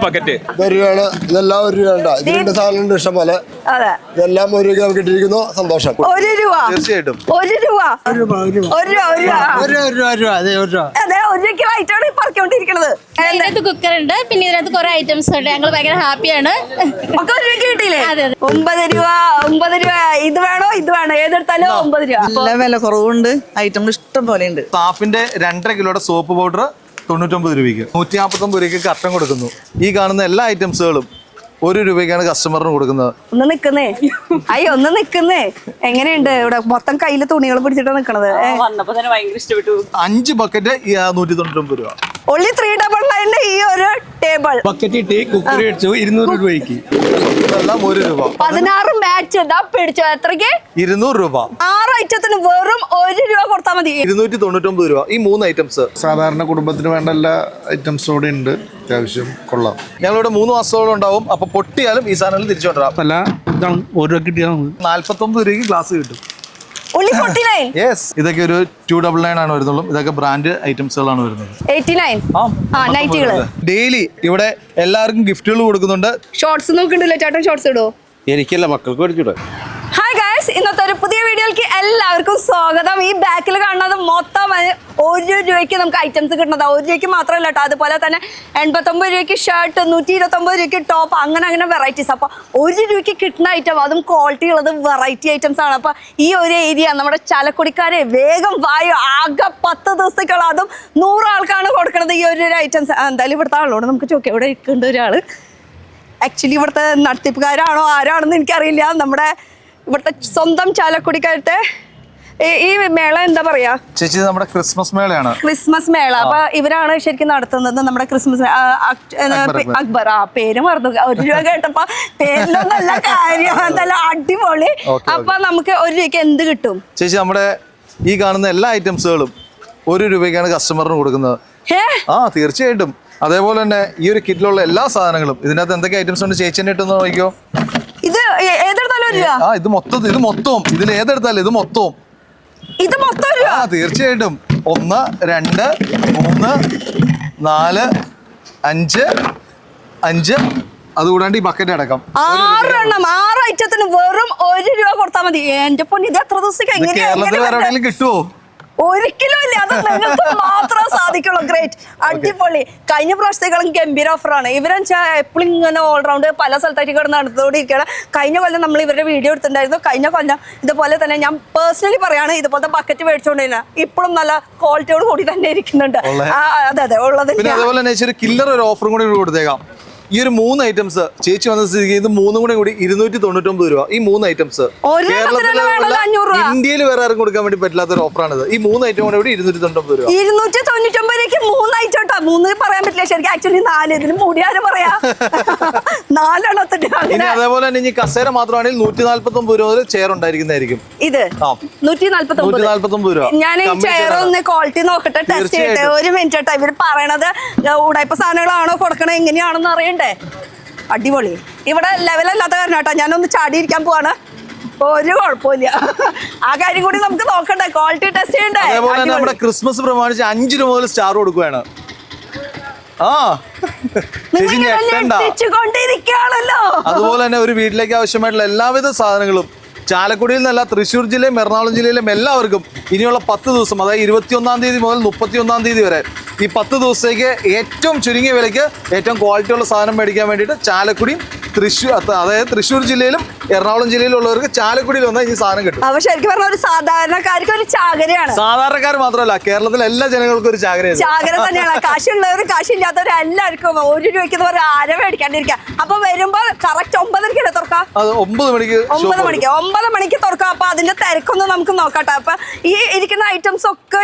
പക്കറ്റ് ഒരു രൂപ തീർച്ചയായിട്ടും ഒരു രൂപ ഐറ്റമാണ് പറക്കൊണ്ടിരിക്കുന്നത്. ഇതിനകത്ത് കുക്കർ ഉണ്ട്, പിന്നെ ഇതിനകത്ത് കുറെ ഐറ്റംസ് ഉണ്ട്. ഞങ്ങൾ ഭയങ്കര ഹാപ്പിയാണ്. ഒക്കെ ഒരു രൂപ കിട്ടിയില്ലേ? 9 രൂപ 9 രൂപ. ഇത് വേണോ ഇത് വേണോ ഏതെടുത്താലും 9 രൂപ. നല്ല വില കുറവുണ്ട്, ഐറ്റം ഇഷ്ടം പോലെ ഉണ്ട്. സാഫിന്റെ 2.5 കിലോയുടെ സോപ്പ് പൗഡർ 99 രൂപയ്ക്ക്, 149 രൂപയ്ക്ക് കർട്ടൻ കൊടുക്കുന്നു. ഈ കാണുന്ന എല്ലാ ഐറ്റംസുകളും 1 രൂപയ്ക്കാണ് കസ്റ്റമറിന് കൊടുക്കുന്നത്. ഒന്ന് നിക്കുന്നേ എങ്ങനെയുണ്ട്? ഇവിടെ മൊത്തം കയ്യില് തുണികൾ പിടിച്ചിട്ടാ നിക്കണത്. 5 ബക്കറ്റ് 199 രൂപ. only 399 ഈ ഒരു ടേബിൾ. ബക്കറ്റ് ഇട്ട് കുക്കർ അടിച്ചു 200 രൂപയ്ക്ക്. ഇതെല്ലാം 1 രൂപ. 16 മാച്ച് പിടിച്ചോ. എത്രയ്ക്ക്? 200 രൂപ. 6 ഐറ്റത്തിന് വെറും 1 രൂപ കൊടുത്താൽ മതി. 299 രൂപ. ഈ 3 ഐറ്റംസ് സാധാരണ കുടുംബത്തിന് വേണ്ട എല്ലാ ഐറ്റംസും ഇവിടെ ഉണ്ട്. അത്യാവശ്യം കൊള്ളാം. ഞങ്ങളിവിടെ 3 മാസത്തോളം ഉണ്ടാവും. അപ്പൊ പൊട്ടിയാലും ഈ സാധനങ്ങൾ തിരിച്ചു കൊണ്ടുവരാം. അല്ല ഇതാണ് 1 രൂപ കിട്ടിയാൽ 49 രൂപയ്ക്ക് ഗ്ലാസ് കിട്ടും. only 49. യെസ്, ഇതൊക്കെ ഒരു 299 ആണ് വരുന്നുള്ളൂ. ഇതൊക്കെ ബ്രാൻഡ് ഐറ്റംസുകളാണ് വരുന്നത്. 89 നൈറ്റികള്. ഡെയിലി ഇവിടെ എല്ലാവർക്കും ഗിഫ്റ്റുകൾ കൊടുക്കുന്നുണ്ട്. ഷോർട്സ് നോക്കണ്ടല്ലോ ചേട്ടൻ. ഷോർട്സ് ഇടോ? എനിക്കല്ല, മക്കൾക്ക് മേടിച്ചൂടെ. ഹായ് ഗൈസ്, ഇന്നത്തെ ഒരു പുതിയ വീഡിയോയിലേക്ക് എല്ലാവർക്കും സ്വാഗതം. ഈ ബാക്കിൽ കാണുന്നത് മൊത്തം 1 രൂപയ്ക്ക് നമുക്ക് ഐറ്റംസ് കിട്ടുന്നത്. 1 രൂപയ്ക്ക് മാത്രമല്ല കേട്ടോ, അതുപോലെ തന്നെ 89 രൂപയ്ക്ക് ഷർട്ട്, 129 രൂപയ്ക്ക് ടോപ്പ്, അങ്ങനെ വെറൈറ്റീസ്. അപ്പോൾ 1 രൂപയ്ക്ക് കിട്ടുന്ന ഐറ്റം, അതും ക്വാളിറ്റി ഉള്ളത് വെറൈറ്റി ഐറ്റംസ് ആണ്. അപ്പോൾ ഈ ഒരു ഏരിയ നമ്മുടെ ചാലക്കുടിക്കാരെ വേഗം വായോ. ആകെ 10 ദിവസത്തേക്കുള്ള, അതും 100 ആൾക്കാണ് കൊടുക്കുന്നത് ഈ ഒരു ഐറ്റംസ്. എന്തായാലും ഇവിടുത്തെ ആളോട് നമുക്ക് ചോദിക്കാം. ഇവിടെ ഇരിക്കേണ്ട ഒരാൾ ആക്ച്വലി ഇവിടുത്തെ നടത്തിപ്പുകാരാണോ ആരാണെന്ന് എനിക്കറിയില്ല. നമ്മുടെ ഇവിടുത്തെ സ്വന്തം ചാലക്കുടിക്കാരത്തെ ഈ മേള എന്താ പറയാ ചേച്ചി? നമ്മുടെ ക്രിസ്മസ് മേളയാണ്. ക്രിസ്മസ് മേള. അപ്പൊ ഇവരാണ് ശരിക്കും നടത്തുന്നത് നമ്മുടെ ക്രിസ്മസ്. അക്ബർ. പേര് മറന്നു. 1 രൂപ കേട്ടപ്പോ പേരിലൊന്നല്ല കാര്യം. നല്ല അടിപൊളി. അപ്പൊ നമുക്ക് 1 രൂപയ്ക്ക് എന്ത് കിട്ടും ചേച്ചി? നമ്മുടെ ഈ കാണുന്ന എല്ലാ ഐറ്റംസുകളും 1 രൂപയ്ക്കാണ് കസ്റ്റമറിന് കൊടുക്കുന്നത്. തീർച്ചയായിട്ടും. അതേപോലെ തന്നെ ഈ ഒരു കിറ്റിലുള്ള എല്ലാ സാധനങ്ങളും, ഇതിനകത്ത് എന്തൊക്കെ ഐറ്റംസ് ഉണ്ട് ചേച്ചി തന്നെ ഇട്ടെന്ന് നോക്കിയോ. ഇത് ഏതെടുത്താലും 1 രൂപ. ഇത് മൊത്തം ഇതിൽ ഏതെടുത്താലും ഇത് മൊത്തം തീർച്ചയായിട്ടും. 1 2 3 4 5 5 അതുകൂടാണ്ട് ഈ ബക്കറ്റ് അടക്കം 6 എണ്ണം. 6 ഐറ്റത്തിന് വെറും 1 രൂപ കൊടുത്താൽ മതി. എന്റെ പൊന്നി, ഇത് എത്ര ദിവസത്തേക്ക് കേരളത്തിൽ വേറെ എവിടെയെങ്കിലും കിട്ടുമോ? ഒരിക്കലും ഇല്ല. അത് നിങ്ങൾക്ക് മാത്രമേ സാധിക്കുള്ളൂ. ഗ്രേറ്റ്, അടിപൊളി. കഴിഞ്ഞ പ്രാവശ്യത്തേക്കാളും ഗംഭീര ഓഫറാണ്. ഇവരെച്ചാൽ എപ്പോഴും ഇങ്ങനെ ഓൾറൗണ്ട് പല സ്ഥലത്തായിട്ട് കിടന്ന് നടന്നുകൊണ്ടിരിക്കുകയാണ്. കഴിഞ്ഞ കൊല്ലം നമ്മൾ ഇവരുടെ വീഡിയോ എടുത്തിട്ടുണ്ടായിരുന്നു. കഴിഞ്ഞ കൊല്ലം ഇതുപോലെ തന്നെ ഞാൻ പേഴ്സണലി പറയാണ്, ഇതുപോലത്തെ ബക്കറ്റ് മേടിച്ചുകൊണ്ടിരുന്ന ഇപ്പോഴും നല്ല ക്വാളിറ്റിയോട് കൂടി തന്നെ ഇരിക്കുന്നുണ്ട്. അതെ ഉള്ളത്. പിന്നെ അതുപോലെ തന്നെ ഒരു കില്ലർ ഒരു ഓഫറും കൂടി കൊടുത്തേക്കാം. ഈ ഒരു 3 ഐറ്റംസ് ചേച്ചി വന്ന സ്ഥിതിക്ക് ഇത് 3 കൂടി 299 രൂപ. ഈ 3 ഐറ്റംസ് ഇന്ത്യയിൽ വേറെ ആരും കൊടുക്കാൻ വേണ്ടി പറ്റാത്ത ഒരു ഓഫറാണിത്. ഈ 3 ഐറ്റം കൂടെ 299 രൂപ. 299 രൂപയ്ക്ക് 3 ഐറ്റം കേട്ടോ. 3 പറയാൻ പറ്റില്ല ശരിക്കും. ആക്ച്വലി 4. ഇതിന് മൂടിയാലും പറയാ 4 എണ്ണത്തിന്റെ. ഇനി അതേപോലെ തന്നെ ഇനി കസേര മാത്രമാണെങ്കിൽ 149 രൂപ മുതൽ ചെയർ ഉണ്ടായിരിക്കുന്നതായിരിക്കും. ഇത് 149 രൂപ. ഞാൻ ഈ ചെയർ ഒന്ന് ക്വാളിറ്റി നോക്കട്ടെ, ടെസ്റ്റ് ചെയ്യട്ടെ. 1 മിനിറ്റ് കേട്ടോ. ഇവർ പറയണത് ഉടായ്പ സാധനങ്ങളാണോ കൊടുക്കണത് എങ്ങനെയാണെന്ന് അറിയണ്ടേ. അടിപൊളി. ഇവിടെ ലെവലല്ലാത്ത കാരണം കേട്ടോ ഞാനൊന്ന് ചാടിയിരിക്കാൻ പോവാണ്. ഒരു കുഴപ്പമില്ല. ആ കാര്യം കൂടി നമുക്ക് നോക്കണ്ടേ, ക്വാളിറ്റി ടെസ്റ്റ് ചെയ്യണ്ടേ. അതേപോലെ തന്നെ നമ്മുടെ ക്രിസ്മസ് പ്രമാണിച്ച് 5 രൂപ മുതൽ സ്റ്റാർ കൊടുക്കുകയാണ്. അതുപോലെ തന്നെ ഒരു വീട്ടിലേക്ക് ആവശ്യമായിട്ടുള്ള എല്ലാവിധ സാധനങ്ങളും ചാലക്കുടിയിൽ നിന്നല്ല, തൃശ്ശൂർ ജില്ലയും എറണാകുളം ജില്ലയിലും എല്ലാവർക്കും ഇനിയുള്ള 10 ദിവസം, അതായത് 21-ാം തീയതി മുതൽ 31-ാം തീയതി വരെ ഈ 10 ദിവസത്തേക്ക് ഏറ്റവും ചുരുങ്ങിയ വിലയ്ക്ക് ഏറ്റവും ക്വാളിറ്റി ഉള്ള സാധനം മേടിക്കാൻ വേണ്ടിയിട്ട് ചാലക്കുടി, തൃശ്ശൂർ, അതായത് തൃശ്ശൂർ ജില്ലയിലും എറണാകുളം ജില്ലയിലുള്ളവർക്ക് ചാലക്കുടിയിൽ വന്നാൽ ഈ സാധനം കിട്ടും. അപ്പൊ ശരിക്കും പറഞ്ഞ ഒരു സാധാരണക്കാർക്ക് ഒരു ചാകരയാണ്. സാധാരണക്കാർ മാത്രമല്ല, കേരളത്തിലെ എല്ലാ ജനങ്ങൾക്കും ഒരു ചാകര തന്നെയാണ്. കാശുള്ളവരും കാശില്ലാത്തവരും എല്ലാവർക്കും 1 രൂപയ്ക്ക് ആരെ മേടിക്കാണ്ടിരിക്കുക. അപ്പൊ വരുമ്പോ കറക്റ്റ് 9 തുറക്കാം. 9 മണിക്ക് തുറക്കാം. അപ്പൊ അതിന്റെ തിരക്കൊന്നും നമുക്ക് നോക്കട്ടെ. അപ്പൊ ഈ ഇരിക്കുന്ന ഐറ്റംസ് ഒക്കെ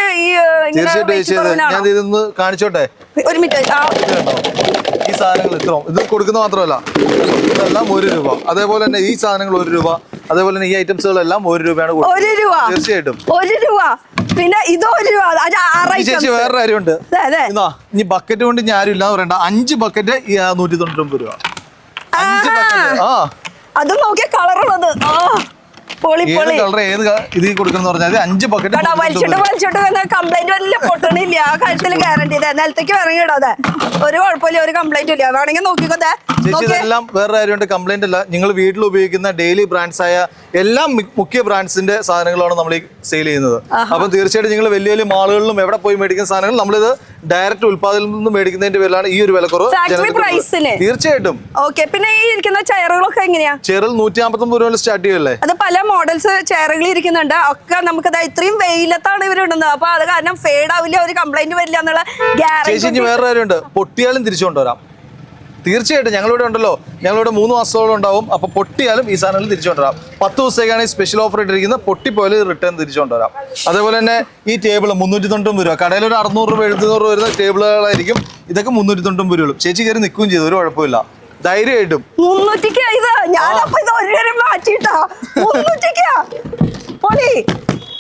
ഞാൻ ഇതൊന്ന് കാണിച്ചോട്ടെ. 1 മിനിറ്റ്. ഈ സാധനങ്ങൾ ഇത് കൊടുക്കുന്ന മാത്രമല്ല, ഇതെല്ലാം 1 രൂപ. അതേപോലെ തന്നെ ഈ സാധനങ്ങൾ 1 രൂപ. അതേപോലെ തന്നെ ഈ ഐറ്റംസുകളെല്ലാം 1 രൂപയാണ്. 1 രൂപ തീർച്ചയായിട്ടും 1 രൂപ. പിന്നെ ഇത് 1 രൂപ. ചേച്ചി വേറൊരു കാര്യമുണ്ട്. ഇനി ബക്കറ്റ് കൊണ്ട് ഞാൻ ആരും ഇല്ലാന്ന് പറയണ്ട. 5 ബക്കറ്റ് 199 രൂപ. 5 ബക്കറ്റ്. അത് നോക്കിയ കളറുള്ളത് പൊളി ഏത് പൊളി കളർ ഏത് ഇതിൽ കൊടുക്കണം പറഞ്ഞാൽ 5 ബക്കറ്റ് വലിച്ചിട്ട് കംപ്ലൈന്റ് വന്നില്ല, പൊട്ടണില്ല, ആ കാര്യത്തിൽ ഗ്യാരണ്ടി. നിലത്തേക്ക് ഇറങ്ങിയിടോ, അതെ ഒരു കുഴപ്പമില്ല, ഒരു കംപ്ലൈന്റ് ഇല്ല. വേണമെങ്കിൽ നോക്കിക്കോ. ചേച്ചി ഇതെല്ലാം വേറെ കാര്യമുണ്ട്, കംപ്ലൈന്റ് അല്ല. നിങ്ങൾ വീട്ടിൽ ഉപയോഗിക്കുന്ന ഡെയിലി ബ്രാൻഡ്സ് ആയ എല്ലാ മുഖ്യ ബ്രാൻഡ്സിന്റെ സാധനങ്ങളാണ് നമ്മൾ ഈ സെയിൽ ചെയ്യുന്നത്. അപ്പൊ തീർച്ചയായിട്ടും നിങ്ങൾ വലിയ വലിയ മാളുകളിലും എവിടെ പോയി മേടിക്കുന്ന സാധനങ്ങൾ നമ്മളിത് ഡയറക്റ്റ് ഉൽപ്പാദനത്തിൽ നിന്ന് മേടിക്കുന്നതിന്റെ പേരിലാണ് ഈ ഒരു വിലക്കുറവ്. തീർച്ചയായിട്ടും. ഓക്കെ, പിന്നെ ഈ ഇരിക്കുന്ന ചെയറുകളൊക്കെ എങ്ങനെയാ? ചെയറിൽ 159 രൂപ സ്റ്റാർട്ട് ചെയ്യല്ലേ? അത് പല മോഡൽസ് ചെയറുകൾ ഇരിക്കുന്നുണ്ട്. ഒക്കെ നമുക്ക് ഇത്രയും വെയിലത്താണ് ഇവരിടുന്നത്, അപ്പൊ അത് കാരണം ഫേഡ് ആവില്ല, ഒരു കംപ്ലൈന്റ് വരില്ല എന്നുള്ള ഗ്യാരണ്ടി. ചേച്ചി വേറെ കാര്യമുണ്ട്, പൊട്ടിയാലും തിരിച്ചു കൊണ്ടുവരാം. തീർച്ചയായിട്ടും ഞങ്ങളിവിടെ ഉണ്ടല്ലോ, ഞങ്ങളിവിടെ 3 മാസത്തോളം ഉണ്ടാവും. അപ്പൊ പൊട്ടിയാലും ഈ സാധനങ്ങൾ തിരിച്ചു കൊണ്ടുവരാം. 10 ദിവസത്തേക്കാണ് ഈ സ്പെഷ്യൽ ഓഫർ ഇട്ടിരിക്കുന്നത്. പൊട്ടിപ്പോയാലും റിട്ടേൺ തിരിച്ചു കൊണ്ടുവരാം. അതേപോലെ തന്നെ ഈ ടേബിൾ 390 രൂപ, കടയിൽ ഒരു 600 രൂപ 700 രൂപ വരുന്ന ടേബിളുകളായിരിക്കും. ഇതൊക്കെ 390 രൂപ. ചേച്ചി കയറി നിൽക്കുകയും ചെയ്തു, ഒരു കുഴപ്പമില്ല, ധൈര്യമായിട്ടും. 300 ഞാനപ്പോ ഇത് ഒരു മാറ്റിട്ടാ 300 പൊളി.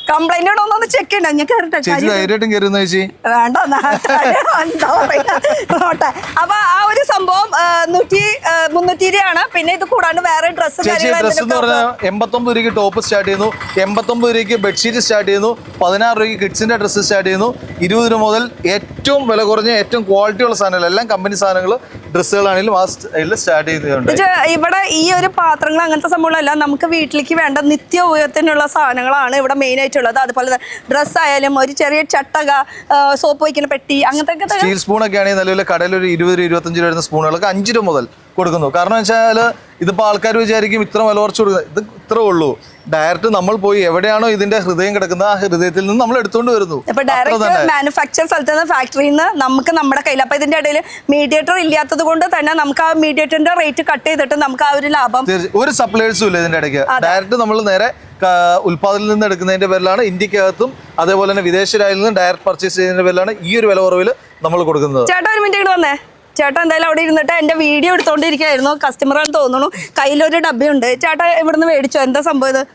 കംപ്ലൈന്റ് ഒന്ന് ചെക്ക് ചെയ്യണ്ട, ഞാൻ കേറട്ടെ. ചേച്ചി ധൈര്യമായിട്ടും കയറുന്ന ചേച്ചി വേണ്ട, എന്താ പറയാ. അപ്പൊ ആ ഒരു സംഭവം 300 ആണ്. പിന്നെ ഇത് കൂടാണ്ട് വേറെ ഡ്രസ്സ് ചേച്ചി ഡ്രസ് എന്ന് പറഞ്ഞാൽ 89 രൂപയ്ക്ക് ടോപ്പ് സ്റ്റാർട്ട് ചെയ്യുന്നു, 89 രൂപയ്ക്ക് ബെഡ്ഷീറ്റ് സ്റ്റാർട്ട് ചെയ്യുന്നു, 16 രൂപയ്ക്ക് കിഡ്സിന്റെ ഡ്രസ്സ് സ്റ്റാർട്ട് ചെയ്യുന്നു, 20 രൂപ മുതൽ ഏറ്റവും വില കുറഞ്ഞ ഏറ്റവും ക്വാളിറ്റി ഉള്ള സാധനങ്ങൾ, എല്ലാം കമ്പനി സാധനങ്ങൾ ഡ്രസ്സുകളാണെങ്കിലും ആ സ്റ്റാർട്ട് ചെയ്യുന്നുണ്ട്. ഇവിടെ ഈ ഒരു പാത്രങ്ങൾ അങ്ങനത്തെ സംഭവങ്ങളെല്ലാം നമുക്ക് വീട്ടിലേക്ക് വേണ്ട നിത്യ ഉപയോഗത്തിനുള്ള സാധനങ്ങളാണ് ഇവിടെ മെയിൻ ആയിട്ടുള്ളത്. അതുപോലെ ഡ്രസ്സ് ആയാലും ഒരു ചെറിയ ചട്ടക, സോപ്പ് വയ്ക്കുന്ന പെട്ടി, അങ്ങനത്തെ സ്റ്റീൽ സ്പൂൺ ഒക്കെ ആണെങ്കിൽ നിലവിലെ കടയിൽ ഒരു 20-25 രൂപ വരുന്ന സ്പൂണുകളൊക്കെ 5 രൂപ മുതൽ കൊടുക്കുന്നു. കാരണം വെച്ചാൽ ഇതിപ്പോൾ ആൾക്കാർ വിചാരിക്കും ഇത്ര വില കുറച്ച് കൊടുക്കുന്നത്, ഇത് ഇത്രേ ഉള്ളൂ. ഡയറക്റ്റ് നമ്മൾ പോയി എവിടെയാണോ ഇതിന്റെ ഹൃദയം കിടക്കുന്നത് ആ ഹൃദയത്തിൽ നിന്ന് നമ്മൾ എടുത്തുകൊണ്ട് വരുന്നു. ഇപ്പൊ ഡയറക്റ്റ് മാനുഫാക്ചർ സ്ഥലത്ത് നിന്ന് ഫാക്ടറിയിൽ നിന്ന് നമുക്ക് നമ്മുടെ കയ്യിൽ. അപ്പൊ ഇതിന്റെ ഇടയിൽ മീഡിയേറ്റർ ഇല്ലാത്തത് കൊണ്ട് തന്നെ നമുക്ക് ആ മീഡിയേറ്ററിന്റെ റേറ്റ് കട്ട് ചെയ്തിട്ട് നമുക്ക് ആ ഒരു ലാഭം. ഒരു സപ്ലൈസും ഇല്ല ഇതിന്റെ ഇടയ്ക്ക്. ഡയറക്റ്റ് നമ്മൾ നേരെ ഉൽപ്പാദനത്തിൽ നിന്ന് എടുക്കുന്നതിന്റെ പേരിലാണ്, ഇന്ത്യക്കകത്തും അതേപോലെ തന്നെ വിദേശ രാജ്യങ്ങളിൽ നിന്ന് ഡയറക്റ്റ് പർച്ചേസ് ചെയ്യുന്നതിന്റെ പേരിലാണ് ഈ ഒരു വില കുറവിൽ നമ്മൾ കൊടുക്കുന്നത്. ചേട്ടാ ഒരു മിനിറ്റ് വന്നേ. ചേട്ടാ എന്തായാലും അവിടെ ഇരുന്നിട്ട് എന്റെ വീഡിയോ എടുത്തോണ്ടിരിക്കുകയായിരുന്നു. കസ്റ്റമറാണെന്ന് തോന്നുന്നു, കയ്യിലൊരു ഡബ്ബയുണ്ട്. ചേട്ടാ ഇവിടുന്ന് മേടിച്ചോ? എന്താ സംഭവം?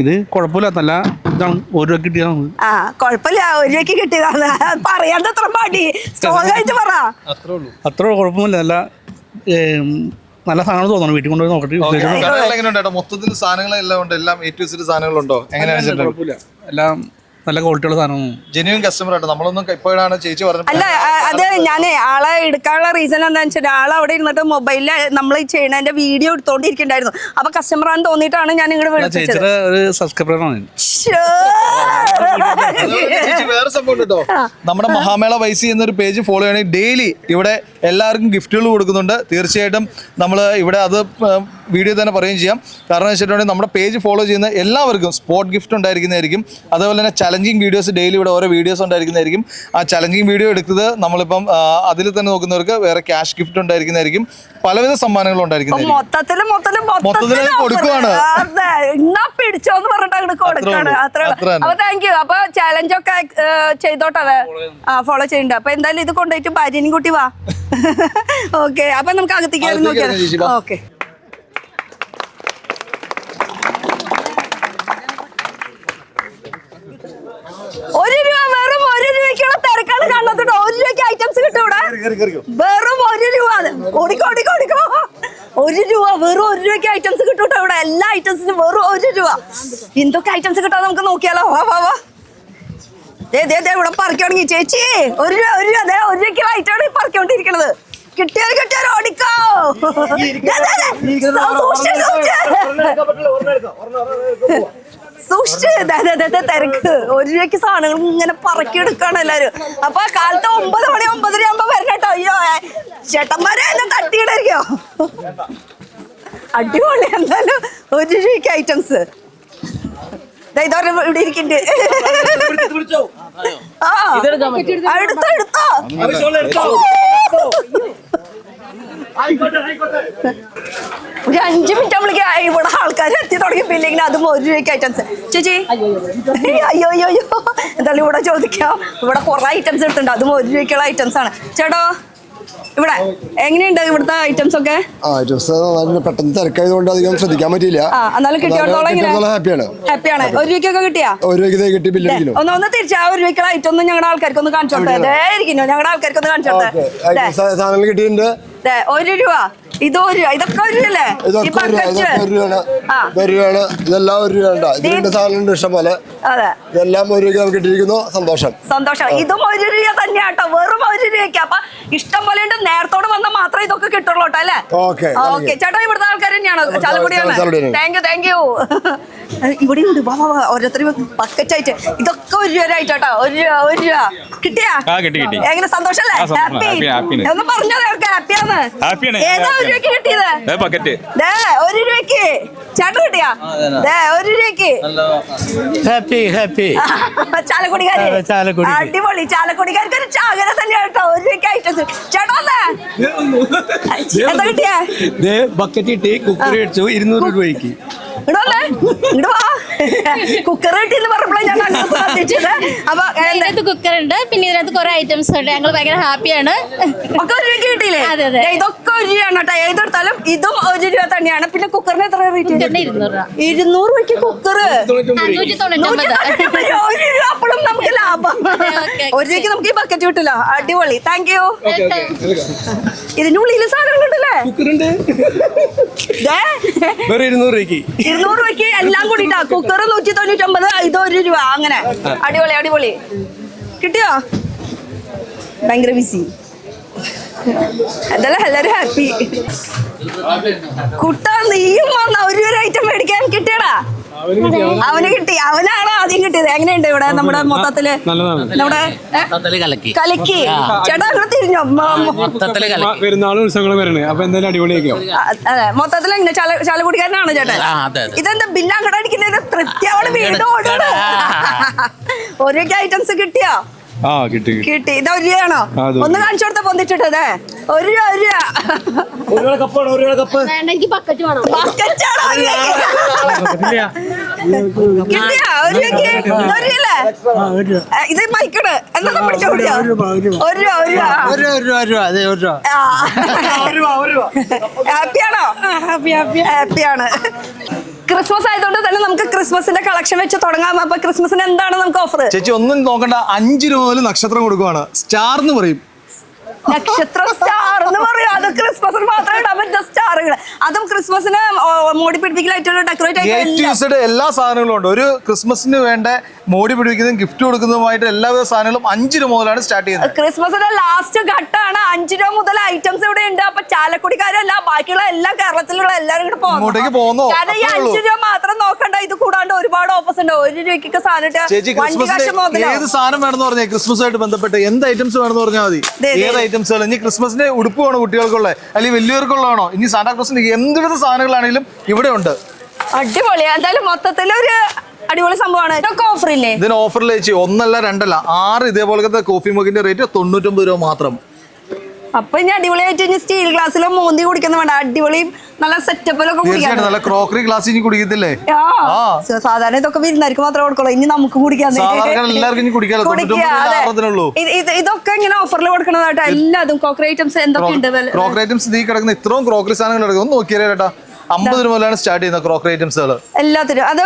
ഇത് കുഴപ്പമില്ല, നല്ല ഇതാണ്. 1 രൂപ കിട്ടിയതാണ്. ആ കുഴപ്പമില്ല, 1 രൂപയ്ക്ക് കിട്ടിയതാണ്. പറയാണ്ട് അത്ര മടി, സ്ട്രോങ് ആയിട്ട് പറ. അത്ര കുഴപ്പമില്ല, നല്ല സാധനം തോന്നണം. വീട്ടിൽ കൊണ്ടുപോയി നോക്കട്ടെ. മൊത്തത്തിൽ സാധനങ്ങളെല്ലാം ഉണ്ട്, എല്ലാം A to Z സാധനങ്ങളുണ്ടോ? എങ്ങനെയാണ്? കുഴപ്പമില്ല, എല്ലാം നല്ല ക്വാളിറ്റിയുള്ള സാധനമാണ്. ജെന്യൂൻ കസ്റ്റമർ ആയിട്ട് നമ്മളൊന്നും ഇപ്പോഴാണ് ചേച്ചി പറഞ്ഞത്. അല്ല അത് ഞാനേ ആളെ എടുക്കാനുള്ള റീസൺ എന്താണെന്ന് വെച്ചാൽ ആളെ അവിടെ ഇരുന്നിട്ട് മൊബൈലിൽ നമ്മൾ ചെയ്യണതിന്റെ വീഡിയോ എടുത്തോണ്ടിരിക്കണ്ടായിരുന്നു. അപ്പൊ കസ്റ്റമർ ആണെന്ന് തോന്നിയിട്ടാണ് ഞാൻ ഇങ്ങോട്ട് വിളിച്ചത്. ഒരു സബ്സ്ക്രൈബറാണ്. ചേച്ചി വേറെ സംഭവം കേട്ടോ, നമ്മുടെ മഹാമേള വൈസി എന്നൊരു പേജ് ഫോളോ ചെയ്യണമെങ്കിൽ ഡെയിലി ഇവിടെ എല്ലാവർക്കും ഗിഫ്റ്റുകൾ കൊടുക്കുന്നുണ്ട്. തീർച്ചയായിട്ടും നമ്മൾ ഇവിടെ അത് വീഡിയോ തന്നെ പറയുകയും ചെയ്യാം. കാരണം വെച്ചിട്ടുണ്ടെങ്കിൽ നമ്മുടെ പേജ് ഫോളോ ചെയ്യുന്ന എല്ലാവർക്കും സ്പോട്ട് ഗിഫ്റ്റ് ഉണ്ടായിരിക്കുന്നതായിരിക്കും. അതേപോലെ തന്നെ ചലഞ്ചിങ് വീഡിയോസ് ഡെയിലി ഇവിടെ ഓരോ വീഡിയോസ് ഉണ്ടായിരിക്കുന്നതായിരിക്കും. ആ ചലഞ്ചിങ് വീഡിയോ എടുത്തത് നമ്മളിപ്പം അതിൽ തന്നെ നോക്കുന്നവർക്ക് വേറെ ക്യാഷ് ഗിഫ്റ്റ് ഉണ്ടായിരിക്കുന്നതായിരിക്കും. പലവിധ സമ്മാനങ്ങളും ഉണ്ടായിരിക്കുന്നതായിരിക്കും. മൊത്തത്തിൽ കൊടുക്കുവാണ്. പിടിച്ചോന്ന് പറഞ്ഞിട്ട് കൊടുക്കാണ്. അപ്പൊ താങ്ക് യു. അപ്പൊ ചാലഞ്ച് ഒക്കെ ചെയ്തോട്ടെ, ഫോളോ ചെയ്യണ്ട. അപ്പൊ എന്തായാലും ഇത് കൊണ്ടുപോയിട്ട് ഭാര്യനും കൂട്ടി വാ. ഓക്കെ, അപ്പൊ നമുക്ക് അകത്തേക്ക് നോക്കിയാലോ? ഓക്കെ. ഒരു രൂപ, വെറും 1 രൂപയ്ക്കുള്ള തിരക്കാണ് കാണുന്നത്. 1 രൂപയ്ക്ക് ഐറ്റംസ് കിട്ടും ഇവിടെ. വെറും 1 രൂപ. ഓടിക്കോ 1 രൂപ, വെറും 1 രൂപയ്ക്ക് ഐറ്റംസ് കിട്ടും ഇവിടെ. എല്ലാ ഐറ്റംസിനും വെറും 1 രൂപ. എന്തൊക്കെ ഐറ്റംസ് കിട്ടാൻ നമുക്ക് നോക്കിയാലോ? വാ. ഇവിടെ പറിക്കണമെങ്കിൽ ചേച്ചി 1 രൂപ 1 രൂപയ്ക്കുള്ള ഐറ്റമാണ് പറിക്കൊണ്ടിരിക്കണത്. കിട്ടിയാൽ ഓടിക്കോ. സൂക്ഷിച്ച് തിരക്ക്. 1 രൂപയ്ക്ക് സാധനങ്ങൾ ഇങ്ങനെ പറക്കിയെടുക്കാണ് എല്ലാരും. അപ്പൊ കാലത്ത് 9 മണി 9:30 ആകുമ്പോ വരണട്ടോ. അയ്യോ ചേട്ടന്മാരെ എന്നെ തട്ടിയിടരിക്കോ? അടിപൊളി. എന്തായാലും 1 രൂപയ്ക്ക് ഐറ്റംസ് ഇവിടെ ഇരിക്കുന്നുണ്ട്. എടുത്തോ. ഒരു 5 മിനിറ്റ് നമ്മളേക്ക് ഇവിടെ ആൾക്കാർ എത്തി തുടങ്ങി. ബില്ലിങ്ങിന് അതും 1 രൂപയ്ക്ക് ഐറ്റംസ്. ചേച്ചി അയ്യോ എന്തായാലും ഇവിടെ ചോദിക്കാം. ഇവിടെ കുറെ ഐറ്റംസ് എടുത്തിട്ടുണ്ട്, അതും 1 രൂപയ്ക്കുള്ള ഐറ്റംസ് ആണ്. ചേട്ടോ ഇവിടെ എങ്ങനെയുണ്ട് ഇവിടുത്തെ ഐറ്റംസ് ഒക്കെ? പെട്ടെന്ന് തിരക്കായതുകൊണ്ട് അധികം ശ്രദ്ധിക്കാൻ പറ്റില്ല. എന്നാലും കിട്ടിയോടത്തോളം ഹാപ്പിയാണ്. 1 രൂപയ്ക്കൊക്കെ കിട്ടിയാ? 1 രൂപയ്ക്ക് കിട്ടി. ബില്ലിങ്ങിലും ഒന്ന് തിരിച്ചാ 1 രൂപയ്ക്കുള്ള ഐറ്റം ഒന്നും ഞങ്ങളുടെ ആൾക്കാർക്ക് ഒന്ന് കാണിച്ചോട്ടെ. ഞങ്ങളുടെ ആൾക്കാർക്ക് ഒന്ന് കാണിച്ചോട്ടെ. സാധനങ്ങൾ കിട്ടിയിട്ടുണ്ട്. 1 രൂപ ഇതൊക്കെ ഒരു അല്ലേ? ഈ ബക്കറ്റ് ഒരു രൂപയാണ്. ഇതെല്ലാം ഒരു രൂപ. ഇതിന്റെ സാധനം ഇഷ്ടം പോലെ. അതെ, ഇതെല്ലാം ഒരു രൂപ നമുക്ക് ഇട്ടിരിക്കുന്നു. സന്തോഷം. ഇതും ഒരു രൂപ തന്നെയാട്ടോ, വെറും ഒരു രൂപയ്ക്ക്. അപ്പൊ ഇഷ്ടം പോലെ ഉണ്ട്. നേരത്തോട് വന്നാൽ മാത്രമേ ഇതൊക്കെ കിട്ടുള്ളൂ കേട്ടോ അല്ലേ? ഓക്കെ. ചേട്ടാ ഇവിടുത്തെ ആൾക്കാർ തന്നെയാണോ? ചാലക്കുടിയാണ്. Thank you. ഇവിടെ ഉണ്ട് ഓരോരുത്തർ ബക്കറ്റ് ആയിട്ട്. ഇതൊക്കെ ഒരു രൂപ ആയിട്ടോ. ഒരു രൂപ കിട്ടിയാ? എങ്ങനെ സന്തോഷല്ലേ? ഹാപ്പി എന്ന് പറഞ്ഞാൽ ഹാപ്പിയാണ്. ഏതാ ഒരു രൂപയ്ക്ക് കിട്ടിയത്? ഒരു രൂപയ്ക്ക് ചേട്ടൻ കിട്ടിയാ? ഒരു രൂപയ്ക്ക് ചാലക്കുടിക്കാര് അടിപൊളി. ചാലക്കുടിക്കാർക്ക് ഒരു ചാകര തന്നെയാണ് കേട്ടോ. ഒരു രൂപയ്ക്ക് ഐറ്റംസ്. ചേട്ടാ എന്താ കിട്ടിയാ? ബക്കറ്റ് ഇട്ട് കുക്കറി അടിച്ചു 200 രൂപയ്ക്ക്. കുക്കർ കിട്ടിയെന്ന് പറഞ്ഞപ്പോഴാണ് ഞാൻ ശ്രദ്ധിച്ചത്. അപ്പൊ കുക്കർ ഉണ്ട്, പിന്നെ ഇതിനകത്ത് കുറെ ഐറ്റംസ് ഉണ്ട്. ഞങ്ങൾ ഭയങ്കര ഹാപ്പിയാണ്. ഒക്കെ ഒരു രൂപയ്ക്ക് കിട്ടിയില്ലേ? ഇതൊക്കെ ഒരു രൂപയാണ് കേട്ടോ. ഏതെടുത്താലും ഇതും ഒരു രൂപ തന്നെയാണ്. പിന്നെ കുക്കറിന് എത്ര റേറ്റ്? 200 രൂപയ്ക്ക് കുക്കർ. 199. ഒരു രൂപ അപ്പോഴും നമുക്ക് ലാഭം. ഒരു രൂപയ്ക്ക് നമുക്ക് ഈ ബക്കറ്റ് കിട്ടില്ല. അടിപൊളി. Thank you. ഇതിന്റെ ഉള്ളിൽ സാധനങ്ങളുണ്ടല്ലേ? 200 രൂപയ്ക്ക് 200 രൂപയ്ക്ക് എല്ലാം കൂടിട്ടാ. കുക്കർ 199, ഇത് 1 രൂപ. അങ്ങനെ അടിപൊളി അടിപൊളി. കിട്ടിയോ? ഭയങ്കര ബിസി. എന്തായാലും എല്ലാരും ഹാപ്പി. കുട്ടാ നീയും വന്ന ഒരു ഐറ്റം മേടിക്കാൻ കിട്ടിയടാ? അവന് കിട്ടി. അവനാണ് ആദ്യം കിട്ടിയത്. എങ്ങനെയുണ്ട് ഇവിടെ നമ്മുടെ മൊത്തത്തില്? നമ്മുടെ കലക്കി. ചേട്ടാ അങ്ങനെ തിരിഞ്ഞോ? പെരുന്നാൾ ഉത്സവങ്ങൾ വരണേ. അപ്പൊ എന്തായാലും അടിപൊളിയാക്കോ? അതെ, മൊത്തത്തിൽ എങ്ങനെ ചാലക്കുടിക്കാരനാണ് ചേട്ടൻ? ഇതെന്താ ബില്ല് അങ്ങോട്ട് അടിക്കുന്നത്? തൃപ്തിയോടെ വീട് ഓടുന്നത്. ഒരു ഐറ്റംസ് കിട്ടിയോ? കിട്ടി. ഇത് 1 രൂപയാണോ? ഒന്ന് കാണിച്ചു കൊടുത്ത പൊന്നിച്ചിട്ടത്. 1 രൂപ. 1 രൂപ. എനിക്ക് ബക്കറ്റ് വേണം. കിട്ടിയാ? 1 രൂപയ്ക്ക് ഇത് മൈക്കണ് എന്താ പിടിച്ചോ? 1 രൂപ. ഹാപ്പിയാണോ? ഹാപ്പിയാണ്. ക്രിസ്മസ് ആയതുകൊണ്ട് തന്നെ നമുക്ക് ക്രിസ്മസിന്റെ കളക്ഷൻ വെച്ച് തുടങ്ങാം. അപ്പൊ ക്രിസ്മസിന് എന്താണ് നമുക്ക് ഓഫർ? ചേച്ചി ഒന്നും നോക്കണ്ട, 5 രൂപ മുതൽ നക്ഷത്രം കൊടുക്കുവാണ്. സ്റ്റാർ എന്ന് പറയും. നക്ഷത്രം സ്റ്റാർ എന്ന് പറയും. അത് ക്രിസ്മസിന് മാത്രമേ ഇടാൻ പറ്റുന്ന സ്റ്റാറുകൾ. അതും ക്രിസ്മസിന് മോടി പിടിപ്പിക്കലായിട്ടുള്ള ഡെക്കറേറ്റ് ആയിട്ട് എല്ലാ സാധനങ്ങളും ഉണ്ട്. ഒരു ക്രിസ്മസിന് വേണ്ട മോടി പിടിപ്പിക്കുന്നതും ഗിഫ്റ്റ് കൊടുക്കുന്നതുമായിട്ട് എല്ലാവിധ സാധനങ്ങളും 5 രൂപ മുതലാണ് സ്റ്റാർട്ട് ചെയ്യുന്നത്. ക്രിസ്മസിന്റെ ലാസ്റ്റ് ഘട്ടമാണ്. 5 രൂപ മുതൽ ഐറ്റംസ് ഇവിടെ ഉണ്ട്. അപ്പൊ ചാലക്കുടിക്കാരല്ല, ബാക്കിയുള്ള എല്ലാ കേരളത്തിലുള്ള എല്ലാവരും കൂടെ പോകുന്നു. കാരണം ഈ 5 രൂപ മാത്രം നോക്കണ്ട. ഇത് കൂടാണ്ട് ഒരുപാട് ഓഫേഴ്സ് ഉണ്ട്. 1 രൂപയ്ക്ക് സാധനം ഏത് സാധനം വേണമെന്ന് പറഞ്ഞാൽ ക്രിസ്മസുമായിട്ട് ബന്ധപ്പെട്ട് എന്ത് ഐറ്റംസ് വേണമെന്ന് പറഞ്ഞാൽ മതി. ഏത് ഐറ്റംസുകൾ? ഇനി ക്രിസ്മസിന്റെ ഉടുപ്പ് വേണോ കുട്ടികൾക്കുള്ള, അല്ലെങ്കിൽ വലിയവർക്കുള്ളതാണോ, ഇനി സാന്റാക്ലോസിന്റെ എന്തുവിധ സാധനങ്ങളാണെങ്കിലും ഇവിടെ ഉണ്ട്. അടിപൊളി. എന്തായാലും മൊത്തത്തിലൊരു അടിപൊളി സംഭവമാണ്. ഇതൊക്കെ ഓഫർ ഇല്ലേ? ഇതിന് ഓഫറിൽ വെച്ച് 1 അല്ല 2 അല്ല 6 ഇതേപോലത്തെ കോഫി മഗിന്റെ റേറ്റ് 99 രൂപ മാത്രം. അപ്പൊ ഇനി അടിപൊളിയായിട്ട് ഇനി സ്റ്റീൽ ഗ്ലാസ്സിലോ മോന്തി കുടിക്കുന്ന വേണ്ട. അടിപൊളി നല്ല സെറ്റപ്പിലൊക്കെ കുടിക്കാൻ. നല്ല ക്രോക്കറി ഗ്ലാസ് ഇനി കുടിക്കത്തില്ലേ? സാധാരണ ഇതൊക്കെ വിരുന്നാർക്ക് മാത്രമേ കൊടുക്കുള്ളൂ. ഇനി നമുക്ക് കുടിക്കാൻ. ഇതൊക്കെ ഇങ്ങനെ ഓഫറിൽ കൊടുക്കണതായിട്ട് എല്ലാതും ക്രോക്കറി ഐറ്റംസ് എന്തൊക്കെ ഉണ്ട്? ക്രോക്കറി ഐറ്റംസ് നീ കിടക്കുന്ന ഇത്രയും ക്രോക്കറി സാധനങ്ങൾ ഒന്ന് നോക്കിയാലേ ചേട്ടാ. 50 രൂപ മുതലാണ് സ്റ്റാർട്ട് ചെയ്യുന്നത് ക്രോക്കറി ഐറ്റംസുകൾ എല്ലാത്തിനും. അത്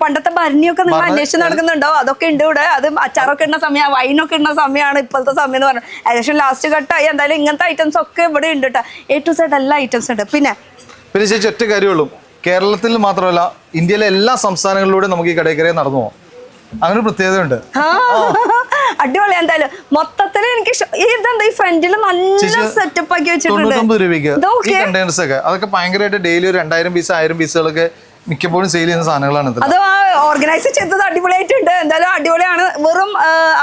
പണ്ടത്തെ ഭരണിയൊക്കെ നിങ്ങൾ അന്വേഷിച്ച് നടക്കുന്നുണ്ടോ? അതൊക്കെ ഉണ്ട് ഇവിടെ. അത് അച്ചാറൊക്കെ ഇടുന്ന സമയം, വൈനൊക്കെ ഇടുന്ന സമയമാണ് ഇപ്പോഴത്തെ സമയം എന്ന് പറഞ്ഞാൽ. ഏകദേശം ലാസ്റ്റ് ഘട്ടമായി. എന്തായാലും ഇങ്ങനത്തെ ഐറ്റംസ് ഒക്കെ ഇവിടെ ഉണ്ട് കേട്ടോ. A to Z എല്ലാ ഐറ്റംസ് ഉണ്ട്. പിന്നെ ചേച്ചി ഒറ്റ കാര്യമുള്ളൂ, കേരളത്തിൽ മാത്രമല്ല ഇന്ത്യയിലെ എല്ലാ സംസ്ഥാനങ്ങളിലൂടെ നമുക്ക് ഈ കടയിൽ നടന്നു പോകാം. അങ്ങനെ പ്രത്യേകതയുണ്ട്. അടിപൊളി. എന്തായാലും മൊത്തത്തിൽ എനിക്ക് ഇതെന്താ ഈ ഫ്രണ്ടിൽ നല്ല സെറ്റപ്പ് ആക്കി വെച്ചിട്ടുണ്ട്. 99 രൂപയ്ക്ക് ഈ കണ്ടെയ്നേഴ്സ് ഒക്കെ. അതൊക്കെ ഭയങ്കരമായിട്ട് ഡെയിലി ഒരു 2000 പീസ് 1000 പീസുകളൊക്കെ മിക്കപ്പോഴും സെയിൽ ചെയ്യുന്ന സാധനങ്ങളാണ്. അത് ഓർഗനൈസ് ചെയ്തത് അടിപൊളിയായിട്ടുണ്ട്. എന്തായാലും അടിപൊളിയാണ്. വെറും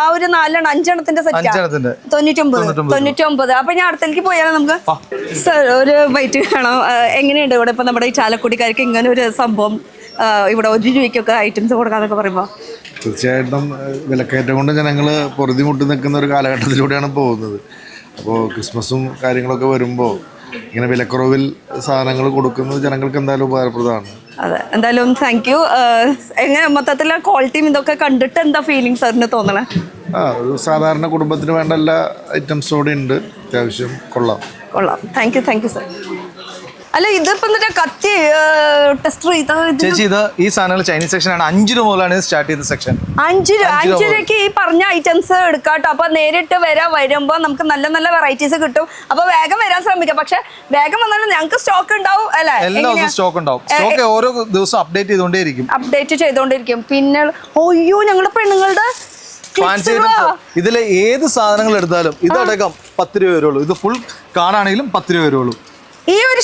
ആ ഒരു 5 സെറ്റ് 99. അപ്പൊ ഞാൻ അടുത്തേക്ക് പോയാലോ നമുക്ക്? സർ ഒരു ബൈറ്റ് കാണാം. എങ്ങനെയുണ്ട് ഇവിടെ ഇപ്പൊ നമ്മുടെ ഈ ചാലക്കുടിക്കാർക്ക് ഇങ്ങനെ ഒരു സംഭവം ഇവിടെ 1 രൂപയ്ക്കൊക്കെ ഐറ്റംസ് കൊടുക്കാന്നൊക്കെ പറയുമ്പോ? തീർച്ചയായിട്ടും വിലക്കയറ്റം കൊണ്ട് ജനങ്ങൾ പൊറുതിമുട്ടി നിൽക്കുന്ന ഒരു കാലഘട്ടത്തിലൂടെയാണ് പോകുന്നത്. അപ്പോൾ ക്രിസ്മസും കാര്യങ്ങളൊക്കെ വരുമ്പോൾ ഇങ്ങനെ വിലക്കുറവിൽ സാധനങ്ങൾ കൊടുക്കുന്നത് ജനങ്ങൾക്ക് എന്തായാലും ഉപകാരപ്രദമാണ്. അതെ, എന്തായാലും താങ്ക് യു. എങ്ങനെ മൊത്തത്തിലുള്ള ക്വാളിറ്റിയും ഇതൊക്കെ കണ്ടിട്ട് എന്താ ഫീലിംഗ് സാറിന് തോന്നണേ? ഒരു സാധാരണ കുടുംബത്തിന് വേണ്ട എല്ലാ ഐറ്റംസും കൂടെ ഉണ്ട്. അത്യാവശ്യം കൊള്ളാം. Thank you sir. അല്ല ഇതിപ്പോ എന്നിട്ട് കത്തി ടെസ്റ്റർ ചേച്ചി ഇത് ഈ സാധനങ്ങൾ ചൈനീസ് സെക്ഷൻ ആണ് 5 രൂപ മുതലാണ് സ്റ്റാർട്ട് ചെയ്ത സെക്ഷൻ. 5 രൂപയ്ക്ക് ഈ പറഞ്ഞ ഐറ്റംസ് എടുക്കാട്ടോ. അപ്പൊ നേരിട്ട് വരുമ്പോ നമുക്ക് നല്ല നല്ല വെറൈറ്റീസ് കിട്ടും. അപ്പൊ വേഗം വരാൻ ശ്രമിക്കാം. പക്ഷെ വേഗം വന്നാലും ഞങ്ങൾക്ക് സ്റ്റോക്ക് ഉണ്ടാവും അല്ലെ? എല്ലാ ദിവസവും സ്റ്റോക്ക് ഉണ്ടാവും. സ്റ്റോക്ക് ഓരോ ദിവസം അപ്ഡേറ്റ് ചെയ്തോണ്ടിരിക്കും. പിന്നെ ഒയ്യോ ഞങ്ങളുടെ പെണ്ണുങ്ങളുടെ ഇതിലെ ഏത് സാധനങ്ങൾ എടുത്താലും ഇതടക്കം 10 രൂപ വരുള്ളൂ. ഇത് ഫുൾ കാണാണെങ്കിലും 10 രൂപ വരുള്ളൂ. ഈ ഒരു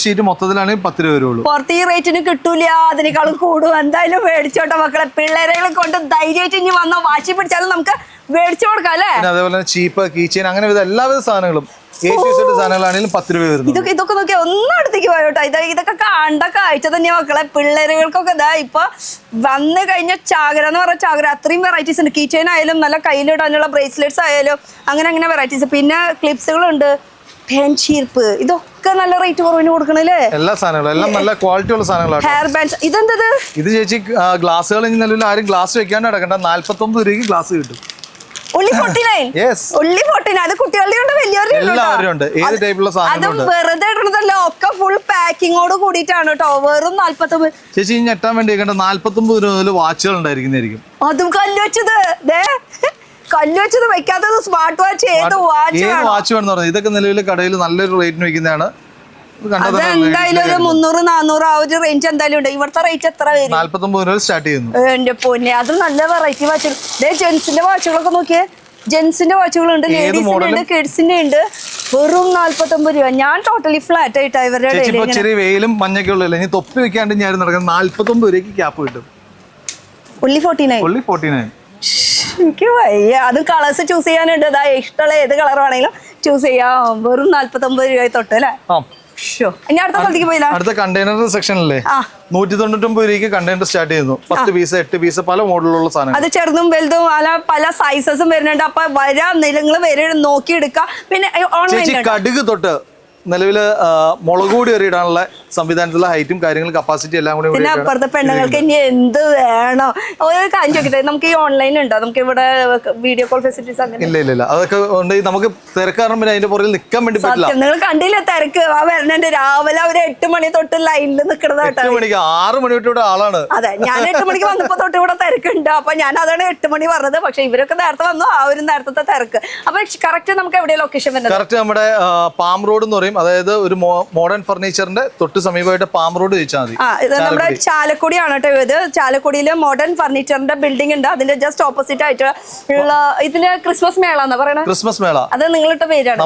ഷീറ്റ് മൊത്തത്തിലാണെങ്കിൽ 10 രൂപ വരുള്ളൂ. പുറത്ത് ഈ റേറ്റിന് കിട്ടൂല, അതിനേക്കാളും കൂടും. എന്തായാലും മേടിച്ചോട്ടെ മക്കളെ. പിള്ളേരെ കൊണ്ട് ധൈര്യമായിട്ട് ഇനി വന്ന വാശി പിടിച്ചാലും നമുക്ക് മേടിച്ചു കൊടുക്കാം അല്ലേ? അതേപോലെ ചീപ്പ് കീച്ചെയിൻ അങ്ങനെ എല്ലാവിധ സാധനങ്ങളും സാധനങ്ങളാണെങ്കിലും 10 രൂപ വരുന്നു. ഇതൊക്കെ നോക്കിയാൽ ഒന്നും അടുത്തേക്ക് പോയോട്ടോ. ഇതൊക്കെ കണ്ട കാഴ്ച തന്നെയാ മക്കളെ. പിള്ളേരുകൾക്കൊക്കെ ഇതാ ഇപ്പൊ വന്നു കഴിഞ്ഞ ചാകര എന്ന് പറഞ്ഞ ചാകര അത്രയും വെറൈറ്റീസ് ഉണ്ട്. കീച്ചെയിൻ ആയാലും നല്ല കയ്യിലിടാനുള്ള ബ്രേസ്ലെറ്റ്സ് ആയാലും അങ്ങനെ വെറൈറ്റീസ്. പിന്നെ ക്ലിപ്സുകളുണ്ട്, പെൻചീർപ്പ്, ഇതൊക്കെ നല്ല റേറ്റ് കുറവിന് കൊടുക്കണല്ലേ? എല്ലാ സാധനങ്ങളും എല്ലാം നല്ല ക്വാളിറ്റി ഉള്ള സാധനങ്ങളാണ്. ഹെയർ ബാൻഡ്സ് ഇതെന്തത്? ഇത് ചേച്ചി ഗ്ലാസുകൾ നിലവിൽ ആരും ഗ്ലാസ് വെക്കാണ്ട് നടക്കണ്ട. 49 രൂപയ്ക്ക് ഗ്ലാസ് കിട്ടും. Only 49? Yes. Only 49. അത് കുട്ടികളുടെ ഉണ്ട്, വലിയവരുടെ എല്ലാവരും ഉണ്ട്. ഏത് ടൈപ്പുള്ള സാധനങ്ങളുണ്ട്. അതും വെറുതെ ഇടുന്നതല്ല, ഒക്കെ ഫുൾ പാക്കിങ്ങോട് കൂടിയിട്ടാണ് കേട്ടോ. വെറും 49. ചേച്ചി ഞെട്ടാൻ വേണ്ടി 49 രൂപ മുതൽ വാച്ചുകൾ ഉണ്ടായിരിക്കുന്നതായിരിക്കും. അതും കല്ലുവെച്ചത് കല്ലുവെച്ചത് വെക്കാത്തത് സ്മാർട്ട് വാച്ച്. ഏത് വാച്ച് വേണമെന്ന് പറഞ്ഞു. ഇതൊക്കെ നിലവിൽ കടയിൽ നല്ലൊരു റേറ്റിന് വെക്കുന്നതാണ്. എന്തായാലും ഒരു 300-400 ആ ഒരു റേഞ്ച് എന്തായാലും ഉണ്ട്. ഇവിടുത്തെ റേറ്റ് എത്ര വരും? 49 രൂപ സ്റ്റാർട്ട് ചെയ്യുന്നു. എന്റെ പൊന്നെ, അത് നല്ല വെറൈറ്റി വാച്ചുകൾ. ജെന്റ്സിന്റെ വാച്ചുകളൊക്കെ നോക്കിയേ. ജെന്റ്സിന്റെ വാച്ചുകളുണ്ട്, ലേഡീസിന്റെ ഉണ്ട്, കിഡ്സിന്റെ ഉണ്ട്. വെറും 49 രൂപ. ഞാൻ ടോട്ടലി ഫ്ലാറ്റ് ആയിട്ടാ ഇവരുടെ ചെറിയ വെയിലും മഞ്ഞൊക്കെ ഉള്ളു. ഇനി തൊപ്പി വെക്കാണ്ട് ഞാൻ നടക്കുന്നത് 49 രൂപയ്ക്ക് ക്യാപ്പ് കിട്ടും. Only 49. എനിക്ക് വയ്യ. അതും കളേഴ്സ് ചൂസ് ചെയ്യാനുണ്ട്. അതാ ഇഷ്ടമുള്ള ഏത് കളർ വേണമെങ്കിലും ചൂസ് ചെയ്യാം. വെറും 49 രൂപ തൊട്ട് അല്ലേ? ഇനി അടുത്ത സ്ഥലത്തേക്ക് പോയില്ല. അടുത്ത കണ്ടെയ്നർ സെക്ഷനല്ലേ 199 രൂപയ്ക്ക് കണ്ടെയ്നർ സ്റ്റാർട്ട് ചെയ്യുന്നു. 10 പീസ് 8 പീസ് പല മോഡലുള്ള സാധനം. അത് ചെറുതും വലുതും പല സൈസസും വരുന്നുണ്ട്. അപ്പൊ നിങ്ങൾ നോക്കി എടുക്കാം. പിന്നെ ഓൺലൈൻ കടുക് തൊട്ട് നിലവില് മുളക് പൊടി എറിയിടാനുള്ള സംവിധാനത്തിലുള്ള ഹൈറ്റും കാര്യങ്ങളും കപ്പാസിറ്റി എല്ലാം കൂടി. പിന്നെ അപ്പുറത്തെ പെണ്ണുങ്ങൾക്ക് ഇനി എന്ത് വേണോ ഒരു കാര്യം ചോദിക്കട്ടെ, നമുക്ക് ഈ ഓൺലൈൻ ഉണ്ടോ? നമുക്ക് ഇവിടെ വീഡിയോ കോൾ ഫെസിലിറ്റീസ് അങ്ങനെ ഇല്ല അതൊക്കെ ഉണ്ട്. നമുക്ക് തിരക്കാരണം പിന്നെ അതിന്റെ പുറകിൽ നിൽക്കാൻ വേണ്ടി പറ്റില്ല. നിങ്ങൾ കണ്ടില്ല തിരക്ക് വരണുണ്ട്. രാവിലെ അവര് 8 മണി തൊട്ട് ലൈനിൽ നിൽക്കണതാട്ടോ. 8 മണിക്ക് 6 മണി തൊട്ട് ആളാണ്. അതെ, ഞാൻ 8 മണിക്ക് വന്നപ്പോ തൊട്ട് ഇവിടെ തിരക്കുണ്ട്. അപ്പൊ ഞാൻ അതാണ് 8 മണി പറഞ്ഞത്. പക്ഷെ ഇവരൊക്കെ നേരത്തെ വന്നു. ആ ഒരു നേരത്തെ തിരക്ക്. അപ്പൊ കറക്റ്റ് നമുക്ക് എവിടെയാ ലൊക്കേഷൻ വരുന്നത്? കറക്റ്റ് നമ്മുടെ പാം റോഡ് എന്ന് പറയും. അതായത് ഒരു മോഡേൺ ഫർണിച്ചറിന്റെ തൊട്ട് സമീപമായിട്ട് പാം റോഡ് ചോദിച്ചാൽ മതി. ഇത് നമ്മുടെ ചാലക്കുടിയാണ് കേട്ടോ. ഇത് ചാലക്കുടിയിലെ മോഡേൺ ഫർണിച്ചറിന്റെ ബിൽഡിംഗ് ഉണ്ട്. അതിന്റെ ജസ്റ്റ് ഓപ്പോസിറ്റ് ആയിട്ട് ഉള്ള ഇതിന്റെ ക്രിസ്മസ് മേള എന്നാ പറയുന്നത്. ക്രിസ്മസ് മേള അത് നിങ്ങളിട്ട പേരാണ്.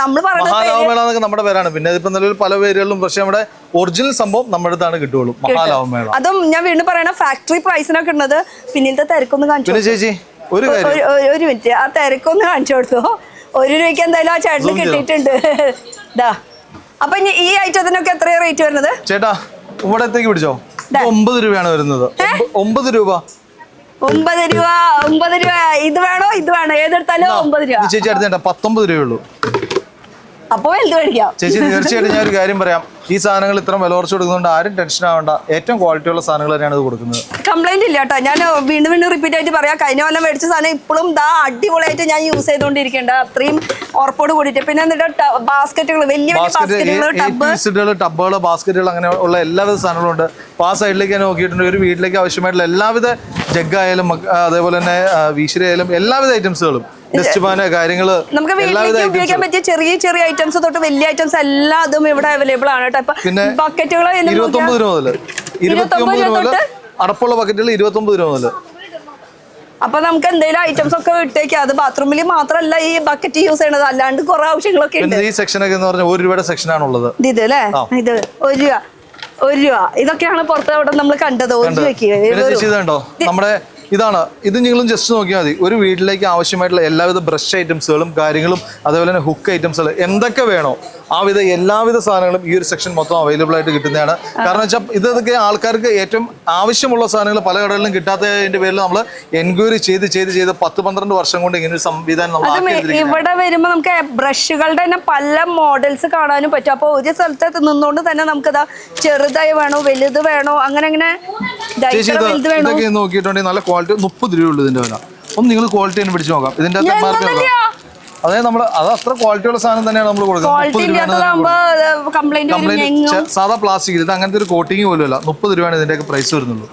നമ്മൾ മഹാലാവമേള എന്നൊക്കെ നമ്മുടെ പേരാണ്. പിന്നെ ഇതിപ്പോ നിലവിൽ പല പേരുകളിലും. പക്ഷെ നമ്മുടെ ഒറിജിനൽ സംഭവം നമ്മുടെ അടുത്താണ് കിട്ടുള്ളൂ. മഹാലാവമേള. അതും ഞാൻ വീണ്ടും പറയണ ഫാക്ടറി പ്രൈസിനൊക്കെ ഉള്ളത്. പിന്നിലത്തെ തിരക്കൊന്ന് കാണിച്ചു. പിന്നെ ചേച്ചി ഒരു മിനിറ്റ്, ആ തിരക്കൊന്ന് കാണിച്ചു കൊടുത്തു. 1 രൂപയ്ക്ക് എന്തായാലും ആ ചേട്ടന് കിട്ടിയിട്ടുണ്ട്. അപ്പൊ ഈ ഐറ്റത്തിനൊക്കെ എത്രയാ റേറ്റ് വരുന്നത്? ചേട്ടാ ഇവിടത്തേക്ക് പിടിച്ചോ. 9 രൂപയാണ് വരുന്നത്. 9 രൂപ. 9 രൂപ. ഇത് വേണോ ഏതെടുത്താലും 9 രൂപ. ചേച്ചി അടുത്ത 19 രൂപയുള്ളൂ. അപ്പൊ വലുത് മേടിക്കാം. ചേച്ചി തീർച്ചയായിട്ടും ഞാൻ ഒരു കാര്യം പറയാം. ഈ സാധനങ്ങൾ ഇത്ര വില കുറച്ച് കൊടുക്കുന്നതുകൊണ്ട് ആരും ടെൻഷൻ ആവണ്ട. ഏറ്റവും ക്വാളിറ്റി ഉള്ള സാധനങ്ങൾ തന്നെയാണ് ഇത് കൊടുക്കുന്നത്. കംപ്ലൈന്റ് ഇല്ല കേട്ടോ. ഞാൻ വീണ്ടും റിപ്പീറ്റ് ആയിട്ട് പറയാം. കഴിഞ്ഞ കൊല്ലം മേടിച്ച സാധനം ഇപ്പോഴും അടിപൊളിയായിട്ട് ഞാൻ യൂസ് ചെയ്തുകൊണ്ടിരിക്കേണ്ട അത്രയും ഉറപ്പോട് കൂടിയിട്ട്. പിന്നെ എന്നിട്ട് ബാസ്ക്കറ്റുകൾ, വലിയ ടബുകൾ, ബാസ്ക്കറ്റുകൾ അങ്ങനെ ഉള്ള എല്ലാവിധ സാധനങ്ങളും ഉണ്ട്. അപ്പോൾ ആ സൈഡിലേക്ക് ഞാൻ നോക്കിയിട്ടുണ്ട്. ഒരു വീട്ടിലേക്ക് ആവശ്യമായിട്ടുള്ള എല്ലാവിധ ജഗ്ഗായാലും അതേപോലെ തന്നെ വീശിരയായാലും എല്ലാവിധ ഐറ്റംസുകളും കാര്യങ്ങള് നമുക്ക് വീട്ടിലേക്ക് ഉപയോഗിക്കാൻ പറ്റിയ ചെറിയ ഐറ്റംസ് തൊട്ട് വലിയ ഐറ്റംസ് എല്ലാതും ഇവിടെ അവൈലബിൾ ആണ് കേട്ടോ. ബക്കറ്റുകൾ 29 രൂപ മുതൽ 29 മുതൽ അടപ്പുള്ള ബക്കറ്റുകൾ 29 രൂപ മുതൽ. അപ്പൊ നമുക്ക് എന്തെങ്കിലും ഐറ്റംസ് ഒക്കെ ഇട്ടേക്കാം. അത് ബാത്റൂമിൽ മാത്രമല്ല ഈ ബക്കറ്റ് യൂസ് ചെയ്യണത്, അല്ലാണ്ട് കുറെ ആവശ്യങ്ങളൊക്കെ ഉണ്ട്. ഈ സെക്ഷനൊക്കെ എന്ന് പറഞ്ഞാൽ 1 രൂപയുടെ സെക്ഷനാണുള്ളത്. ഇത് അല്ലേ? ഇത് 1 രൂപ. ഇതൊക്കെയാണ് പുറത്ത് അവിടെ നമ്മൾ കണ്ടത്. 1 രൂപയ്ക്ക് നമ്മുടെ ഇത് നിങ്ങളും ജസ്റ്റ് നോക്കിയാൽ മതി. ഒരു വീട്ടിലേക്ക് ആവശ്യമായിട്ടുള്ള എല്ലാവിധ ബ്രഷ് ഐറ്റംസുകളും കാര്യങ്ങളും അതേപോലെ തന്നെ ഹുക്ക് ഐറ്റംസുകൾ എന്തൊക്കെ വേണോ എല്ലാവിധ സാധനങ്ങളും ഈ ഒരു സെക്ഷൻ മൊത്തം അവൈലബിൾ ആയിട്ട് കിട്ടുന്നതാണ്. കാരണം വെച്ചാൽ ഇതൊക്കെ ആൾക്കാർക്ക് ഏറ്റവും ആവശ്യമുള്ള സാധനങ്ങൾ പല കടകളിലും കിട്ടാത്തതിന്റെ പേരിൽ നമ്മൾ എൻക്വയറി ചെയ്ത് 10-12 വർഷം കൊണ്ട് ഇങ്ങനെ ഒരു സംവിധാനം ഇവിടെ വരുമ്പോൾ നമുക്ക് ബ്രഷുകളുടെ തന്നെ പല മോഡൽസ് കാണാനും പറ്റും. അപ്പോൾ ഒരു സ്ഥലത്ത് നിന്നുകൊണ്ട് തന്നെ നമുക്കിതാ ചെറുതായി വേണോ വലുത് വേണോ അങ്ങനെ നോക്കിയിട്ടുണ്ടെങ്കിൽ നല്ല ക്വാളിറ്റി 30 രൂപയുള്ളൂ ഇതിന്റെ വില. ഒന്ന് നിങ്ങൾ ക്വാളിറ്റി തന്നെ പിടിച്ച് നോക്കാം. ഇതിന്റെ അതായത് നമ്മൾ അത് അത്ര ക്വാളിറ്റിയുള്ള സാധനം തന്നെയാണ് നമ്മൾ ക്വാളിറ്റി ഇല്ലാത്തതാകുമ്പോ കംപ്ലൈന്റ് കംപ്ലൈന്റ് സാധാ പ്ലാസ്റ്റിക് ഇത് അങ്ങനത്തെ ഒരു കോട്ടിങ് പോലും അല്ല. 30 രൂപയാണ് ഇതിന്റെയൊക്കെ പ്രൈസ് വരുന്നുള്ളൂ.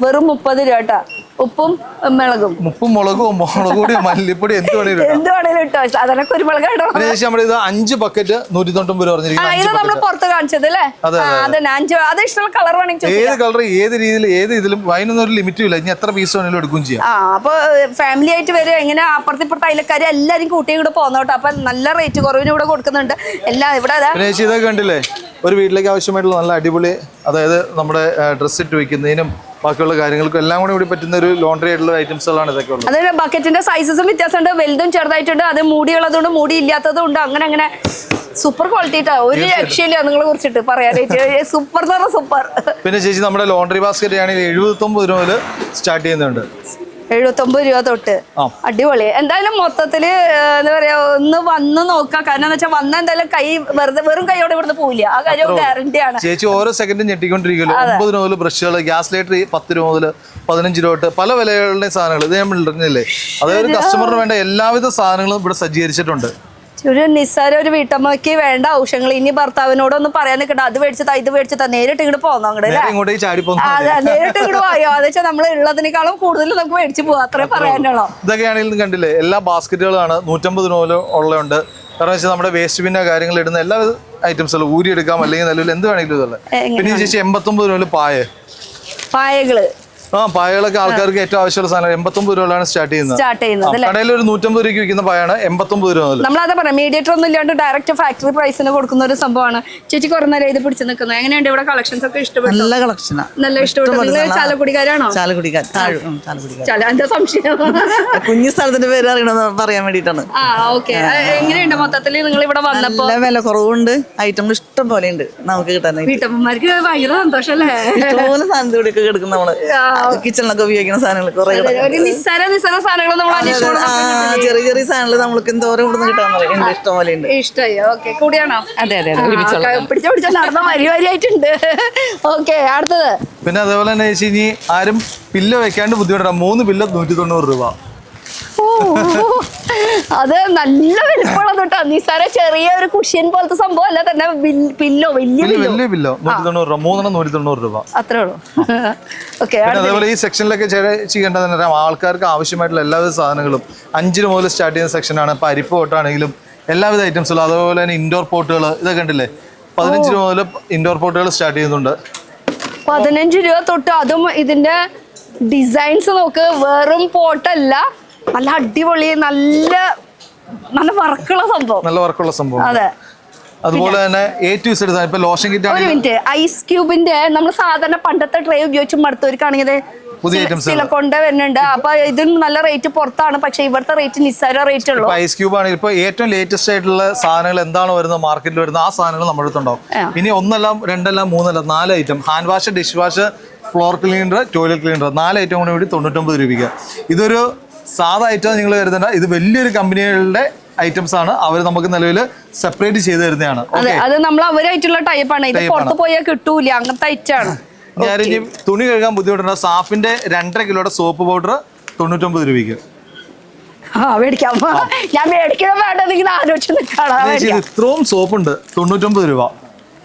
വെറും 30 രൂപ കേട്ടാ. ഉപ്പും മുളകും, ഉപ്പും മുളകും പൊടി മല്ലിപ്പൊടി എന്ത് വേണേലും ഇട്ടോ. സാധാരണ കുരുമുളക് ഇടണം. ഇത് 5 ബക്കറ്റ് 199 രൂപ ഇത് നമ്മൾ പുറത്ത് കാണിച്ചത് അല്ലേ? അതന്നെ 5. അത് ഇഷ്ടമുള്ള കളർ വേണമെങ്കിൽ ഏത് കളർ ഏത് രീതിയിൽ ഏത് ഇതിലും വൈനൊന്നും ഒരു ലിമിറ്റും ഇല്ല. ഇനി എത്ര പീസ് വേണമെങ്കിലും എടുക്കുകയും ചെയ്യാം. അപ്പൊ ഫാമിലി ആയിട്ട് വരും. എങ്ങനെ അപ്പുറത്തിപ്പുറത്ത് അയലക്കാരെ എല്ലാരും കൂട്ടിയും കൂടെ പോകുന്നോട്ടോ. അപ്പൊ നല്ല റേറ്റ് കുറവിന് ഇവിടെ കൊടുക്കുന്നുണ്ട് എല്ലാം ഇവിടെ. ഇതൊക്കെ കണ്ടില്ലേ, ഒരു വീട്ടിലേക്ക് ആവശ്യമായിട്ടുള്ള നല്ല അടിപൊളി, അതായത് നമ്മുടെ ഡ്രസ്സ് ഇട്ട് വെക്കുന്നതിനും ബാക്കിയുള്ള കാര്യങ്ങൾക്കും എല്ലാം കൂടി ഇവിടെ പറ്റുന്ന ഒരു ലോണ്ടറി ആയിട്ടുള്ള ഐറ്റംസുകളാണ് ഇതൊക്കെ ഉള്ളത്. അതായത് ബക്കറ്റിന്റെ സൈസസും വ്യത്യാസമുണ്ട്. വലുതും ചെറുതായിട്ടുണ്ട്. അത് മൂടിയുള്ളതുകൊണ്ട് മൂടി ഇല്ലാത്തതും ഉണ്ട്. അങ്ങനെ സൂപ്പർ ക്വാളിറ്റി ഇട്ടാ. ഒരു രക്ഷയില്ല നിങ്ങളെ കുറിച്ചിട്ട് പറയാനായിട്ട്. സൂപ്പർ എന്ന് പറഞ്ഞാൽ സൂപ്പർ. പിന്നെ ചേച്ചി നമ്മുടെ ലോണ്ടറി ബാസ്കറ്റ് ആണെങ്കിൽ 79 രൂപ മുതൽ സ്റ്റാർട്ട് ചെയ്യുന്നുണ്ട്. 79 രൂപ തൊട്ട്. അടിപൊളി. എന്തായാലും മൊത്തത്തില് എന്താ പറയാ, ഒന്ന് വന്ന് നോക്കാം. കാരണം എന്താ വെച്ചാൽ വന്ന എന്തായാലും കൈ വെറും കൈയോടെ ഇവിടുന്ന് പോവില്ല. ആ കാര്യം ഗ്യാരണ്ടിയാണ്. ചേച്ചി ഓരോ സെക്കൻഡും ഞെട്ടിക്കൊണ്ടിരിക്കുമല്ലോ. 9 രൂപ മുതൽ ബ്രഷുകൾ, ഗ്യാസ് ലൈറ്റർ 10 രൂപ മുതൽ 15 രൂപ തൊട്ട് പല വിലകളുടെ സാധനങ്ങൾ ഇത് നമ്മൾ ഇടുന്നില്ലേ. അതായത് കസ്റ്റമറിന് വേണ്ട എല്ലാവിധ സാധനങ്ങളും ഇവിടെ സജ്ജീകരിച്ചിട്ടുണ്ട്. ഒരു നിസ്സാര ഒരു വീട്ടമ്മയ്ക്ക് വേണ്ട ഔഷധങ്ങൾ ഇനി ഭർത്താവിനോടൊന്നും പറയാൻ നിൽക്കണ്ട. അത് മേടിച്ചതാ ഇത് മേടിച്ചതാ, നേരിട്ട് ഇങ്ങോട്ട് പോന്നോ അങ്ങോട്ട്. അതെ, നേരിട്ട് ഇങ്ങോട്ട് പോയോ. അത് വെച്ചാൽ നമ്മൾ ഉള്ളതിനേക്കാളും കൂടുതൽ നമുക്ക് മേടിച്ച് പോവാം. അത്രേ പറയാനുള്ളൂ. ഇതൊക്കെയാണെങ്കിലും കണ്ടില്ലേ, എല്ലാ ബാസ്ക്കറ്റുകളാണ് 150 രൂപ ഉള്ളതുണ്ട്. കാരണം വെച്ചാൽ നമ്മുടെ വേസ്റ്റ് ബിന്ന കാര്യങ്ങൾ ഇടുന്ന എല്ലാ ഐറ്റംസുകളും ഊരി എടുക്കാം, അല്ലെങ്കിൽ നിലവിൽ എന്ത് വേണമെങ്കിലും ഇതല്ല. പിന്നെ ചേച്ചി 89 രൂപ പായകള്. പായകളൊക്കെ ആൾക്കാർക്ക് ഏറ്റവും ആവശ്യമുള്ള സാധനം. 89 രൂപയാണ് സ്റ്റാർട്ട് ചെയ്യുന്നത്. കടയിൽ ഒരു 150 രൂപയ്ക്ക് വിൽക്കുന്ന പായാണ് 89 രൂപ. നമ്മളത് പറയാം, മീഡിയേറ്റർ ഒന്നും ഇല്ലാണ്ട് ഡയറക്റ്റ് ഫാക്ടറി പ്രൈസിന് കൊടുക്കുന്ന ഒരു സംഭവമാണ്. ചേച്ചി കുറെ നേരം ഇത് പിടിച്ചു നിൽക്കുന്നത്. എങ്ങനെയുണ്ട് ഇവിടെ കളക്ഷൻസ് ഒക്കെ? ഇഷ്ടപ്പെട്ടു? നല്ല കളക്ഷനാ, നല്ല ഇഷ്ടപ്പെട്ടു. ചാലക്കുടിക്കാരാണോ? എന്താ സംശയം? കുഞ്ഞു സ്ഥലത്തിന്റെ പേര് അറിയണമെന്ന് പറയാൻ വേണ്ടിട്ടാണ്. ഓക്കെ. എങ്ങനെയുണ്ട് മൊത്തത്തിൽ നിങ്ങൾ ഇവിടെ വന്നപ്പോ? വില കുറവുണ്ട്, ഐറ്റം ഇഷ്ടം പോലെ ഉണ്ട് നമുക്ക് കിട്ടാൻ. വീട്ടമ്മമാർക്ക് ഭയങ്കര സന്തോഷം അല്ലേ? ഇഷ്ടംപോലെ സാധനം ഇവിടെ കിടക്കുന്ന നമ്മള് കിച്ചണിലൊക്കെ ഉപയോഗിക്കുന്ന സാധനങ്ങൾ കുറെ സാധനങ്ങൾ ചെറിയ ചെറിയ സാധനങ്ങൾ നമ്മൾക്ക് എന്തോരം ഇവിടുന്ന് കിട്ടാൻ ഇഷ്ടം പോലെ ഉണ്ട്. ഇഷ്ടമായി. ഓക്കെ. കൂടിയാണോ? അതെ പിടിച്ച നടന്ന വരിയായിട്ടുണ്ട്. ഓക്കെ. അടുത്തത് പിന്നെ അതേപോലെ തന്നെ ചേച്ചി ഇനി ആരും പില്ലോ വെക്കാണ്ട് ബുദ്ധിമുട്ടാണ്. 3 പില്ലോ 190 രൂപ. അത് നല്ല വലിപ്പമുള്ള തൊട്ടാ. നിസാര ചെറിയ ഒരു കുഷ്യൻ പോലത്തെ സംഭവം അല്ല തന്നെ. പില്ലോ വലിയ പില്ലോ 190 രൂപ. 3 190 രൂപ. അത്രേ ഉള്ളൂ. ഓക്കെ. അതേപോലെ ഈ സെക്ഷനിലൊക്കെ ചെയ്യേണ്ടത് തന്നെ ആൾക്കാർക്ക് ആവശ്യമായിട്ടുള്ള എല്ലാവിധ സാധനങ്ങളും 5 മുതൽ സ്റ്റാർട്ട് ചെയ്യുന്ന സെക്ഷനാണ്. ഇപ്പൊ അരിപ്പ് പോട്ടാണെങ്കിലും എല്ലാവിധ ഐറ്റംസുകളും. അതുപോലെ തന്നെ ഇൻഡോർ പോട്ടുകൾ ഇതൊക്കെ കണ്ടില്ലേ, 15 രൂപ മുതൽ ഇൻഡോർ പോട്ടുകൾ സ്റ്റാർട്ട് ചെയ്യുന്നുണ്ട്. 15 രൂപ തൊട്ട്. അതും ഇതിന്റെ ഡിസൈൻസ് നോക്ക്. വെറും പോട്ടല്ല, നല്ല അടിപൊളി, നല്ല നല്ല വർക്കുള്ള സംഭവം. അതെ. അതുപോലെ തന്നെ A to Z ഇപ്പൊ ലോഷൻ കിറ്റ് ഒരു മിനിറ്റ്. ഐസ് ക്യൂബിന്റെ നമ്മൾ സാധാരണ പണ്ടത്തെ ട്രേ ഉപയോഗിച്ച് മടുത്തവർക്കാണെങ്കിൽ സിലിക്കോണിന്റെ വരുന്നുണ്ട്. അപ്പൊ ഇതിന് നല്ല റേറ്റ് പുറത്താണ്. പക്ഷെ ഇവിടുത്തെ റേറ്റ് നിസ്സാര റേറ്റ് ഉള്ളൂ. ഐസ് ക്യൂബ് ആണ് ഇപ്പൊ ഏറ്റവും ലേറ്റസ്റ്റ് ആയിട്ടുള്ള സാധനങ്ങൾ എന്താണ് വരുന്നത് മാർക്കറ്റിൽ വരുന്നത്, ആ സാധനങ്ങൾ നമ്മുടെ അടുത്തുണ്ടാവും. ഇനി 1 2 3 4 item hand wash, dish wash, floor cleaner, toilet cleaner 4 item കൂടി 99 രൂപയ്ക്ക്. ഇതൊരു സാധാ ഐറ്റം നിങ്ങൾ കരുതണ്ട. ഇത് വലിയൊരു കമ്പനികളുടെ ഐറ്റംസ് ആണ്. അവർ നമുക്ക് നിലവിൽ സെപ്പറേറ്റ് ചെയ്ത് തരുന്നതാണ്. അത് നമ്മൾ അവരായിട്ടുള്ള ടൈപ്പാണ്. ഇത് പുറത്ത് പോയാൽ കിട്ടൂല, അങ്ങനത്തെ ഐറ്റാണ്. ഞാൻ ഇനി തുണി കഴുകാൻ ബുദ്ധിമുട്ടുണ്ട്. സാഫിന്റെ 2.5 കിലോയുടെ സോപ്പ് പൗഡർ 99 രൂപയ്ക്ക്. മേടിക്കാം. ഞാൻ മേടിക്കണം വേണ്ടെങ്കിൽ ആലോചിച്ച് നിൽക്കണം. ഇത്രയും സോപ്പ് ഉണ്ട് 99 രൂപ.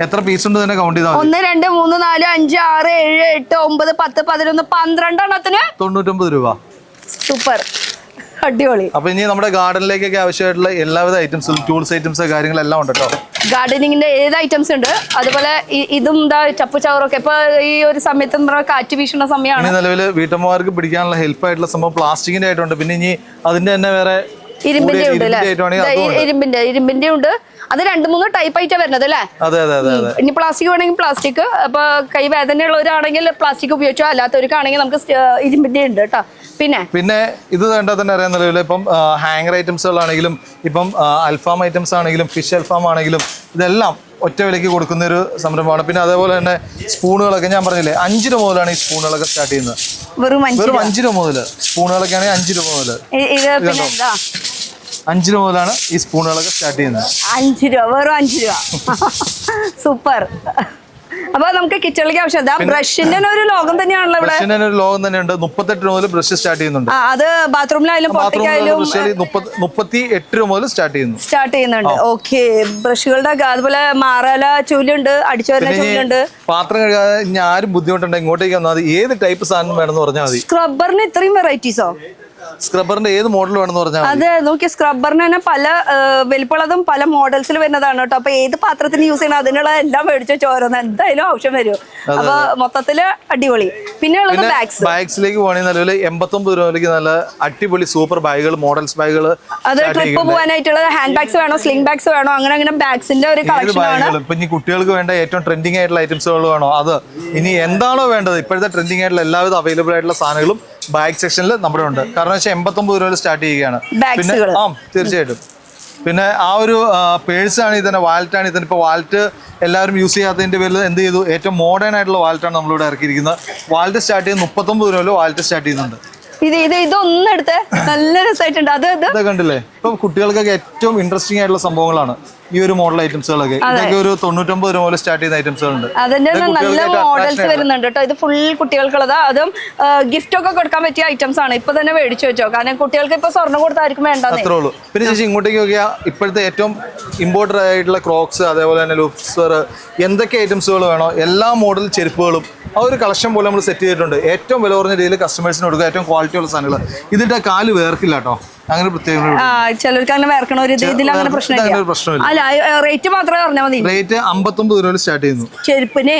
എത്ര പീസ് ഉണ്ട് തന്നെ കൗണ്ട് ചെയ്താൽ 1 2 3 4 5 6 7 8 9 10 11 12 എണ്ണത്തിന് 99 രൂപ. സൂപ്പർ, അടിപൊളി. അപ്പൊ ഇനി നമ്മുടെ ഗാർഡനിലേക്കൊക്കെ ആവശ്യമായിട്ടുള്ള എല്ലാവിധ ഐറ്റംസും ടൂൾസ് ഐറ്റംസ് കാര്യങ്ങളെല്ലാം ഉണ്ട് കേട്ടോ. ഗാർഡനിങ്ങിന്റെ ഏത് ഐറ്റംസ് ഉണ്ട്. അതുപോലെ ഇതും ചപ്പു ചവറൊക്കെ ഇപ്പൊ ഈ ഒരു സമയത്ത് കാറ്റ് വീശുന്ന സമയമാണ്. നിലവിൽ വീട്ടമ്മമാർക്ക് പിടിക്കാനുള്ള ഹെൽപ്പ് ആയിട്ടുള്ള സംഭവം പ്ലാസ്റ്റിക്കിന്റെ ആയിട്ടുണ്ട്. പിന്നെ ഇനി അതിന്റെ തന്നെ വേറെ ഇരുമ്പിന്റെ ഉണ്ട്. ഇരുമ്പിന്റെ ഉണ്ട്. അത് 2-3 ടൈപ്പ് ആയിട്ടാണ് വരുന്നത് അല്ലേ? ഇനി പ്ലാസ്റ്റിക് വേണമെങ്കിൽ പ്ലാസ്റ്റിക്. അപ്പൊ കൈ വേദനയുള്ളവരാണെങ്കിൽ പ്ലാസ്റ്റിക് ഉപയോഗിച്ചോ, അല്ലാത്തവർക്കാണെങ്കിൽ നമുക്ക് ഇരുമ്പിന്റെ ഉണ്ട് കേട്ടോ. പിന്നെ ഇത് കണ്ടാൽ തന്നെ അറിയാൻ നിലവിൽ ഇപ്പം ഹാങ്ങർ ഐറ്റംസുകളാണെങ്കിലും ഇപ്പം അൽഫാം ഐറ്റംസ് ആണെങ്കിലും ഫിഷ് അൽഫാം ആണെങ്കിലും ഇതെല്ലാം ഒറ്റ വിലയ്ക്ക് കൊടുക്കുന്ന ഒരു സംരംഭമാണ്. പിന്നെ അതേപോലെ തന്നെ സ്പൂണുകളൊക്കെ ഞാൻ പറഞ്ഞില്ലേ 5 രൂപ മുതലാണ് ഈ സ്പൂണുകളൊക്കെ സ്റ്റാർട്ട് ചെയ്യുന്നത്. വെറും 5 രൂപ മുതൽ സ്പൂണുകളൊക്കെ ആണെങ്കിൽ 5 രൂപ മുതൽ 5 രൂപ മുതലാണ് ഈ സ്പൂണുകളൊക്കെ സ്റ്റാർട്ട് ചെയ്യുന്നത്. 5 രൂപ, വെറും 5 രൂപ. സൂപ്പർ. അപ്പൊ നമുക്ക് കിച്ചണിലേക്ക് ആവശ്യം ബ്രഷിന്റെ ഒരു ലോകം തന്നെയാണല്ലോ ഇവിടെ. ബ്രഷിന് ഒരു ലോകം തന്നെയുണ്ട്. 38 രൂപ മുതൽ ബ്രഷ് സ്റ്റാർട്ട് ചെയ്യുന്നുണ്ട്. അത് ബാത്റൂമിലായാലും പുറത്തേക്കായാലും 38 രൂപ മുതൽ സ്റ്റാർട്ട് ചെയ്യുന്നുണ്ട്. ഓക്കെ, ബ്രഷുകളുടെ അതുപോലെ മാറാല ചൂലുണ്ട്, അടിച്ചു വരുന്ന ചൂലുണ്ട്. പാത്രം കഴുകാതെ ഇനി ആരും ബുദ്ധിമുട്ടുണ്ട് ഇങ്ങോട്ടേക്ക് വന്നാൽ ഏത് ടൈപ്പ് സാധനം വേണമെന്ന് പറഞ്ഞാൽ മതി. സ്ക്രബ്ബറിന് ഇത്രയും വെറൈറ്റീസോ? സ്ക്രബ്ബറിന്റെ ഏത് മോഡൽ വേണമെന്ന് പറഞ്ഞാൽ അതെ, നോക്കി സ്ക്രബ്ബറിന് തന്നെ പല വലിപ്പമുള്ളതും പല മോഡൽസിൽ വരുന്നതാണ് കേട്ടോ. അപ്പൊ ഏത് പാത്രത്തിന് യൂസ് ചെയ്യണം അതിനുള്ള എല്ലാം മേടിച്ചു ചോരുന്ന എന്തായാലും ആവശ്യം വരും. അപ്പൊ മൊത്തത്തില് അടിപൊളി. പിന്നെ ഉള്ളത് ബാഗ്സിലേക്ക് പോകണമെങ്കിൽ നിലവിൽ 89 രൂപയ്ക്ക് നല്ല അടിപൊളി സൂപ്പർ ബാഗുകൾ, മോഡൽസ് ബാഗുകൾ. അത് ട്രിപ്പ് പോകാനായിട്ടുള്ള ഹാൻഡ് ബാഗ്സ് വേണോ, സ്ലിംഗ് ബാഗ്സ് വേണോ, അങ്ങനെ ബാഗ്സിന്റെ ഒരു കളക്ഷൻ ആണ്. ഇപ്പൊ ഇനി കുട്ടികൾക്ക് വേണ്ട ഏറ്റവും ട്രെൻഡിങ് ആയിട്ടുള്ള ഐറ്റംസുകൾ വേണോ, അത് ഇനി എന്താണോ വേണ്ടത് ഇപ്പോഴത്തെ ട്രെൻഡിങ് ആയിട്ടുള്ള എല്ലാവിധ അവൈലബിൾ ആയിട്ടുള്ള സാധനങ്ങളും ബാഗ് സെക്ഷനിൽ നമ്മുടെ ഉണ്ട്. കാരണം വെച്ചാൽ 89 രൂപ സ്റ്റാർട്ട് ചെയ്യുകയാണ്. പിന്നെ തീർച്ചയായിട്ടും. പിന്നെ ആ ഒരു പേഴ്സ് ആണ് ഇതിന്റെ, വാലറ്റ് ആണ് ഇതിന്. ഇപ്പോൾ വാലറ്റ് എല്ലാവരും യൂസ് ചെയ്യാത്തതിന്റെ പേരിൽ എന്ത് ചെയ്തു, ഏറ്റവും മോഡേൺ ആയിട്ടുള്ള വാലറ്റാണ് നമ്മളിവിടെ ഇറക്കിയിരിക്കുന്നത്. വാലറ്റ് സ്റ്റാർട്ട് ചെയ്യുന്നത് 39 രൂപ വാലറ്റ് സ്റ്റാർട്ട് ചെയ്യുന്നുണ്ട്. ഇതൊന്നും എടുത്ത് നല്ല രസമായിട്ടുണ്ട്. അത് കണ്ടില്ലേ, ഇപ്പൊ കുട്ടികൾക്കൊക്കെ ഏറ്റവും ഇൻട്രസ്റ്റിംഗ് ആയിട്ടുള്ള സംഭവങ്ങളാണ് ഈ ഒരു മോഡൽ ഐറ്റംസുകളൊക്കെ. ഇതൊക്കെ ഒരു 99 രൂപ മുതൽ സ്റ്റാർട്ട് ചെയ്യുന്ന ഐറ്റംസുകളുണ്ട്. അതിന്റെ നല്ല മോഡൽസ് വരുന്നുണ്ട് കേട്ടോ. ഇത് ഫുൾ കുട്ടികൾക്കുള്ളതാ. അതും ഗിഫ്റ്റ് ഒക്കെ കൊടുക്കാൻ പറ്റിയ ഐറ്റംസ് ആണ്. ഇപ്പൊ തന്നെ മേടിച്ചു വെച്ചോ, കാരണം കുട്ടികൾക്ക് ഇപ്പൊ സ്വർണ്ണം കൊടുത്തായിരിക്കും വേണ്ടത്. അത്രേ ഉള്ളൂ. പിന്നെ ചേച്ചി ഇങ്ങോട്ടേക്ക് നോക്കിയാൽ ഇപ്പോഴത്തെ ഏറ്റവും ഇമ്പോർട്ടൻ്റ് ആയിട്ടുള്ള ക്രോക്സ്, അതേപോലെ തന്നെ ലൂപ്സർ, എന്തൊക്കെ ഐറ്റംസുകൾ വേണോ എല്ലാ മോഡൽ ചെരുപ്പുകളും ആ ഒരു കളക്ഷൻ പോലെ നമ്മൾ സെറ്റ് ചെയ്തിട്ടുണ്ട്. ഏറ്റവും വില കുറഞ്ഞ രീതിയിൽ കസ്റ്റമേഴ്സിന് കൊടുക്കുക, ഏറ്റവും ക്വാളിറ്റി ഉള്ള സാധനങ്ങൾ. ഇതിന്റെ കാല് വേർക്കില്ല കേട്ടോ, അങ്ങനെ പ്രത്യേകം. ചിലർക്ക് അങ്ങനെ വേർക്കണ ഒരു ഇതിൽ അങ്ങനെ പ്രശ്നമില്ല. അല്ല, റേറ്റ് മാത്രമേ പറഞ്ഞാൽ മതി. റേറ്റ് 59 രൂപ സ്റ്റാർട്ട് ചെയ്യുന്നു ചെരുപ്പിനെ.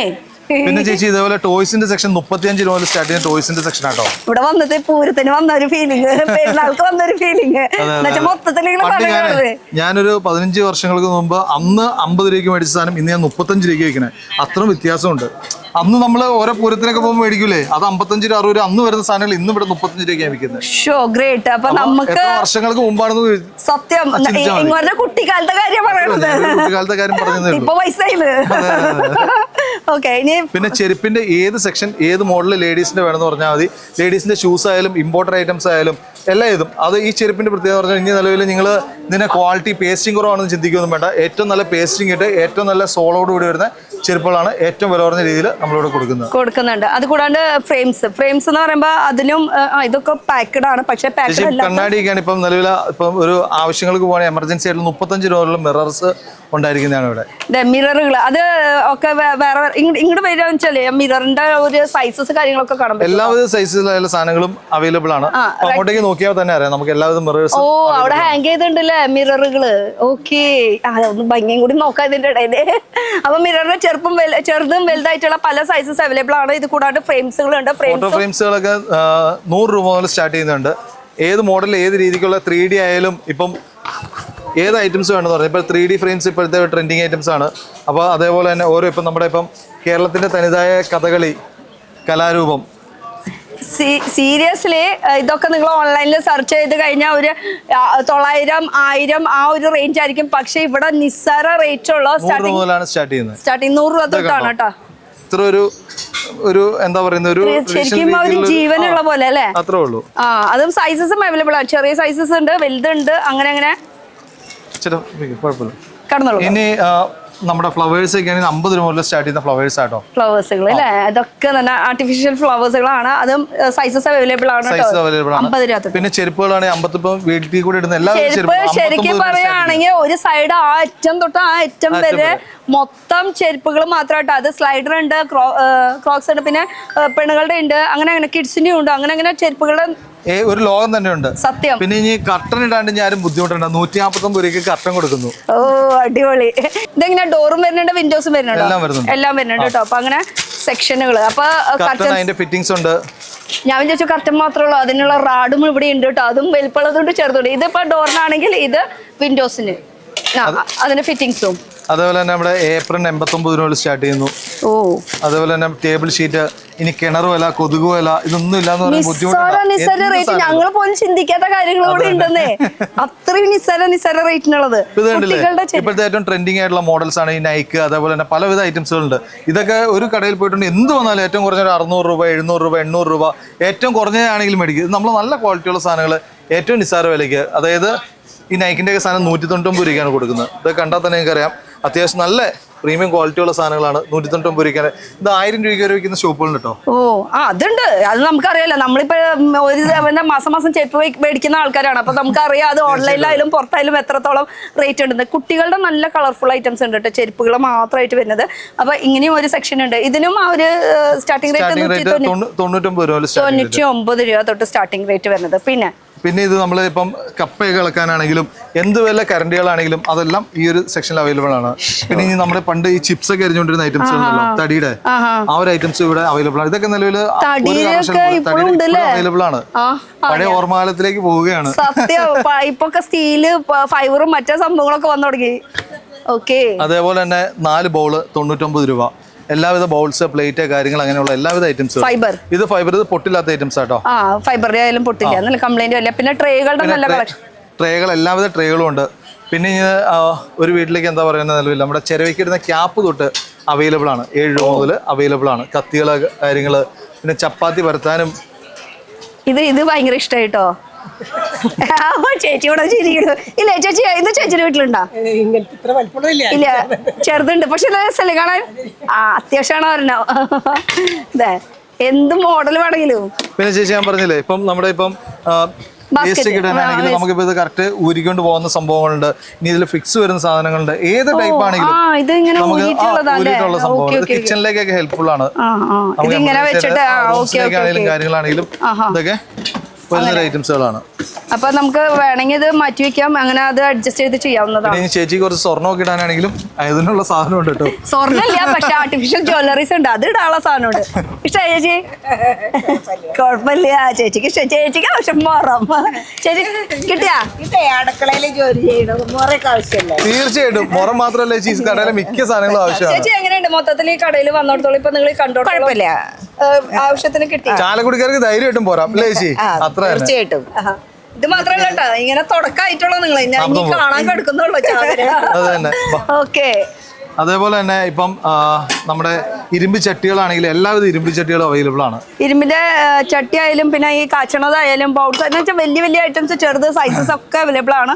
പിന്നെ ചേച്ചി ഇതേപോലെ ടോയ്സിന്റെ സെക്ഷൻ 35 രൂപ സ്റ്റാർട്ട് ചെയ്യുന്ന ടോയ്സിന്റെ സെക്ഷൻ ആട്ടോ. ഇവിടെ വന്നത് പൂരത്തിന് വന്ന ഒരു ഫീലിംഗ്, പെരുന്നാൾക്ക് വന്ന ഒരു ഫീലിംഗ്. ഞാനൊരു 15 വർഷങ്ങൾക്ക് മുമ്പ് അന്ന് 50 രൂപയ്ക്ക് മേടിച്ച സാധനം ഇന്ന് ഞാൻ 35 രൂപയ്ക്ക് വെക്കണേ. അത്രയും വ്യത്യാസമുണ്ട്. അന്ന് നമ്മൾ ഓരോ പൂരത്തിനൊക്കെ പോകുമ്പോൾ മേടിക്കൂലേ, അത് 55 60 രൂപ അന്ന് വരുന്ന സാധനങ്ങൾ ഇന്ന് ഇവിടെ 35 രൂപയ്ക്കാണ് വിൽക്കുന്നത്. ഗ്രേറ്റ്. അപ്പൊ നമുക്ക് വർഷങ്ങൾക്ക് മുമ്പാണെന്ന് സത്യം ഇങ്ങോട്ട് കുട്ടിക്കാലത്തെ കാര്യം പറയണത്, കുട്ടിക്കാലത്തെ കാര്യം പറഞ്ഞത് ഇപ്പൊ വയസ്സായില്ലേ. ഓക്കെ, ഇനി പിന്നെ ചെരുപ്പിന്റെ ഏത് സെക്ഷൻ ഏത് മോഡൽ ലേഡീസിന്റെ വേണമെന്ന് പറഞ്ഞാൽ മതി. ലേഡീസിന്റെ ഷൂസ് ആയാലും ഇമ്പോർട്ടഡ് ഐറ്റംസ് ആയാലും എല്ലാം ഇതും. അത് ഈ ചെരുപ്പിന്റെ പ്രത്യേകത പറഞ്ഞാൽ ഇനി നിലവിൽ നിങ്ങൾ ഇതിന്റെ ക്വാളിറ്റി പേസ്റ്റിംഗ് കുറവാണെന്ന് ചിന്തിക്കൊന്നും വേണ്ട. ഏറ്റവും നല്ല പേസ്റ്റിംഗ് ഇട്ട് ഏറ്റവും നല്ല സോളോട് കൂടി വരുന്ന ചെരുപ്പുകളാണ് ഏറ്റവും വില കുറഞ്ഞ രീതിയിൽ നമ്മളിവിടെ കൊടുക്കുന്നുണ്ട്. അത് കൂടാണ്ട് ഫ്രെയിംസ് എന്ന് പറയുമ്പോൾ അതിലും ഇതൊക്കെ പാക്കഡ് ആണ്. പക്ഷേ കണ്ണാടിയൊക്കെയാണ് ഇപ്പം നിലവിൽ ഇപ്പം ഒരു ആവശ്യങ്ങൾക്ക് പോകണമെങ്കിൽ എമർജൻസി ആയിട്ടുള്ള 35 രൂപയുള്ള മിറേഴ്സ് ഉണ്ടായിരിക്കുന്നതാണ് ഇവിടെ. മിററുകൾ അത് ഒക്കെ വേറെ ഇങ്ങോട്ട് വരിക വെച്ചാല് മിററിന്റെ ഒരു സൈസസ് കാര്യങ്ങളൊക്കെ കാണാം. എല്ലാവിധ സൈസിലുള്ള സാധനങ്ങളും അവൈലബിൾ ആണ്. അങ്ങോട്ടേക്ക് നോക്കിയാൽ തന്നെ അറിയാം നമുക്ക് എല്ലാവിധ മിറേഴ്സ്. അവിടെ ഹാങ് ചെയ്തിട്ടുണ്ടല്ലേ മിററുകള്. ഓക്കെ, ഒന്ന് ഭംഗിയും കൂടി നോക്കാം ഇതിന്റെ ഇടയില്. അപ്പൊ മിററിന്റെ ചെറുതും വലുതായിട്ടുള്ള പല സൈസസ് അവൈലബിൾ ആണ്. ഇത് കൂടാണ്ട് ഫ്രെയിംസുകളുണ്ട്. ഫോട്ടോ ഫ്രെയിംസുകളൊക്കെ 100 രൂപ മുതൽ സ്റ്റാർട്ട് ചെയ്യുന്നുണ്ട്. ഏത് മോഡൽ ഏത് രീതിക്കുള്ള 3D ആയാലും ഇപ്പം ഏത് ഐറ്റംസ് വേണമെന്ന് പറഞ്ഞാൽ ഇപ്പോൾ 3D ഫ്രെയിംസ് ഇപ്പോഴത്തെ ട്രെൻഡിങ് ഐറ്റംസ് ആണ്. അപ്പോൾ അതേപോലെ തന്നെ ഓരോ ഇപ്പം നമ്മുടെ ഇപ്പം കേരളത്തിൻ്റെ തനതായ കഥകളി കലാരൂപം. സീരിയസ്ലി ഇതൊക്കെ നിങ്ങൾ ഓൺലൈനിൽ സെർച്ച് ചെയ്ത് കഴിഞ്ഞാൽ ഒരു 900 1000 ആ ഒരു റേഞ്ച് ആയിരിക്കും. പക്ഷെ ഇവിടെ നിസ്സാര റേറ്റ് ഉള്ള സ്റ്റാർട്ടിംഗ് 100 രൂപ തൊട്ടാണ് കേട്ടോ. ഇത്ര ഒരു എന്താ പറയുന്ന ഒരു ശരിക്കും ഒരു ജീവനുള്ള പോലെ അല്ലേ. അത്രേ ഉള്ളൂ. അതും സൈസസും അവൈലബിൾ ആണ്. ചെറിയ സൈസസ് ഉണ്ട്, വലുതുണ്ട്, അങ്ങനെ കുഴപ്പമില്ല. കടന്നോളൂ. ഇനി നമ്മുടെ ഫ്ലവേഴ്സ് ഒക്കെ ആണെങ്കിൽ 50 രൂപ മുതൽ സ്റ്റാർട്ട് ചെയ്യുന്ന ഫ്ലവേഴ്സ് ആട്ടോ. ഫ്ലവേഴ്സുകൾ അല്ലേ, അതൊക്കെ തന്നെ ആർട്ടിഫിഷ്യൽ ഫ്ലവേഴ്സുകളാണ്. അതും സൈസസ് അവൈലബിൾ ആണ്. പിന്നെ ചെരുപ്പുകളാണെങ്കിൽ 50 വീട്ടിൽ കൂടെ ഇടുന്ന എല്ലാ ശരിക്കും പറയുകയാണെങ്കിൽ ഒരു സൈഡ് ആ അറ്റം തൊട്ട് ആ അറ്റം വരെ മൊത്തം ചെരുപ്പുകൾ മാത്രമായിട്ട്. അത് സ്ലൈഡർ ഉണ്ട്, ക്രോക്സ് ഉണ്ട്, പിന്നെ പെണ്ണുകളുടെ ഉണ്ട്, അങ്ങനെ കിഡ്സിന്റെ ഉണ്ട്, അങ്ങനെ ചെരുപ്പുകളുടെ ഒരു ലോകം തന്നെ ഉണ്ട്. സത്യം. പിന്നെ ഇനി കർട്ടൻ ഇടാണ്ട് ഞാനും ബുദ്ധിമുട്ടുണ്ട്. 149 രൂപയ്ക്ക് കർട്ടൻ കൊടുക്കുന്നു. അടിപൊളി. ഇതെങ്ങനെ ഡോറും വരുന്നുണ്ട്, വിൻഡോസും വരുന്നുണ്ട്, എല്ലാം വരുന്നുണ്ട് കേട്ടോ. അപ്പൊ അങ്ങനെ സെക്ഷനുകൾ. അപ്പൊ അതിന്റെ ഫിറ്റിംഗ്സ് ഉണ്ട്. ഞാൻ വിചാരിച്ചു കർട്ടൻ മാത്രമേ ഉള്ളൂ, അതിനുള്ള റാഡും ഇവിടെ ഉണ്ട് കേട്ടോ. അതും വലിപ്പമുള്ളതുകൊണ്ട് ചെറുതുണ്ട്. ഇതിപ്പോ ഡോറിനാണെങ്കിൽ ഇത് വിൻഡോസിന് അതിന്റെ ഫിറ്റിംഗ്സും. അതേപോലെ തന്നെ നമ്മുടെ ഏപ്രിൽ 89 രൂപ സ്റ്റാർട്ട് ചെയ്യുന്നു. അതേപോലെ തന്നെ ടേബിൾ ഷീറ്റ്. ഇനി കിണർ വില, കൊതുക് വില, ഇതൊന്നും ഇല്ലാന്ന് ഞങ്ങൾ പോലും ചിന്തിക്കാത്ത കാര്യങ്ങൾ കൂടെ ഉണ്ടെന്നേ. അത്രയും നിസ്സാര റേറ്റിനുള്ളത്. ഇപ്പോഴത്തെ ഏറ്റവും ട്രെൻഡിങ് ആയിട്ടുള്ള മോഡൽസ് ആണ് ഈ നൈക്ക്. അതേപോലെ തന്നെ പലവിധ ഐറ്റംസുകളുണ്ട്. ഇതൊക്കെ ഒരു കടയിൽ പോയിട്ടുണ്ട് എന്ത് വന്നാലും ഏറ്റവും കുറഞ്ഞ 600 രൂപ 700 രൂപ 800 രൂപ ഏറ്റവും കുറഞ്ഞതാണെങ്കിലും മേടിക്കും. ഇത് നമ്മൾ നല്ല ക്വാളിറ്റിയുള്ള സാധനങ്ങൾ ഏറ്റവും നിസ്സാര വിലയ്ക്ക്. അതായത് ഈ നൈക്കിന്റെ ഒക്കെ സാധനം 199 രൂപയ്ക്കാണ് കൊടുക്കുന്നത്. ഇത് കണ്ടാൽ തന്നെ നിങ്ങൾക്ക് അറിയാം അത്യാവശ്യം നല്ല പ്രീമിയം ക്വാളിറ്റിയുള്ള സാധനങ്ങളാണ് 199 രൂപയ്ക്ക്. ഇത് 1000 രൂപയ്ക്ക് വരെ വിൽക്കുന്ന ഷോപ്പുകളുണ്ട് കേട്ടോ. ഓ അതുണ്ട്, അത് നമുക്കറിയാലോ. നമ്മളിപ്പോ ഒരു മാസം ചെരുപ്പ് മേടിക്കുന്ന ആൾക്കാരാണ്. അപ്പൊ നമുക്കറിയാം അത് ഓൺലൈനിലായാലും പുറത്തായാലും എത്രത്തോളം റേറ്റ് ഉണ്ടെന്ന്. കുട്ടികളുടെ നല്ല കളർഫുൾ ഐറ്റംസ് ഉണ്ട് കേട്ടോ, ചെരുപ്പുകൾ മാത്രമായിട്ട് വരുന്നത്. അപ്പൊ ഇങ്ങനെയും ഒരു സെക്ഷൻ ഉണ്ട്. ഇതിനും ആ ഒരു സ്റ്റാർട്ടിംഗ് റേറ്റ് 99 രൂപ തൊട്ട് സ്റ്റാർട്ടിംഗ് റേറ്റ് വരുന്നത്. പിന്നെ ഇത് നമ്മൾ ഇപ്പം കപ്പയൊക്കെ ഇളക്കാനാണെങ്കിലും എന്ത് വല്ല കറണ്ടികളാണെങ്കിലും അതെല്ലാം ഈ ഒരു സെക്ഷനിൽ അവൈലബിൾ ആണ്. പിന്നെ ഇനി നമ്മുടെ പണ്ട് ഈ ചിപ്സ് ഒക്കെ അരിഞ്ഞുകൊണ്ടിരുന്ന ഐറ്റംസ് ഉണ്ടല്ലോ, തടിയുടെ ആ ഒരു ഐറ്റംസ് ഇവിടെ അവൈലബിൾ ആണ്. ഇതൊക്കെ നിലവിൽ അവൈലബിൾ ആണ്. പഴയ ഓർമ്മകാലത്തിലേക്ക് പോവുകയാണ്. സത്യം, ഇപ്പൊക്കെ സ്റ്റീല് ഫൈബറും മറ്റേ സംഭവങ്ങളൊക്കെ വന്നു തുടങ്ങി. ഓക്കെ, അതേപോലെ തന്നെ 4 ബൗള് 99 രൂപ. എല്ലാവിധ ബൗൾസ്, പ്ലേറ്റ്, കാര്യങ്ങൾ അങ്ങനെയുള്ള എല്ലാവിധ ഐറ്റംസ്. ഫൈബർ, ഇത് പൊട്ടില്ലാത്ത ഐറ്റംസ് ആട്ടോ. ഫൈബറിന്റെ ആയാലും പൊട്ടില്ല, നല്ല കംപ്ലൈന്റ് അല്ല. പിന്നെ ട്രേകളുടെ നല്ല കളക്ഷൻ, ട്രേകൾ എല്ലാവിധ ട്രേകളും ഉണ്ട്. പിന്നെ ഒരു വീട്ടിലേക്ക് എന്താ പറയുന്നത്, നിലവിൽ നമ്മുടെ ചിരവയ്ക്കിടുന്ന ക്യാപ്പ് തൊട്ട് അവൈലബിൾ ആണ്. 7 രൂപ മുതൽ അവൈലബിൾ ആണ്. കത്തികള്, കാര്യങ്ങള്, പിന്നെ ചപ്പാത്തി പരത്താനും. ഇത് ഭയങ്കര ഇഷ്ടമായിട്ടോ. ചേച്ചി ഇവിടെ ചിരിക്കണു. ഇല്ല ചേച്ചി, ഇത് ചേച്ചിയുടെ വീട്ടിലുണ്ടോ? ഇല്ല, ചെറുതുണ്ട്, പക്ഷെ രസല്ലേ കാണാൻ. അത്യാവശ്യമാണ് പറഞ്ഞോ. അതെ, എന്ത് മോഡൽ വേണമെങ്കിലും. പിന്നെ ചേച്ചി ഞാൻ പറഞ്ഞില്ലേ, ഇപ്പം നമ്മുടെ ഇടാനാണെങ്കിൽ നമുക്കിപ്പോ ഇത് കറക്റ്റ് ഊരിക്കൊണ്ട് പോകുന്ന സംഭവങ്ങളുണ്ട്. ഇനി ഇതിൽ ഫിക്സ് വരുന്ന സാധനങ്ങളുണ്ട്. ഏത് ടൈപ്പ് ആണെങ്കിലും നമുക്ക് ഊരിയിട്ടുള്ള സംഭവം കിച്ചണിലേക്കൊക്കെ ഹെൽപ്ഫുൾ ആണ്. കാര്യങ്ങളാണെങ്കിലും ഇതൊക്കെ വരുന്ന ഐറ്റംസുകളാണ്. അപ്പൊ നമുക്ക് വേണമെങ്കിൽ ഇത് മാറ്റി വെക്കാം, അങ്ങനെ അത് അഡ്ജസ്റ്റ് ചെയ്ത് ചെയ്യാവുന്നതാണ്. ചേച്ചി കുറച്ച് സ്വർണ്ണമൊക്കെ ഇടാനാണെങ്കിലും അതിനുള്ള സാധനം ഉണ്ട് കേട്ടോ. സ്വർണ്ണമില്ല, പക്ഷെ ആർട്ടിഫിഷ്യൽ ജ്വല്ലറീസ് ഉണ്ട്, അത് ഇടാനുള്ള സാധനമുണ്ട്. ഇഷ്ടമായി ചേച്ചി? കുഴപ്പമില്ല, ചേച്ചിക്ക് ഇഷ്ടം. ചേച്ചിക്ക് ആവശ്യം മുറം. ചേച്ചി കിട്ടിയാ? അടുക്കളയില് ജോലി ചെയ്യണം, മുറയൊക്കെ ആവശ്യമല്ല. തീർച്ചയായിട്ടും മുറം മാത്രമല്ല ചേച്ചി, കടയിലെ മിക്ക സാധനങ്ങളും ആവശ്യമാണ്. ചേച്ചി എങ്ങനെയുണ്ട് മൊത്തത്തിൽ ഈ കടയിൽ വന്നോടത്തോളം? ഇപ്പൊ നിങ്ങൾ കണ്ടോ? കുഴപ്പമില്ല, ആവശ്യത്തിന് കിട്ടി. ചാലക്കുടിക്കാർക്ക് ധൈര്യമായിട്ടും പോരാം അല്ലേ ചേച്ചി? അത്ര തീർച്ചയായിട്ടും. ഇത് മാത്രല്ല കേട്ടോ, ഇങ്ങനെ തുടക്കമായിട്ടുള്ളൂ. നിങ്ങൾ കാണാൻ കിടക്കുന്നുള്ളൂ. ഓക്കെ, അതേപോലെ തന്നെ ഇപ്പം നമ്മുടെ ഇരുമ്പ് ചട്ടികളാണെങ്കിൽ എല്ലാവിധ ഇരുമ്പ് ചട്ടികളും അവൈലബിൾ ആണ്. ഇരുമ്പിന്റെ ചട്ടി ആയാലും പിന്നെ ഈ കാച്ചണതായാലും ബൗൾസ് എന്ന് വെച്ചാൽ വലിയ വലിയ ഐറ്റംസ്, ചെറുത് സൈസസ് ഒക്കെ അവൈലബിൾ ആണ്.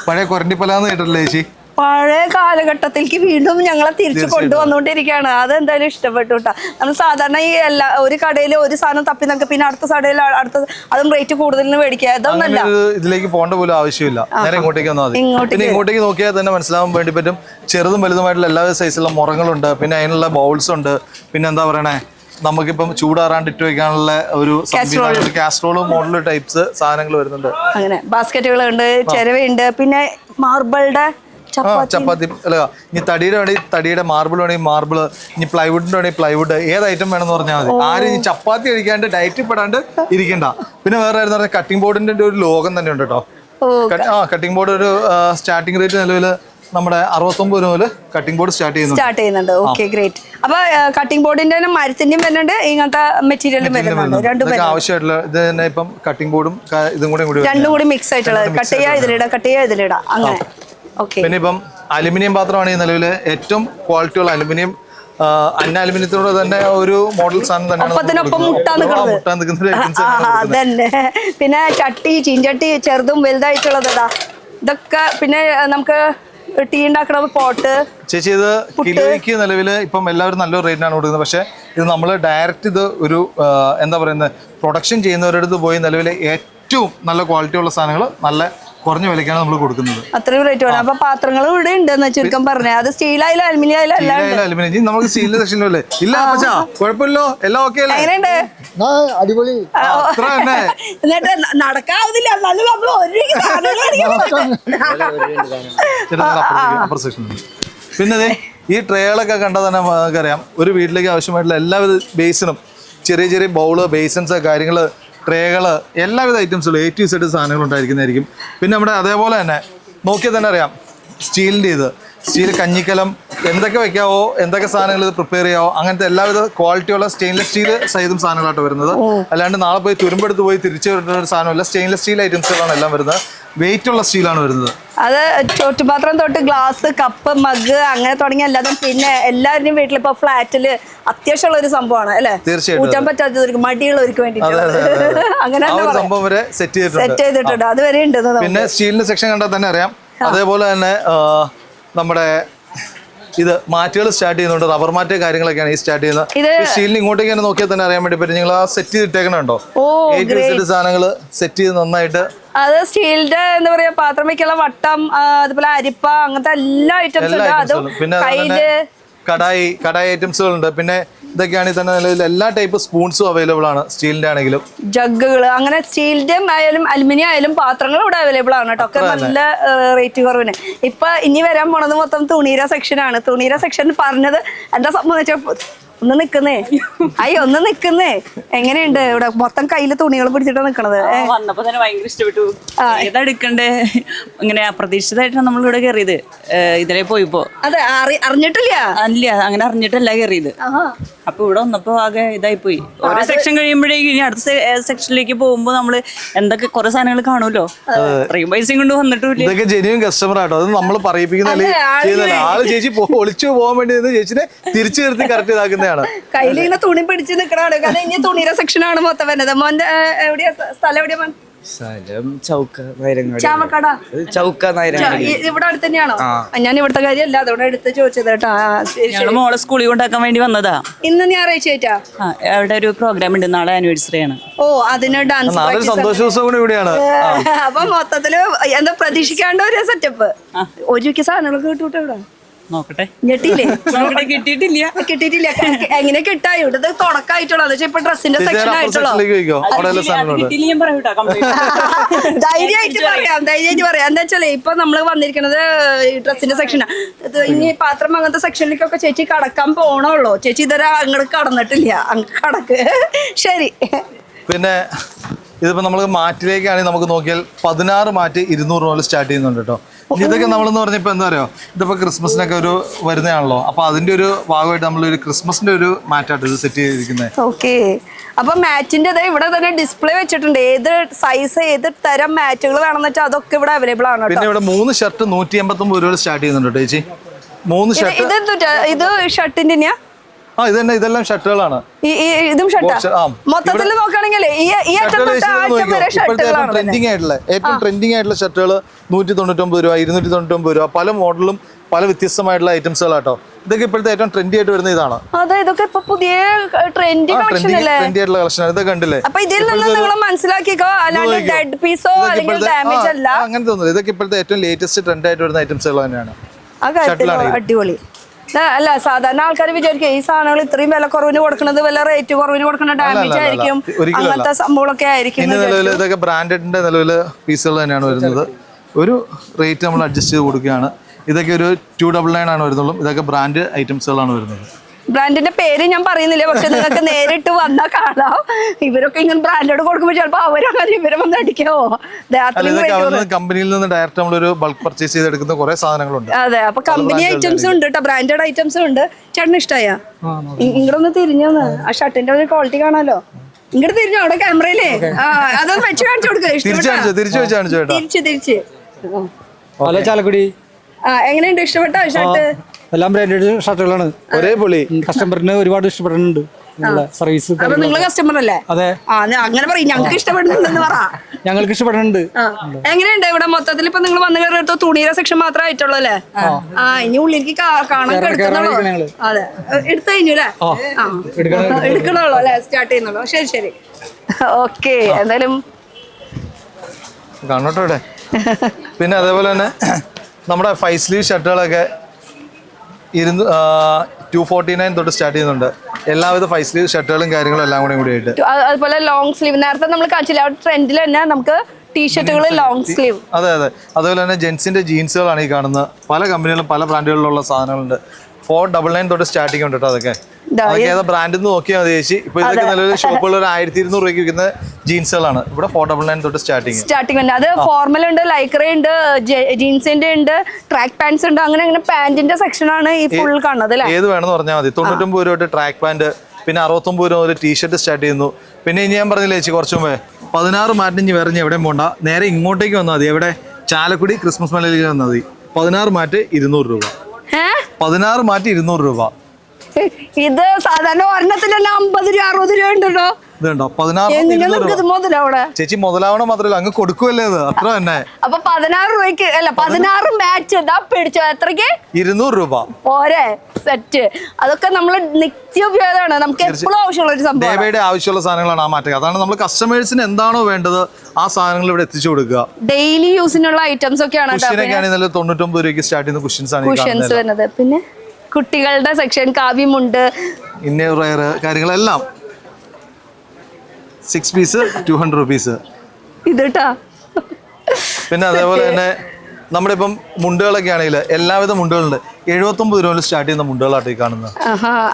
പഴയ കൊരണ്ടിപ്പലാന്ന് കേട്ടില്ലേ ചേച്ചി? പഴയ കാലഘട്ടത്തിലേക്ക് വീണ്ടും ഞങ്ങളെ തിരിച്ചു കൊണ്ടുവന്നുകൊണ്ടിരിക്കുകയാണ്. അതെന്തായാലും ഇഷ്ടപ്പെട്ടു കേട്ടോ. നമ്മൾ സാധാരണ ഈ ഒരു കടയിൽ ഒരു സാധനം തപ്പി നോക്കുക, പിന്നെ അടുത്ത കടയിൽ അടുത്ത, അതും റേറ്റ് കൂടുതലിന് മേടിക്കുക. അതൊന്നല്ല, ഇതിലേക്ക് പോകേണ്ട പോലും ആവശ്യമില്ല. നേരെ ഇങ്ങോട്ടേക്ക് വന്നാൽ മതി. പിന്നെ ഇങ്ങോട്ടേക്ക് നോക്കിയാൽ തന്നെ മനസ്സിലാവാൻ വേണ്ടി പറ്റും. ചെറുതും വലുതുമായിട്ടുള്ള എല്ലാ സൈസിലുള്ള മുറങ്ങളുണ്ട്. പിന്നെ അതിനുള്ള ബൗൾസ് ഉണ്ട്. പിന്നെ എന്താ പറയണേ, നമുക്കിപ്പം ചൂടാറാണ്ട് ഇട്ട് വെക്കാനുള്ള ഒരു കാസ്ട്രോള് മോഡൽ ടൈപ്സ് സാധനങ്ങൾ വരുന്നുണ്ട്. അങ്ങനെ ബാസ്ക്കറ്റുകളുണ്ട്, ചിരവയുണ്ട്, പിന്നെ മാർബിളുടെ ചപ്പാത്തി അല്ല, ഇനി തടിയുടെ വേണമെങ്കിൽ തടിയുടെ, മാർബിൾ വേണമെങ്കിൽ മാർബിൾ, ഇനി പ്ലൈവുഡിന്റെ വേണമെങ്കിൽ പ്ലൈവുഡ്, ഏത് ഐറ്റം വേണമെന്ന് പറഞ്ഞാൽ മതി. ആരും ഈ ചപ്പാത്തി കഴിക്കാണ്ട് ഡയറ്റിൽ പെടാണ്ട് ഇരിക്കണ്ട. പിന്നെ വേറെ ആയിരുന്നു കട്ടിംഗ് ബോർഡിന്റെ ഒരു ലോകം തന്നെ ഉണ്ട് കേട്ടോ. കട്ടിംഗ് ബോർഡ് ഒരു സ്റ്റാർട്ടിംഗ് റേറ്റ് നിലവിൽ നമ്മുടെ 69 രൂപ മുതൽ കട്ടിംഗ് ബോർഡ് സ്റ്റാർട്ട് ചെയ്യുന്നുണ്ട്. Okay, great. അപ്പൊ കട്ടിംഗ് ബോർഡിന്റെ മരത്തിന്റെയും വരുന്നുണ്ട്, ഇങ്ങനത്തെ മെറ്റീരിയലും വരുന്നുണ്ട്. രണ്ടും ആവശ്യമായിട്ടുള്ള ഇത് തന്നെ. ഇപ്പം കട്ടിംഗ് ബോർഡും ഇതും കൂടി രണ്ടും കൂടി മിക്സ് ആയിട്ടുള്ളത്. കട്ട് ചെയ്യാ ഇതിലിടാം അങ്ങനെ. പിന്നെ ഇപ്പം അലുമിനിയം പാത്രമാണ് ഈ നിലവിൽ ഏറ്റവും ക്വാളിറ്റിയുള്ള അലുമിനിയം. അലുമിനിയത്തിനോട് തന്നെ ഒരു മോഡൽ സാധനം തന്നെ. പിന്നെ ചട്ടി, ചീഞ്ചട്ടി, ചെറുതും വലുതായിട്ടുള്ളത് ഇതൊക്കെ. പിന്നെ നമുക്ക് ടീ ഉണ്ടാക്കണ പോട്ട്. ചേച്ചി ഇത് കിലോയ്ക്ക് നിലവിൽ ഇപ്പം എല്ലാവരും നല്ലൊരു റേറ്റിനാണ് കൊടുക്കുന്നത്. പക്ഷേ ഇത് നമ്മൾ ഡയറക്റ്റ് ഇത് ഒരു എന്താ പറയുന്നത്, പ്രൊഡക്ഷൻ ചെയ്യുന്നവരുടെ അടുത്ത് പോയി നിലവിൽ ഏറ്റവും നല്ല ക്വാളിറ്റി ഉള്ള സാധനങ്ങൾ നല്ല കുറഞ്ഞ വിലക്കാണ് നമ്മൾ കൊടുക്കുന്നത്. അത്രയും റേറ്റ് വേണം. അപ്പൊ പാത്രങ്ങളും ഇവിടെ ഉണ്ടെന്ന് ചുരുക്കം പറഞ്ഞത്. അത് സ്റ്റീലായാലും അലുമിനിയം ആയാലും അലുമിനിയം നമുക്ക് സ്റ്റീലിന്റെ സെക്ഷനിലല്ലേ? ഇല്ല കുഴപ്പമില്ലോ, എല്ലാം ഓക്കെ അല്ലേ? എങ്ങനെയുണ്ട്? അടിപൊളി. എന്നിട്ട് നടക്കാവുന്നില്ല, എന്നാലും നമ്മൾ പിന്നെ ഈ ട്രേകളൊക്കെ കണ്ടാൽ തന്നെ നമുക്കറിയാം, ഒരു വീട്ടിലേക്ക് ആവശ്യമായിട്ടുള്ള എല്ലാവിധ ബേസിനും, ചെറിയ ചെറിയ ബൗള്, ബേസിൻസ്, കാര്യങ്ങൾ, ട്രേകള്, എല്ലാവിധ ഐറ്റംസുകളും A to Z സാധനങ്ങൾ ഉണ്ടായിരിക്കുന്നതായിരിക്കും. പിന്നെ നമ്മുടെ അതേപോലെ തന്നെ നോക്കിയാൽ തന്നെ അറിയാം, സ്റ്റീലിൻ്റെ സ്റ്റീൽ കഞ്ഞിക്കലം, എന്തൊക്കെ വെക്കാവോ, എന്തൊക്കെ സാധനങ്ങൾ ഇത് പ്രിപ്പയർ ചെയ്യാവോ, അങ്ങനത്തെ എല്ലാവിധ ക്വാളിറ്റിയുള്ള സ്റ്റെയിൻലെസ് സ്റ്റീൽ സൈസും സാധനങ്ങളായിട്ട് വരുന്നത്. അല്ലാണ്ട് നാളെ പോയി തുരുമ്പെടുത്ത് പോയി തിരിച്ചു വരുന്ന ഒരു സാധനമല്ല. സ്റ്റെയിൻലെസ് സ്റ്റീൽ ഐറ്റംസുകളാണ് എല്ലാം വരുന്നത്. വെയിറ്റ് ഉള്ള സ്റ്റീലാണ് വരുന്നത്. അത് ചോറ്റുപാത്രം തൊട്ട് ഗ്ലാസ്, കപ്പ്, മഗ് അങ്ങനെ തുടങ്ങി എല്ലാതും. പിന്നെ എല്ലാവരുടെയും വീട്ടിൽ ഇപ്പൊ ഫ്ലാറ്റില് അത്യാവശ്യമുള്ള ഒരു സംഭവമാണ് അല്ലെ? തീർച്ചയായിട്ടും. കൂട്ടാൻ പറ്റാത്തവർക്ക്, മടിയുള്ളവർക്ക് വേണ്ടിയിട്ട് അങ്ങനെ സംഭവം വരെ സെറ്റ് ചെയ്തിട്ടുണ്ട്. അത് വരെ ഉണ്ട്. പിന്നെ സ്റ്റീലിന്റെ സെക്ഷൻ കണ്ടാൽ തന്നെ അറിയാം. അതേപോലെ തന്നെ നമ്മുടെ ഇത് മാറ്റുകൾ സ്റ്റാർട്ട് ചെയ്യുന്നുണ്ട്. റബ്ബർ മാറ്റ് കാര്യങ്ങളൊക്കെയാണ് ഈ സ്റ്റാർട്ട് ചെയ്യുന്നത്. സ്റ്റീലിന് ഇങ്ങോട്ടേക്ക് തന്നെ നോക്കിയാൽ തന്നെ അറിയാൻ വേണ്ടി പറ്റും. നിങ്ങൾ ആ സെറ്റ് ചെയ്തിട്ടേക്കണുണ്ടോ? സാധനങ്ങൾ സെറ്റ് ചെയ്ത് നന്നായിട്ട്. അത് സ്റ്റീലിന്റെ എന്താ പറയാ പാത്രം വെക്കാനുള്ള വട്ടം, അതുപോലെ അരിപ്പ, അങ്ങനത്തെ എല്ലാ ഐറ്റംസും. പിന്നെ കടായി ഐറ്റംസുകളുണ്ട്. പിന്നെ ഇതൊക്കെയാണെങ്കിൽ തന്നെ നിലവിൽ എല്ലാ ടൈപ്പ് സ്പൂൺസും അവൈലബിൾ ആണ്. സ്റ്റീലിന്റെ ആണെങ്കിലും ജഗ്ഗുകള്, അങ്ങനെ സ്റ്റീലിന്റെ ആയാലും അലുമിനിയം ആയാലും പാത്രങ്ങൾ ഇവിടെ അവൈലബിൾ ആണ് കേട്ടോ. ഒക്കെ നല്ല റേറ്റ് കുറവിന്. ഇപ്പൊ ഇനി വരാൻ പോണത് മൊത്തം തുണീര സെക്ഷൻ ആണ്. തുണീര സെക്ഷൻ പറഞ്ഞത് എന്താ സംബന്ധിച്ച ഒന്ന് നിക്കുന്നേ, ഒന്ന് നിക്കുന്നേ. എങ്ങനെയുണ്ട് ഇവിടെ മൊത്തം കയ്യില് തുണികൾ പിടിച്ചിട്ടാ നിക്കണത്? വന്നപ്പോ തന്നെ ഭയങ്കര ഇഷ്ടപ്പെട്ടു. ഏതെടുക്കണ്ടേ, ഇങ്ങനെ അപ്രതീക്ഷിതമായിട്ടാണ് നമ്മൾ ഇവിടെ കയറിയത്. ഇതിലെ പോയിപ്പോ അതെ അറിഞ്ഞിട്ടില്ല. അല്ല, അങ്ങനെ അറിഞ്ഞിട്ടല്ല കയറിയത്. അപ്പൊ ഇവിടെ വന്നപ്പോ ആകെ ഇതായി പോയി. ഓരോ സെക്ഷൻ കഴിയുമ്പോഴേക്കും ഇനി അടുത്ത സെക്ഷനിലേക്ക് പോകുമ്പോ നമ്മള് എന്തൊക്കെ കുറെ സാധനങ്ങൾ കാണുമല്ലോ. അത്രയും പൈസയും കൊണ്ട് വന്നിട്ടില്ല. ഇതൊക്കെ ജെന്യൂൻ കസ്റ്റമർ ആട്ടോ. അത് നമ്മൾ പറയിപ്പിക്കുന്നതല്ലേ ചെയ്യുന്നതല്ല. ആള് ചേച്ചി ഒളിച്ചു പോകാൻ വേണ്ടി ചേച്ചിനെ തിരിച്ചു നിർത്തി കറക്റ്റ് ഇതാക്കുന്നതാണ്. കയ്യിലിങ്ങനെ തുണി പിടിച്ച് നിക്കണാണ്. കാരണം ഇനി തുണിയുടെ സെക്ഷൻ ആണ് മൊത്തം വരുന്നത്. മോന്റെ എവിടെയാ സ്ഥലം? എവിടെയാ മോൻ? ഇവിടെ അടുത്ത് തന്നെയാണോ? ഞാൻ ഇവിടുത്തെ കാര്യമല്ല, അതുകൊണ്ട് എടുത്ത് ചോദിച്ചത് കേട്ടോ. ഞങ്ങള് മോളെ സ്കൂളിൽ കൊണ്ടാക്കാൻ വേണ്ടി വന്നതാ. ഇന്ന് ഞായറാഴ്ച ആയിട്ടാ അവിടെ ഒരു പ്രോഗ്രാം ഉണ്ട്, നാളെ ആനിവേഴ്സറി ആണ്. ഓ, അതിന് ഡാൻസ് സന്തോഷ ദിവസം കൂടി ഇവിടെയാണ്. അപ്പൊ മൊത്തത്തില് എന്താ പ്രതീക്ഷിക്കാണ്ട ഒരു സെറ്റപ്പ്. ഒരു സാധനങ്ങളൊക്കെ കിട്ടൂട്ടോ ഇവിടെ. നോക്കട്ടെ, ഞെട്ടിയില്ലേ? കിട്ടിയിട്ടില്ല. എങ്ങനെ കിട്ടായി? ഇവിടെ തുടക്കമായിട്ടുള്ളൂ. അത് ഇപ്പൊ ഡ്രസ്സിന്റെ സെക്ഷൻ ആയിട്ടുള്ളൂ. ധൈര്യമായിട്ട് പറയാം. എന്താ വെച്ചാലേ ഇപ്പൊ നമ്മള് വന്നിരിക്കുന്നത് ഡ്രസ്സിന്റെ സെക്ഷനാ. ഇനി പാത്രം അങ്ങനത്തെ സെക്ഷനിലേക്കൊക്കെ ചേച്ചി കടക്കാൻ പോണുള്ളൂ. ചേച്ചി ഇതുവരെ അങ്ങോട്ട് കടന്നിട്ടില്ല. അങ്ങ് കടക്ക്. ശരി. പിന്നെ ഇതിപ്പോ നമ്മൾ മാറ്റിലേക്കാണെങ്കിൽ നമുക്ക് നോക്കിയാൽ 16 മാറ്റ് 200 രൂപ സ്റ്റാർട്ട് ചെയ്യുന്നുണ്ട് കേട്ടോ. ഇതൊക്കെ നമ്മളെന്ന് പറഞ്ഞപ്പോ എന്താ പറയുക, ഇതിപ്പോ ക്രിസ്മസിനൊക്കെ ഒരു വരുന്നതാണല്ലോ. അപ്പൊ അതിന്റെ ഒരു ഭാഗമായിട്ട് നമ്മളൊരു ക്രിസ്മസിന്റെ ഒരു മാറ്റായിട്ട് ഇത് സെറ്റ് ചെയ്തിരിക്കുന്നത്. ഓക്കെ. അപ്പൊ മാറ്റിന്റെ ഇവിടെ തന്നെ ഡിസ്പ്ലേ വെച്ചിട്ടുണ്ട്. ഏത് സൈസ്, ഏത് തരം മാറ്റുകൾ വേണമെന്ന് വെച്ചാൽ അതൊക്കെ ഇവിടെ അവൈലബിൾ ആണ്. പിന്നെ ഇവിടെ 3 ഷർട്ട് 189 രൂപ സ്റ്റാർട്ട് ചെയ്യുന്നുണ്ട് ചേച്ചി. 3 ഷർട്ട്. ഇത് ഷർട്ടിന്റെ ഇതെല്ലാം ഷർട്ടുകളാണ്. ഇതും ഷർട്ടാ. മൊത്തത്തിൽ നോക്കുകയാണെങ്കിൽ ഏറ്റവും ട്രെൻഡിങ് ആയിട്ടുള്ള ഷർട്ടുകൾ 199 രൂപ, 299 രൂപ. പല മോഡലും പല വ്യത്യസ്തമായിട്ടുള്ള ഐറ്റംസുകളാട്ടോ. ഇതൊക്കെ ഇപ്പോഴത്തെ ഏറ്റവും ട്രെൻഡി ആയിട്ട് വരുന്ന ഇതാണ്. ഇതൊക്കെ ഇപ്പൊ പുതിയ ട്രെൻഡി ആയിട്ടുള്ള കളക്ഷൻ. ഇതൊക്കെ കണ്ടില്ലേ? അപ്പൊ ഇതിൽ നിന്ന് നിങ്ങൾ മനസ്സിലാക്കിക്കോ, അല്ലാണ്ട് ഡെഡ് പീസോ അല്ലെങ്കിൽ ഡാമേജ് അല്ല. അങ്ങനെ തോന്നുന്നു. ഇതൊക്കെ ഇപ്പോഴത്തെ ഏറ്റവും ലേറ്റസ്റ്റ് ട്രെൻഡ് ആയിട്ട് വരുന്ന ഐറ്റംസുകൾ തന്നെയാണ്. അടിപൊളി. അല്ല, സാധാരണ ആൾക്കാർ വിചാരിക്കും ഈ സാധനങ്ങൾ ഇത്രയും വില കുറവിന് കൊടുക്കുന്നത് വല്ല റേറ്റ് കുറവിന് കൊടുക്കുന്ന ഡാമേജ് ആയിരിക്കും, അങ്ങനത്തെ സംഭവങ്ങളൊക്കെ ആയിരിക്കും. ഇതൊക്കെ ബ്രാൻഡഡിന്റെ നിലവില് പീസുകൾ തന്നെയാണ് വരുന്നത്. ഒരു റേറ്റ് നമ്മൾ അഡ്ജസ്റ്റ് ചെയ്ത് കൊടുക്കുകയാണ്. ഇതൊക്കെ ഒരു 299 ആണ് വരുന്നുള്ളൂ. ഇതൊക്കെ ബ്രാൻഡ് ഐറ്റംസുകളാണ് വരുന്നത്. ബ്രാൻഡിന്റെ പേര് ഞാൻ പറയുന്നില്ല, പക്ഷെ നിങ്ങൾക്ക് നേരിട്ട് വന്നാൽ കാണാം. ഇവരൊക്കെ ഇങ്ങനെ ബ്രാൻഡോട് കൊടുക്കുമ്പോൾ ചിലപ്പോൾ അവരങ്ങനെ ഇവരെ വന്ന് അടിക്കാവോ? കമ്പനിയിൽ നിന്ന് ഡയറക്റ്റ് നമ്മളൊരു ബൾക്ക് പർച്ചേസ് ചെയ്തെടുക്കുന്ന കുറെ സാധനങ്ങളുണ്ട്. അതെ, അപ്പൊ കമ്പനി ഐറ്റംസും ഉണ്ട് കേട്ടോ, ബ്രാൻഡഡ് ഐറ്റംസും ഉണ്ട്. ചേട്ടന് ഇഷ്ടമായ? ഇങ്ങോട്ടൊന്ന് തിരിഞ്ഞോന്ന്, ആ ഷർട്ടിന്റെ ഒരു ക്വാളിറ്റി കാണാലോ. ഇങ്ങോട്ട് തിരിഞ്ഞോ, അവിടെ ക്യാമറയിലേ. അതൊന്ന് വെച്ച് കാണിച്ചു കൊടുക്കുക. തിരിച്ച് ചാലക്കുടി. എങ്ങനെയുണ്ട്? ഇഷ്ടപ്പെട്ടോ ഷർട്ട്? എല്ലാം ബ്രാൻഡഡ് ഷർട്ടുകളാണ്. ഒരേ പൊളി. കസ്റ്റമറിന് ഒരുപാട് ഇഷ്ടപ്പെടുന്നുണ്ട്. സർവീസ്. അപ്പൊ നിങ്ങൾ കസ്റ്റമർ അല്ലേ? അതെ. അങ്ങനെ പറയും, ഞങ്ങൾക്ക് ഇഷ്ടപ്പെടുന്നുണ്ടെന്ന് പറ. ഞങ്ങൾക്ക് ഇഷ്ടപ്പെടുന്നുണ്ട്. എങ്ങനെയുണ്ട് ഇവിടെ മൊത്തത്തിൽ? ഇപ്പൊ നിങ്ങൾ വന്നു കയറിയിട്ട് തുണിയുടെ സെക്ഷൻ മാത്രമേ ആയിട്ടുള്ളൂ അല്ലേ? ഇനി ഉള്ളിലേക്ക് കാണാൻ എടുക്കുന്നുള്ളൂ. അതെ, എടുത്തു കഴിഞ്ഞു അല്ലേ? എടുക്കണുള്ളൂ അല്ലെ? സ്റ്റാർട്ട് ചെയ്യുന്നുള്ളൂ. ശരി. ഓക്കെ, എന്തായാലും കാണോട്ടോ ഇവിടെ. പിന്നെ അതേപോലെ തന്നെ നമ്മുടെ 5 സ്ലീവ് ഷർട്ടുകളൊക്കെ 249 തൊട്ട് സ്റ്റാർട്ട് ചെയ്യുന്നുണ്ട്. എല്ലാവിധ 5 സ്ലീവ് ഷർട്ടുകളും കാര്യങ്ങളും എല്ലാം കൂടി ആയിട്ട്. അതുപോലെ ലോങ് സ്ലീവ് നേരത്തെ നമ്മൾ കാണിച്ചില്ല, ട്രെൻഡിൽ തന്നെ നമുക്ക് ടീഷർട്ടുകൾ ലോങ് സ്ലീവ്. അതെ. അതുപോലെ തന്നെ ജെൻസിന്റെ ജീൻസുകളാണ് ഈ കാണുന്നത്. പല കമ്പനികളിലും പല ബ്രാൻഡുകളിലുള്ള സാധനങ്ങളുണ്ട്. 499 തൊട്ട് സ്റ്റാർട്ടിംഗ് ഉണ്ട് കേട്ടോ. അതൊക്കെ ഏതാ ബ്രാൻഡിൽ നിന്ന് നോക്കിയാൽ മതി ചേച്ചി. ഇപ്പൊ ഇതൊക്കെ നിലവിൽ ഷോപ്പുകൾ ഒരു 1200 രൂപയ്ക്ക് വിൽക്കുന്ന ജീൻസുകളാണ്. ഇവിടെ 499 തൊട്ട് സ്റ്റാർട്ടിംഗ് ഉണ്ട്. അത് ഫോർമൽ ഉണ്ട്, ലൈക്ര ഉണ്ട്, ജീൻസിന്റെ ഉണ്ട്, ട്രാക്ക് പാൻസ് ഉണ്ട്. അങ്ങനെ പാന്റിന്റെ സെക്ഷൻ ആണ് ഈ ഫുൾ കാണുന്നത് അല്ലേ? ഏത് വേണമെന്ന് പറഞ്ഞാൽ മതി. 99 രൂപ തൊട്ട് ട്രാക്ക് പാന്റ്, പിന്നെ 69 രൂപ ഒരു ടീഷർട്ട് സ്റ്റാർട്ട് ചെയ്യുന്നു. പിന്നെ ഇനി ഞാൻ പറഞ്ഞില്ലേ ചേച്ചി കുറച്ചു മുമ്പേ 16 മാറ്റിന് ഇനി വേറെ എവിടെയും പോകണ്ട, നേരെ ഇങ്ങോട്ടേക്ക് വന്നാൽ മതി. എവിടെ? ചാലക്കുടി ക്രിസ്മസ് മേളയിലേക്ക് വന്നാൽ മതി. 16 മാറ്റ് 200 രൂപ. 16 മാറ്റ് 200 രൂപ. ഇത് സാധാരണ ഒരെണ്ണത്തിന് തന്നെ 50 രൂപ 60 രൂപ ഉണ്ടല്ലോ. ഇതുണ്ടോ 16 എങ്ങനെ നമുക്ക് ഇത് മുതലാവണേ? ചേച്ചി മുതലാവണം മാത്രമല്ല അങ്ങ് കൊടുക്കുമല്ലേ അത് അത്ര തന്നെ. അപ്പൊ 16 രൂപയ്ക്ക് അല്ല 16 മാച്ച് ഇതാ പിടിച്ചോ എത്രക്ക് 200 രൂപ പോരെ സെറ്റ്. അതൊക്കെ നമ്മൾ നിത്യോപയോഗമാണ്, നമുക്ക് എപ്പോഴും ആവശ്യമുള്ള ഒരു സംഭവം. ഡേവയുടെ ആവശ്യമുള്ള സാധനങ്ങളാണ് ആ മാറ്റം. അതാണ് നമ്മൾ കസ്റ്റമേഴ്സിന് എന്താണോ വേണ്ടത് ആ സാധനങ്ങൾ ഇവിടെ എത്തിച്ചു കൊടുക്കുക. ഡെയിലി യൂസിനുള്ള ഐറ്റംസ് ഒക്കെയാണ് കുഷ്യനൊക്കെ ആണെങ്കിൽ 99 രൂപയ്ക്ക് സ്റ്റാർട്ട് ചെയ്യുന്ന കുഷ്യൻസ് ആണ് കുഷ്യൻസ് വരുന്നത്. പിന്നെ കുട്ടികളുടെ സെക്ഷൻ കാവ്യമുണ്ട്, ഇന്നർ വെയർ കാര്യങ്ങളെല്ലാം 6 പീസ് 200 റുപ്പീസ്. ഇതാ പിന്നെ അതേപോലെ തന്നെ നമ്മുടെ ഇപ്പം മുണ്ടുകളൊക്കെ ആണെങ്കിൽ എല്ലാവിധ മുണ്ടുകളുണ്ട്. 79 രൂപ സ്റ്റാർട്ട് ചെയ്യുന്ന മുണ്ടുകളായിട്ട് ഈ കാണുന്നത്.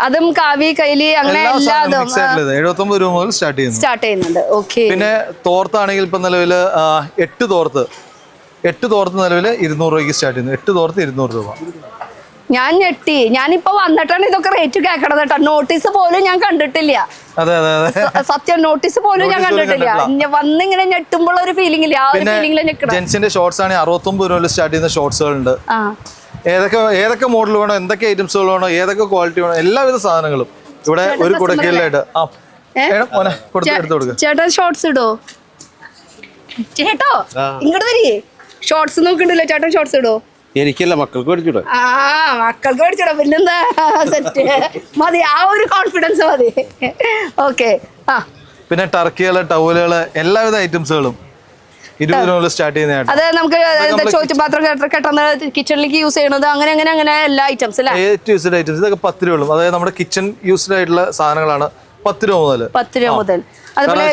അതും കാവ്യ കൈലി അങ്ങനെ എല്ലാതും 79 രൂപ മുതൽ സ്റ്റാർട്ട് ചെയ്യുന്നുണ്ട്. ഓക്കെ. പിന്നെ തോർത്താണെങ്കിൽ ഇപ്പം നിലവിൽ 8 തോർത്ത് നിലവിൽ 200 രൂപയ്ക്ക് സ്റ്റാർട്ട് ചെയ്യുന്നു. 8 തോർത്ത് 200 രൂപ. ഞാൻ ഞെട്ടി, ഞാനിപ്പോ വന്നിട്ടാണ് ഇതൊക്കെ റേറ്റ് കേൾക്കണത് കേട്ടോ. നോട്ടീസ് പോലും ഞാൻ കണ്ടിട്ടില്ല. അതെ അതെ അതെ, സത്യം നോട്ടീസ് പോലും ഞാൻ കണ്ടിട്ടില്ല. വന്നിങ്ങനെ ഞെട്ടുമ്പോൾ ഒരു ഫീലിംഗ് ഇല്ല, ആ ഒരു ഫീലിംഗിൽ ഞെക്കണം. ജെൻസിന്റെ ഷോർട്സ് ആണെങ്കിൽ 69 രൂപ സ്റ്റാർട്ട് ചെയ്യുന്ന ഷോർട്സുകളുണ്ട്. ഏതൊക്കെ മോഡൽ വേണോ, എന്തൊക്കെ ഐറ്റംസുകൾ വേണോ, ഏതൊക്കെ ക്വാളിറ്റി വേണോ, എല്ലാവിധ സാധനങ്ങളും ഇവിടെ ഒരു കുടക്കീഴിലായിട്ട്. ചേട്ടാ ഷോർട്സ് ഇടോ? ചേട്ടോ ഇങ്ങോട്ട് തരീ. ഷോർട്സ് നോക്കണ്ടല്ലോ ചേട്ടൻ, ഷോർട്സ് ഇടോ? എനിക്കല്ല, മക്കൾക്ക് മേടിച്ചൂടെ? മക്കൾക്ക് മേടിച്ചോടാ, പിന്നെന്താ സെറ്റ് മതി, ആ ഒരു കോൺഫിഡൻസ് മതി. ഓക്കെ. പിന്നെ ടർക്കികള്, ടവലുകള്, എല്ലാവിധ ഐറ്റംസുകളും 20 രൂപ സ്റ്റാർട്ട് ചെയ്യുന്നതായിട്ട്. അത് നമുക്ക് ചോറ്റുപാത്രം കെട്ടുന്ന കിച്ചണിലേക്ക് യൂസ് ചെയ്യണത് അങ്ങനെ അങ്ങനെ അങ്ങനെ എല്ലാ ഐറ്റംസ് അല്ലേ? യൂസ്ഡ് ഐറ്റംസ് ഇതൊക്കെ 10 രൂപ. അതായത് നമ്മുടെ കിച്ചൺ യൂസ്ഡ് ആയിട്ടുള്ള സാധനങ്ങളാണ് 10 രൂപ മുതൽ. 10 രൂപ മുതൽ. അതുപോലെ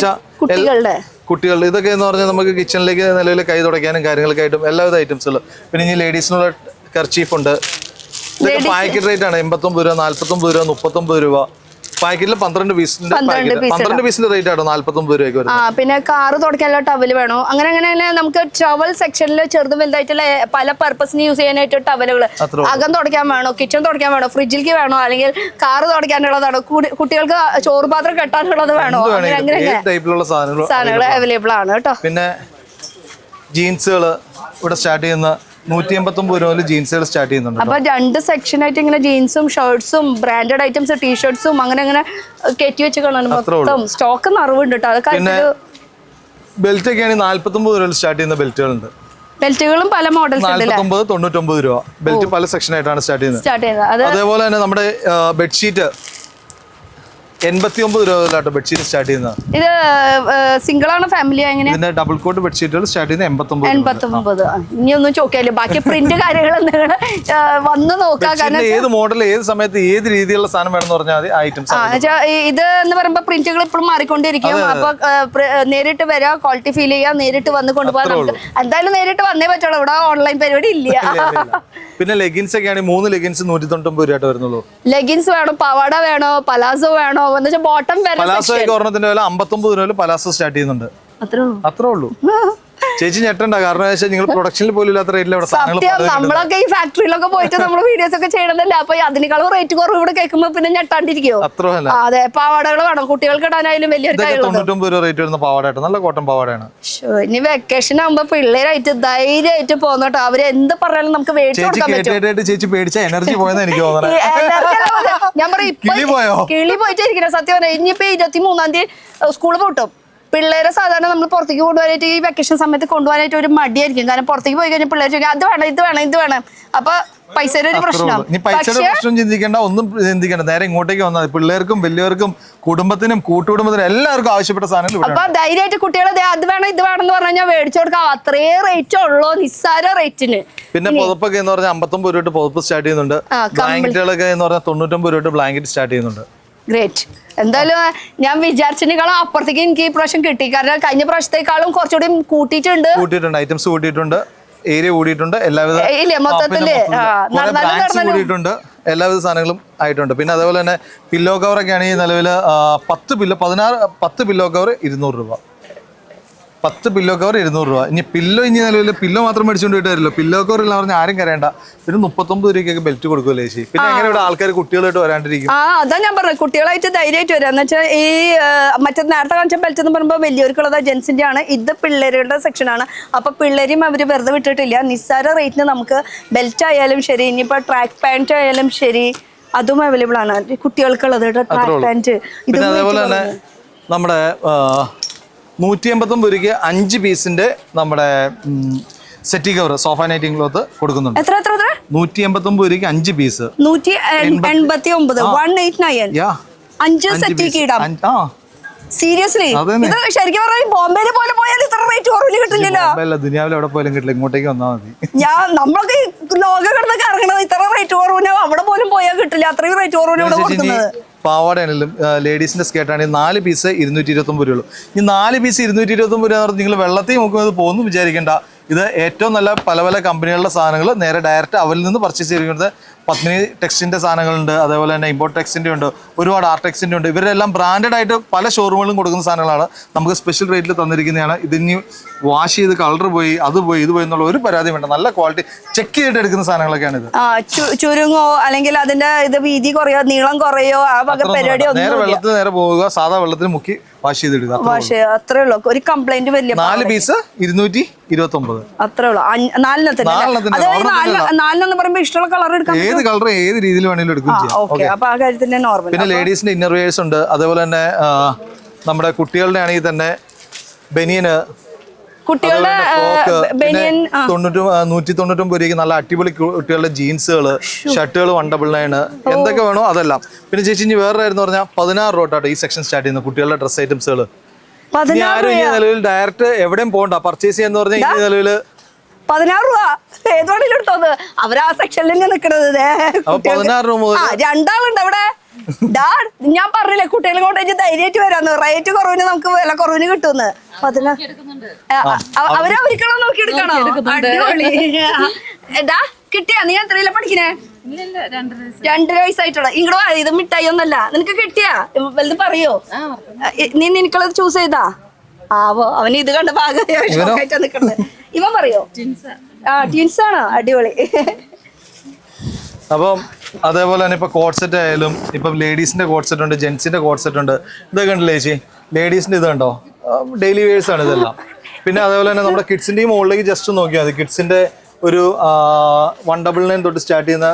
കുട്ടികളുടെ ഇതൊക്കെ എന്ന് പറഞ്ഞാൽ നമുക്ക് കിച്ചണിലേക്ക് നിലവിൽ കൈ തുടയ്ക്കാനും കാര്യങ്ങളൊക്കെ ആയിട്ടും എല്ലാവിധ ഐറ്റംസുകളും. പിന്നെ ഇനി ലേഡീസിനുള്ള കർച്ചീഫ് ഉണ്ട്. ഇതൊക്കെ പാക്കറ്റ് റേറ്റ് ആണ് 89 രൂപ, 49 രൂപ, 39 രൂപ. പാക്കറ്റിൽ 12 പീസിന്റെ റേറ്റ് ആണോ 49 രൂപയ്ക്ക് വരുന്നത്. പിന്നെ കാറ് തുടക്കാനുള്ള ടവൽ വേണോ, അങ്ങനെ അങ്ങനെ നമുക്ക് ടവൽ സെക്ഷനിൽ ചെറുതും വലുതായിട്ടുള്ള പല പർപ്പസിന് യൂസ് ചെയ്യാനായിട്ട് ടവലുകൾ. അകം തുടക്കാൻ വേണോ, കിച്ചൺ തുടക്കാൻ വേണോ, ഫ്രിഡ്ജിലേക്ക് വേണോ, അല്ലെങ്കിൽ കാറ് തുടക്കാനുള്ളതാണോ, കുട്ടികൾക്ക് ചോറ് പാത്രം കെട്ടാനുള്ളത് വേണോ, ടൈപ്പിലുള്ള സാധനങ്ങൾ അവൈലബിൾ ആണ് കേട്ടോ. പിന്നെ ജീൻസുകൾ ഇവിടെ സ്റ്റാർട്ട് ചെയ്യുന്ന 189 രൂപ ജീൻസുകൾ സ്റ്റാർട്ട് ചെയ്യുന്നുണ്ട്. അപ്പൊ 2 സെക്ഷൻ ആയിട്ട് ഇങ്ങനെ ജീൻസും ഷർട്ട്സും ബ്രാൻഡഡ് ഐറ്റംസ് ടീഷർട്ട്സും അങ്ങനെ അങ്ങനെ കയറ്റി വെച്ച് കാണാൻ മൊത്തം സ്റ്റോക്ക് നിറവുണ്ട് കേട്ടോ. അതൊക്കെ ബെൽറ്റ് ഒക്കെ ആണെങ്കിൽ 49 രൂപ സ്റ്റാർട്ട് ചെയ്യുന്ന ബെൽറ്റുകളുണ്ട്. ബെൽറ്റുകളും പല മോഡൽസ് ഉണ്ട്. 49, 99 രൂപ ബെൽറ്റ് പല സെക്ഷൻ ആയിട്ടാണ് സ്റ്റാർട്ട് ചെയ്യുന്നത്. അതേപോലെ തന്നെ നമ്മുടെ ബെഡ്ഷീറ്റ് 89 രൂപ മുതലാട്ടോ ബെഡ്ഷീറ്റ് സ്റ്റാർട്ട് ചെയ്യുന്നത്. ഇത് സിംഗിൾ ആണോ ഫാമിലി എങ്ങനെ? ഇതിന്റെ ഡബിൾ കോട്ട് ബെഡ്ഷീറ്റുകൾ സ്റ്റാർട്ട് ചെയ്യുന്നത് 89. ഇനി ഒന്നും ചോദിക്കാല്ലോ, ബാക്കി പ്രിന്റ് കാര്യങ്ങൾ വന്ന് നോക്കാം. ഏത് മോഡൽ, ഏത് സമയത്ത്, ഏത് രീതിയിലുള്ള സാധനം വേണമെന്ന് പറഞ്ഞാൽ ഐറ്റംസ്. ഇത് എന്ന് പറയുമ്പോൾ പ്രിന്റുകൾ ഇപ്പോഴും മാറിക്കൊണ്ടിരിക്കും. അപ്പൊ നേരിട്ട് വരാം, ക്വാളിറ്റി ഫീൽ ചെയ്യാം, നേരിട്ട് വന്ന് കൊണ്ടുപോകാൻ. നമുക്ക് എന്തായാലും നേരിട്ട് വന്നേ പറ്റുള്ളൂ, ഇവിടെ ഓൺലൈൻ പരിപാടി ഇല്ല. പിന്നെ ലെഗിൻസ് ഒക്കെ ആണെങ്കിൽ 3 ലെഗിൻസ് 199 രൂപ വരുന്നുള്ളൂ. ലെഗിൻസ് വേണോ, പവാട വേണോ, പലാസോ വേണോ, ബോട്ടം പലാസോ ഒരെണ്ണത്തിന്റെ വില 59 രൂപ പലാസോ സ്റ്റാർട്ട് ചെയ്യുന്നുണ്ട്. അത്രേ ഉള്ളൂ. ചേച്ചി ഞെട്ടണ്ട, കാരണം നിങ്ങൾ പ്രൊഡക്ഷനിൽ പോലും ഇല്ലാത്ത റേറ്റിൽ നമ്മളൊക്കെ ഈ ഫാക്ടറിയിലൊക്കെ പോയിട്ട് നമ്മൾ വീഡിയോസ് ഒക്കെ ചെയ്യണതല്ല. അപ്പൊ അതിനേക്കാളും റേറ്റ് കുറവ് ഇവിടെ കേൾക്കുമ്പോ പിന്നെ ഞെട്ടാണ്ടിരിക്കോ? അതെ, പാവാടകൾ വേണം കുട്ടികൾക്ക് ഇടാനായാലും വലിയൊരു 99 രൂപ റേറ്റ് വരുന്ന പാവാട, നല്ല കോട്ടൺ പാവാടയാണ്. ഇനി വെക്കേഷൻ ആകുമ്പോ പിള്ളേരായിട്ട് ധൈര്യമായിട്ട് പോന്നോട്ടോ. അവര് എന്ത് പറഞ്ഞാലും നമുക്ക് മേടിച്ചു കൊടുക്കാൻ പറ്റും. ചേച്ചി പേടിച്ച എനർജി പോയെന്ന് എനിക്ക് തോന്നുന്നത്. ഞാൻ പറയും കിളി പോയിട്ടിരിക്കണ സത്യം പറഞ്ഞാൽ. ഇനിയിപ്പോ 23-ാം തീയതി സ്കൂള് പൂട്ടും. പിള്ളേരെ സാധാരണ നമ്മൾ പുറത്തേക്ക് കൊണ്ടുപോകാനായിട്ട് ഈ വെക്കേഷൻ സമയത്ത് കൊണ്ടുപോകാനായിട്ട് ഒരു മടിയായിരിക്കും. കാരണം പുറത്തേക്ക് പോയി കഴിഞ്ഞാൽ പിള്ളേർ ചോദിക്കും അത് വേണം ഇത് വേണം ഇത് വേണം. അപ്പൊ പൈസയുടെ ഒരു പ്രശ്നം. പൈസയുടെ പ്രശ്നം ചിന്തിക്കേണ്ട, ഒന്നും ചിന്തിക്കേണ്ട, നേരെ ഇങ്ങോട്ടേക്ക് വന്നാൽ പിള്ളേർക്കും വലിയവർക്കും കുടുംബത്തിനും കൂട്ടുകുടുംബത്തിനും എല്ലാവർക്കും ആവശ്യപ്പെട്ട സാധനങ്ങൾ. അപ്പൊ ധൈര്യമായിട്ട് കുട്ടികളെ അത് വേണം ഇത് വേണം എന്ന് പറഞ്ഞാൽ മേടിച്ചു കൊടുക്കാം. അത്രേ റേറ്റ് ഉള്ളൂ, നിസ്സാര റേറ്റിന്. പിന്നെ പുതപ്പൊക്കെ എന്ന് പറഞ്ഞാൽ 59 രൂപ പുതപ്പ് സ്റ്റാർട്ട് ചെയ്യുന്നുണ്ട്. ബ്ലാങ്കറ്റുകളൊക്കെ എന്ന് പറഞ്ഞാൽ 99 രൂപ ബ്ലാങ്കറ്റ് സ്റ്റാർട്ട് ചെയ്യുന്നുണ്ട്. ഗ്രേറ്റ്. എന്തായാലും ഞാൻ വിചാരിച്ചതിനേക്കാളും അപ്പുറത്തേക്ക് എനിക്ക് ഈ പ്രാവശ്യം കിട്ടി. കാരണം കഴിഞ്ഞ പ്രാവശ്യത്തെക്കാളും കുറച്ചുകൂടി കൂട്ടിയിട്ടുണ്ട്. ഐറ്റംസ് കൂട്ടിയിട്ടുണ്ട്, ഏരിയ കൂടിയിട്ടുണ്ട്, എല്ലാവിധ കൂടിയിട്ടുണ്ട്, എല്ലാവിധ സാധനങ്ങളും ആയിട്ടുണ്ട്. പിന്നെ അതേപോലെ തന്നെ പില്ലോ കവറൊക്കെ ആണെങ്കിൽ നിലവിൽ 10 പില്ലോ കവർ 200 രൂപ. 10 പില്ലോ കവർ 200 രൂപ. ഇനി നിലവിൽ പില്ലോ മാത്രം മേടിച്ചുകൊണ്ട് പോയിട്ടായിരുന്നല്ലോ. പില്ലോ കവർ ഇല്ല പറഞ്ഞാൽ ആരും കരയണ്ട. പിന്നെ 39 രൂപയ്ക്കൊക്കെ ബെൽറ്റ് കൊടുക്കുമല്ലോ ചേച്ചി. പിന്നെ എങ്ങനെ ഇവിടെ ആൾക്കാർ കുട്ടികളായിട്ട് വരാണ്ടിരിക്കും? അതാ ഞാൻ പറഞ്ഞത്, കുട്ടികളായിട്ട് ധൈര്യമായിട്ട് വരാം. എന്ന് വെച്ചാൽ ഈ മറ്റേ നേരത്തെ കാണിച്ച ബെൽറ്റ് എന്ന് പറയുമ്പോൾ വലിയവർക്കുള്ളത് ജെൻസിന്റെ ആണ്, ഇത് പിള്ളേരുടെ സെക്ഷനാണ്. അപ്പൊ പിള്ളേരും അവർ വെറുതെ വിട്ടിട്ടില്ല. നിസ്സാര റേറ്റിന് നമുക്ക് ബെൽറ്റ് ആയാലും ശരി, ഇനിയിപ്പോ ട്രാക്ക് പാന്റ് ആയാലും ശരി, അതും അവൈലബിൾ ആണ് കുട്ടികൾക്കുള്ളത്. ട്രാക്ക് പാന്റ് അതേപോലെ തന്നെ നമ്മുടെ 189 രൂപയ്ക്ക് 5 പീസിന്റെ നമ്മുടെ സെറ്റി കവർ സോഫ നൈറ്റിംഗ് ക്ലോത്ത് കൊടുക്കുന്നുണ്ട്. എത്ര 189 രൂപയ്ക്ക് 5 പീസ് 189 189 5 സെറ്റിക്ക് ഇടാം. സീരിയസ്ലി ഇത് ശരിക്കും പറഞ്ഞാൽ ബോംബെയിൽ പോലെ പോയാൽ ഇത്ര റേറ്റ് കുറവില് കിട്ടില്ലല്ലോ. ദുനിയാവിൽ എവിടെ പോയാലും കിട്ടില്ല, ഇങ്ങോട്ടേക്ക് വന്നാൽ മതി. നമ്മളൊക്കെ ലോകം കിടന്നൊക്കെ ഇറങ്ങണത് ഇത്ര റേറ്റ് കുറവിന് അവിടെ പോലും പോയാൽ കിട്ടില്ല. അത്രയും റേറ്റ് കുറവിന് ഇവിടെ കൊടുക്കുന്നത്. പാവാടയാണെങ്കിലും ലേഡീസിന്റെ സ്കേർട്ട് ആണെങ്കിൽ 4 പീസ് 229 രൂപയുള്ളൂ. ഈ 4 പീസ് 229 രൂപ എന്ന് പറഞ്ഞാൽ നിങ്ങൾ വെള്ളത്തിൽ നോക്കുന്നത് പോകുന്നു വിചാരിക്കേണ്ട. ഇത് ഏറ്റവും നല്ല പല പല കമ്പനികളുടെ സാധനങ്ങൾ നേരെ ഡയറക്റ്റ് അവരിൽ നിന്ന് പർച്ചേസ് ചെയ്തിരിക്കുന്നത്. പത്മിനി ടെക്സ്റ്റിന്റെ സാധനങ്ങളുണ്ട്, അതേപോലെ തന്നെ ഇമ്പോർട്ട് ടെക്സ്റ്റിന്റെ ഉണ്ട്, ഒരുപാട് ആർടെക്സിന്റെ ഉണ്ട്. ഇവരെല്ലാം ബ്രാൻഡഡ് ആയിട്ട് പല ഷോറൂമുകളിലും കൊടുക്കുന്ന സാധനങ്ങളാണ്. നമുക്ക് സ്പെഷ്യൽ റേറ്റിൽ തന്നിരിക്കുന്നതാണ്. ഇതിന് വാഷ് ചെയ്ത് കളർ പോയി അത് പോയി ഇത് പോയി എന്നുള്ള ഒരു പരാതി വേണ്ട. നല്ല ക്വാളിറ്റി ചെക്ക് ചെയ്തിട്ട് എടുക്കുന്ന സാധനങ്ങളൊക്കെയാണ് ഇത്. ചുരുങ്ങോ അല്ലെങ്കിൽ അതിന്റെ ഇത് വീതി കുറയോ നീളം കുറയോ ആ വക പരിപാടി നേരെ വെള്ളത്തിൽ നേരെ പോവുക, സാധാ വെള്ളത്തിൽ മുക്കി വാഷ് ചെയ്തിടുക. അത്രേ ഉള്ളൂ. ഒരു കംപ്ലൈന്റ് വരില്ല. 4 പീസ് 229 അത്രേ ഉള്ളൂ. 4 പറയുമ്പോ ഇഷ്ടമുള്ള കളർ എടുക്കാം. ഏത് കളർ ഏത് രീതിയിൽ വേണമെങ്കിലും എടുക്കും ചെയ്യാം. അപ്പൊ ആ കാര്യത്തിന്റെ നോർമൽ. പിന്നെ ലേഡീസിന്റെ ഇന്നർ വെയേഴ്സ് ഉണ്ട്. അതേപോലെ തന്നെ നമ്മുടെ കുട്ടികളുടെ ആണെങ്കിൽ തന്നെ ബനിയന്, കുട്ടികളുടെ ബനിയൻ 199 രൂപയ്ക്ക് നല്ല അടിപൊളി കുട്ടികളുടെ ജീൻസുകള്, ഷർട്ടുകൾ 199 എന്തൊക്കെ വേണോ അതെല്ലാം. പിന്നെ ചേച്ചി ഇനി വേറെ ആയിരുന്നു പറഞ്ഞാൽ 16 രൂപ ഈ സെക്ഷൻ സ്റ്റാർട്ട് ചെയ്യുന്നത് കുട്ടികളുടെ ഡ്രസ് ഐറ്റംസുകൾ. ആരും ഈ നിലവിൽ ഡയറക്റ്റ് എവിടെയും പോകണ്ട, പർച്ചേസ് ചെയ്യാന്ന് പറഞ്ഞാൽ ഈ നിലവിൽ 16 രൂപ ഏത് വേണമെങ്കിലും എടുത്തോന്ന്. അവരാ സെക്ഷനിൽ നിൽക്കണത്. 16 രൂപ മുതൽ രണ്ടാളുണ്ട് അവിടെ. ഞാൻ പറഞ്ഞില്ലേ കുട്ടികളെ കൊണ്ട് ധൈര്യമായിട്ട് വരാന്ന്. റേറ്റ് കുറവിന് നമുക്ക് വില കുറവിന് കിട്ടുമെന്ന്. അവരവർക്കണം നോക്കി എടുക്കണോ? അടിപൊളി. കിട്ടിയാ? നീ എത്രയില്ല പഠിക്കണേ? 2 വയസ്സായിട്ടുള്ള. ഇങ്ങോട്ട് ഇത് മിഠായി ഒന്നല്ല. നിനക്ക് കിട്ടിയാ? വലുത് പറയോ? നീ നിനക്കുള്ളത് ചൂസ് ചെയ്താ? ആവോ, അവന് ഇത് കണ്ട ഭാഗമായിട്ടാ നിക്കണത്. ഇവൻ പറയോ? ട്വിൻസ് ആണോ? അടിപൊളി. അപ്പം അതേപോലെ തന്നെ ഇപ്പൊ കോട്ട് സെറ്റ് ആയാലും ഇപ്പം ലേഡീസിന്റെ കോട്ട് സെറ്റ് ഉണ്ട്, ജെന്റ്സിന്റെ കോട്ട് സെറ്റ് ഉണ്ട്. ഇതൊക്കെ ഉണ്ടല്ലേ ചേച്ചി? ലേഡീസിന്റെ ഇത് കണ്ടോ? ഡെയിലി വെയേഴ്സ് ആണ് ഇതെല്ലാം. പിന്നെ അതേപോലെ തന്നെ നമ്മുടെ കിഡ്സിന്റെയും മുകളിലേക്ക് ജസ്റ്റ് നോക്കിയാൽ മതി. കിഡ്സിന്റെ ഒരു 199 തൊട്ട് സ്റ്റാർട്ട് ചെയ്യുന്ന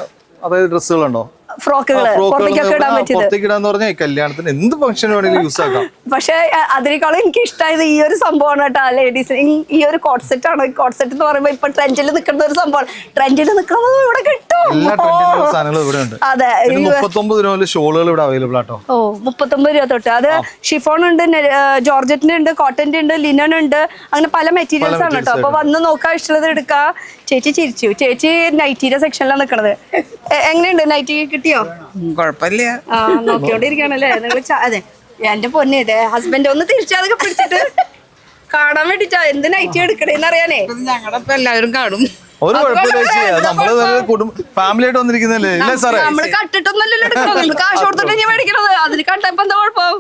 അതായത് ഡ്രസ്സുകളുണ്ടോ? പുറത്തേക്കിടാന്ന് പറഞ്ഞാൽ കല്യാണത്തിന് എന്ത് ഫംഗ്ഷൻ വേണമെങ്കിലും യൂസ് ആക്കാം. പക്ഷെ അതിനേക്കാളും എനിക്ക് ഇഷ്ടമായത് ഈ ഒരു സംഭവമാണ് കേട്ടോ. ലേഡീസ് ഈ ഒരു കോട്ട് സെറ്റ് ആണ്. കോട്ട് സെറ്റ് എന്ന് പറയുമ്പോ ഇപ്പൊ ട്രെൻഡിൽ നിൽക്കുന്ന ഒരു സംഭവം. ട്രെൻഡിൽ നിൽക്കുന്നത് ഇവിടെ കിട്ടും. എല്ലാ ട്രെൻഡിലുള്ള സാധനങ്ങൾ ഇവിടെ ഉണ്ട്. അതെ, 39 രൂപ മുതൽ ഷോളുകൾ ഇവിടെ അവൈലബിൾ ആട്ടോ. 39 രൂപ തൊട്ട്. അത് ഷിഫോൺ ഉണ്ട്, ജോർജറ്റിന്റെ ഉണ്ട്, കോട്ടന്റെ ഉണ്ട്, ലിനൻ ഉണ്ട്. അങ്ങനെ പല മെറ്റീരിയൽസ് ആണ് കേട്ടോ. അപ്പൊ വന്ന് നോക്കാൻ ഇഷ്ടമുള്ളത് എടുക്കുക. ചേച്ചി ചിരിച്ചു. ചേച്ചി നൈറ്റിയുടെ സെക്ഷനിലാണ് നിൽക്കണത്. എങ്ങനെയുണ്ട് നൈറ്റി? കിട്ടിയോ? കുഴപ്പമില്ല. നോക്കിയോണ്ടിരിക്കണല്ലേ നിങ്ങൾ? അതെ എന്റെ പൊന്നെ, ഇതേ ഹസ്ബൻഡ് ഒന്ന് തിരിച്ചതൊക്കെ പിടിച്ചിട്ട് കാണാൻ വേണ്ടിട്ടാ എന്ത് നൈറ്റി എടുക്കണേന്ന് അറിയാനേ. ഞങ്ങളപ്പോ എല്ലാവരും കാണും. ഒരു കുഴപ്പമില്ല. നമ്മള് ഫാമിലി ആയിട്ട് വന്നിരിക്കുന്നല്ലേ? ഇല്ലേ സാറേ? നമ്മള് കട്ടിട്ടൊന്നല്ലോ എടുക്കണം. നമ്മൾ കാശ് കൊടുത്തിട്ട് മേടിക്കണത്. അതിന് കട്ടപ്പോ എന്താ കുഴപ്പം?